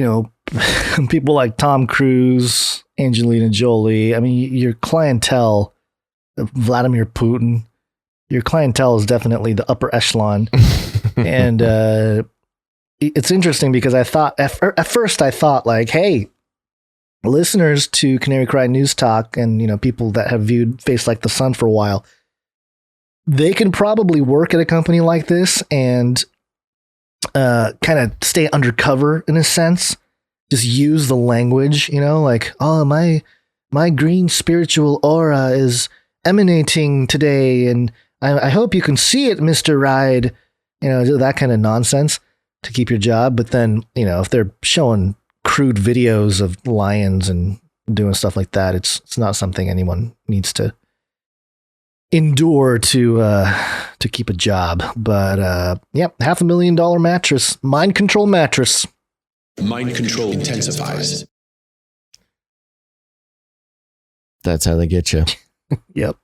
people like Tom Cruise, Angelina Jolie, I mean, your clientele, Vladimir Putin, your clientele is definitely the upper echelon. And it's interesting because I thought, at first I thought like, hey, listeners to Canary Cry News Talk and, people that have viewed Face Like the Sun for a while, they can probably work at a company like this and kind of stay undercover in a sense. Just use the language, like, oh, my green spiritual aura is emanating today, and I hope you can see it, Mr. Ride. That kind of nonsense to keep your job. But then, if they're showing crude videos of lions and doing stuff like that, it's not something anyone needs to endure to keep a job. But $500,000 mattress, mind control mattress. Mind control intensifies. That's how they get you. Yep.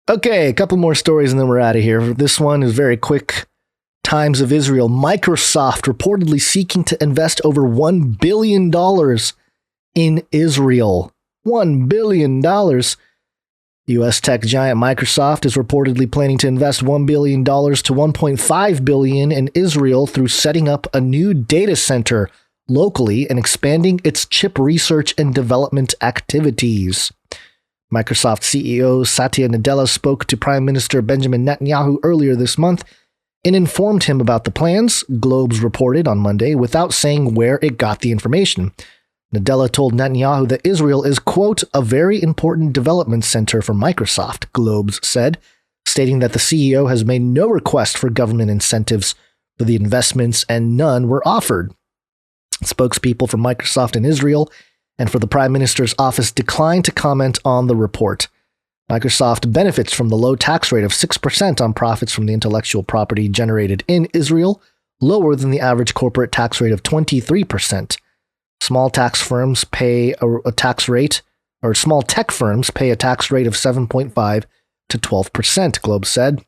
Okay, a couple more stories and then we're out of here. This one is very quick. Times of Israel. Microsoft reportedly seeking to invest over $1 billion in Israel. $1 billion. U.S. tech giant Microsoft is reportedly planning to invest $1 billion to $1.5 billion in Israel through setting up a new data center locally and expanding its chip research and development activities. Microsoft CEO Satya Nadella spoke to Prime Minister Benjamin Netanyahu earlier this month and informed him about the plans, Globes reported on Monday, without saying where it got the information. Nadella told Netanyahu that Israel is, quote, a very important development center for Microsoft, Globes said, stating that the CEO has made no request for government incentives for the investments and none were offered. Spokespeople for Microsoft in Israel and for the Prime Minister's office declined to comment on the report. Microsoft benefits from the low tax rate of 6% on profits from the intellectual property generated in Israel, lower than the average corporate tax rate of 23%. Small tech firms pay a tax rate of 7.5 to 12%, Globe said.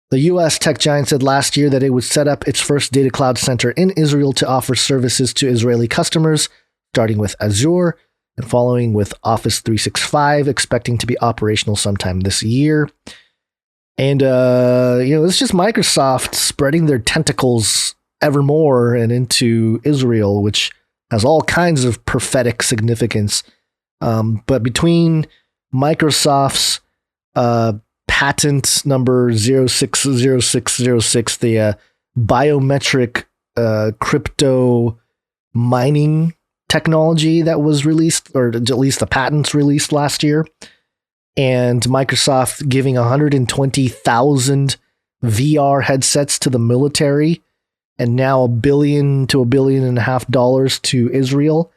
The U.S. tech giant said last year that it would set up its first data cloud center in Israel to offer services to Israeli customers, starting with Azure. and following with Office 365 expecting to be operational sometime this year. And, it's just Microsoft spreading their tentacles ever more and into Israel, which has all kinds of prophetic significance. But between Microsoft's patent number 060606, the biometric crypto mining technology that was released, or at least the patents released last year, and Microsoft giving 120,000 VR headsets to the military, and now $1 billion to $1.5 billion to Israel.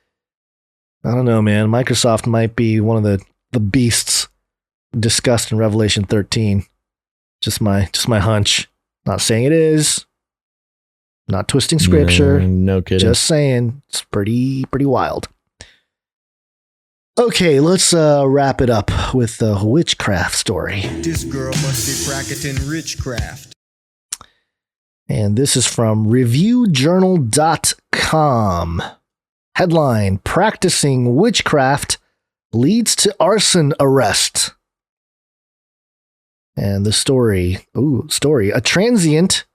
I don't know, man. Microsoft might be one of the beasts discussed in Revelation 13. Just my hunch. Not saying it is. Not twisting scripture. No kidding. Just saying. It's pretty wild. Okay, let's wrap it up with the witchcraft story. This girl must be practicing witchcraft. And this is from reviewjournal.com. Headline: Practicing witchcraft leads to arson arrest. And the story. A transient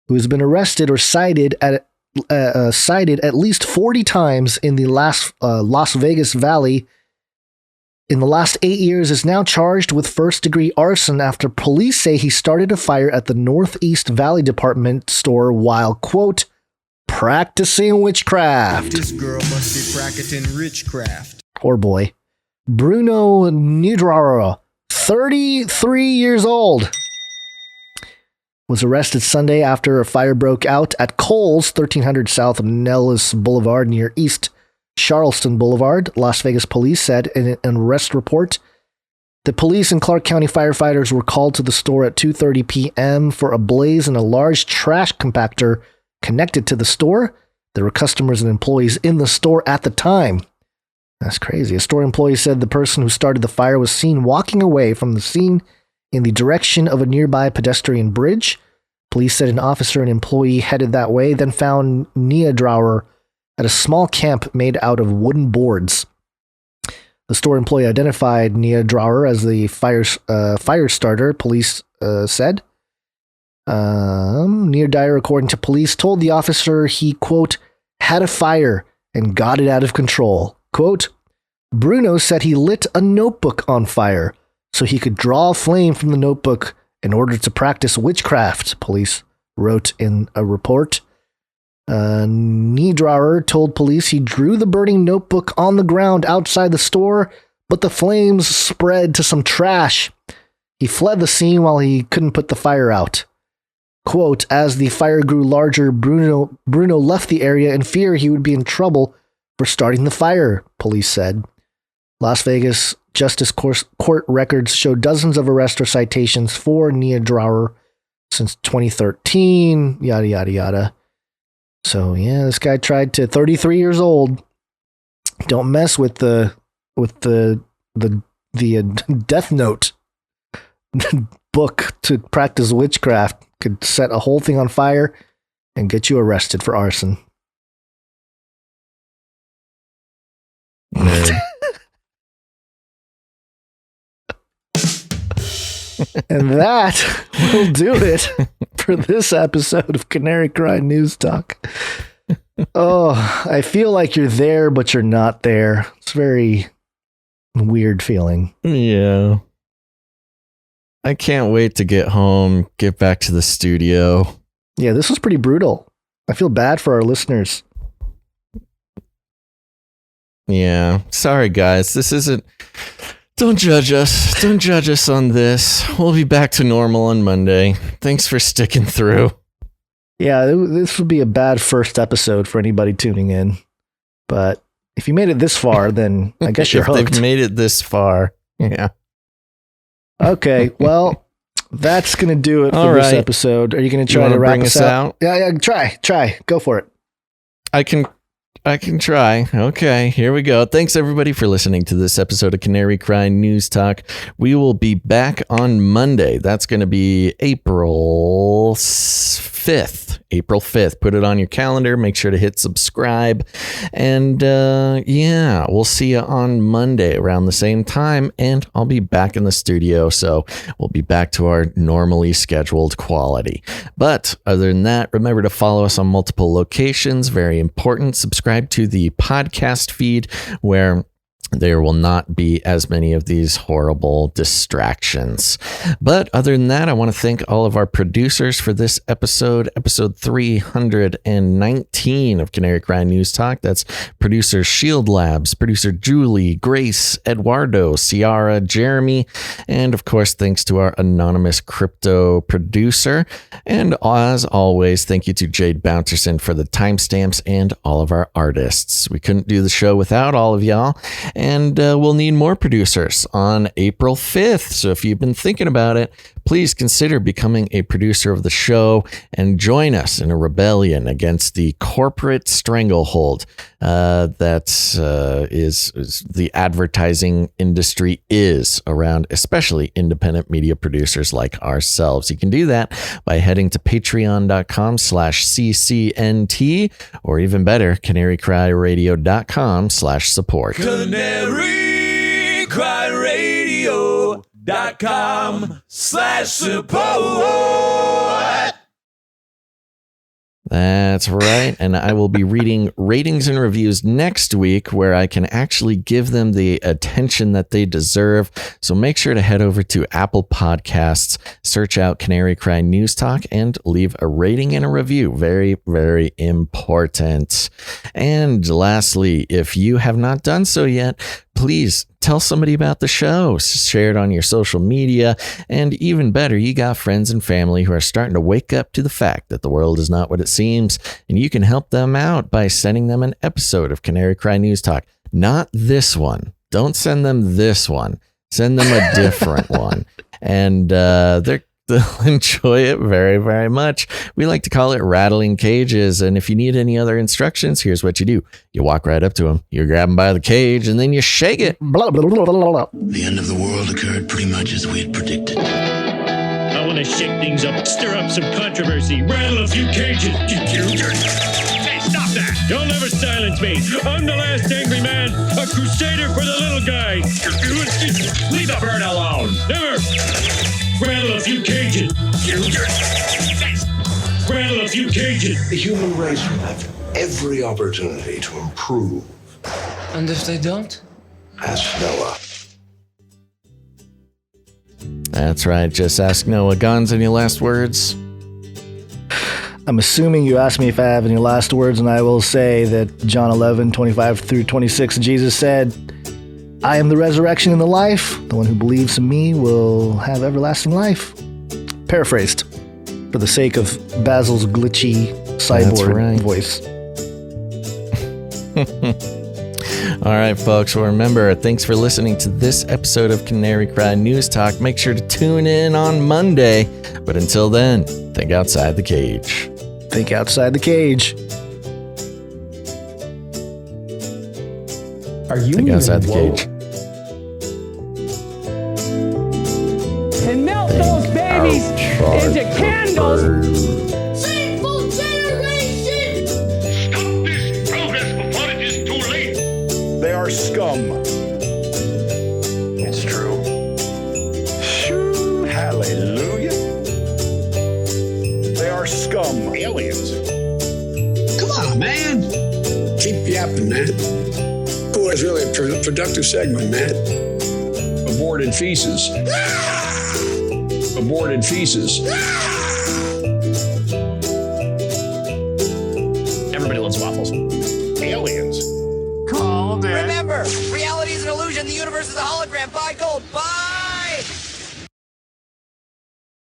who has been arrested or cited at least 40 times in the Las Vegas Valley in the last 8 years is now charged with first-degree arson after police say he started a fire at the Northeast Valley department store while, quote, practicing witchcraft. This girl must be practicing witchcraft. Poor boy. Bruno Nidrara, 33 years old, was arrested Sunday after a fire broke out at Kohl's, 1300 South Nellis Boulevard near East Charleston Boulevard. Las Vegas police said in an arrest report. The police and Clark County firefighters were called to the store at 2:30 p.m. for a blaze in a large trash compactor connected to the store. There were customers and employees in the store at the time. That's crazy. A store employee said the person who started the fire was seen walking away from the scene in the direction of a nearby pedestrian bridge. Police said an officer and employee headed that way, then found Nia Drower at a small camp made out of wooden boards. The store employee identified Nia Drower as the fire starter, police said. Nia Dyer, according to police, told the officer he, quote, had a fire and got it out of control. Quote, Bruno said he lit a notebook on fire so he could draw a flame from the notebook in order to practice witchcraft, police wrote in a report. Niederauer told police he drew the burning notebook on the ground outside the store, but the flames spread to some trash. He fled the scene while he couldn't put the fire out. Quote, as the fire grew larger, Bruno left the area in fear he would be in trouble for starting the fire, police said. Las Vegas Justice Court records show dozens of arrests or citations for Niederauer since 2013, yada, yada, yada. So, yeah, this guy tried to, 33 years old. Don't mess with the Death Note book to practice witchcraft. Could set a whole thing on fire and get you arrested for arson. Nerd. And that will do it for this episode of Canary Cry News Talk. Oh, I feel like you're there, but you're not there. It's a very weird feeling. Yeah. I can't wait to get home, get back to the studio. Yeah, this was pretty brutal. I feel bad for our listeners. Yeah. Sorry, guys. This isn't... Don't judge us. Don't judge us on this. We'll be back to normal on Monday. Thanks for sticking through. Yeah, this would be a bad first episode for anybody tuning in. But if you made it this far, then I guess you're hooked. They've made it this far. Yeah. Okay, well, that's going to do it for this episode. Are you going to try to wrap us out? Yeah, try. Go for it. I can try. Okay, here we go. Thanks, everybody, for listening to this episode of Canary Cry News Talk. We will be back on Monday. That's going to be April April 5th. April 5th. Put it on your calendar. Make sure to hit subscribe. And we'll see you on Monday around the same time. And I'll be back in the studio. So we'll be back to our normally scheduled quality. But other than that, remember to follow us on multiple locations. Very important. Subscribe to the podcast feed where there will not be as many of these horrible distractions. But other than that, I want to thank all of our producers for this episode 319 of Canary Cry News Talk. That's producer Shield Labs, producer Julie, Grace, Eduardo, Ciara, Jeremy, and of course, thanks to our anonymous crypto producer. And as always, thank you to Jade Bounterson for the timestamps and all of our artists. We couldn't do the show without all of y'all. And we'll need more producers on April 5th. So if you've been thinking about it, please consider becoming a producer of the show and join us in a rebellion against the corporate stranglehold that is the advertising industry is around, especially independent media producers like ourselves. You can do that by heading to patreon.com/CCNT, or even better, canarycryradio.com/support. canarycryradio.com/support. That's right. And I will be reading ratings and reviews next week where I can actually give them the attention that they deserve. So make sure to head over to Apple Podcasts, search out Canary Cry News Talk, and leave a rating and a review. Very, very important. And lastly, if you have not done so yet, please tell somebody about the show, share it on your social media, and even better, you got friends and family who are starting to wake up to the fact that the world is not what it seems, and you can help them out by sending them an episode of Canary Cry News Talk. Not this one. Don't send them this one. Send them a different one. And they'll enjoy it very, very much. We like to call it rattling cages. And if you need any other instructions, here's what you do. You walk right up to them, you grab them by the cage, and then you shake it. Blah, blah, blah, blah, blah. The end of the world occurred pretty much as we had predicted. I want to shake things up, stir up some controversy, rattle a few cages. Hey, stop that! Don't ever silence me. I'm the last angry man, a crusader for the little guy. Leave the bird alone. Never. Rattle a few cages. Rattle a few cages. The human race will have every opportunity to improve. And if they don't? Ask Noah. That's right. Just ask Noah. Guns, any last words? I'm assuming you asked me if I have any last words, and I will say that John 11:25-26, Jesus said, I am the resurrection and the life. The one who believes in me will have everlasting life. Paraphrased, for the sake of Basil's glitchy cyborg voice. All right, folks. Well, remember, thanks for listening to this episode of Canary Cry News Talk. Make sure to tune in on Monday. But until then, think outside the cage. Think outside the cage. Are you Think outside the woke? cage. And melt those babies into candles. Sinful generation! Stop this progress before it is too late. They are scum. It's true. Shoo, hallelujah. They are scum. Aliens. Come on, man. Keep yapping, man. Boy, it's really a productive segment, man. Aborted feces. Aborted feces. Everybody loves waffles. Aliens. Called it. Remember, reality is an illusion. The universe is a hologram. Bye. Go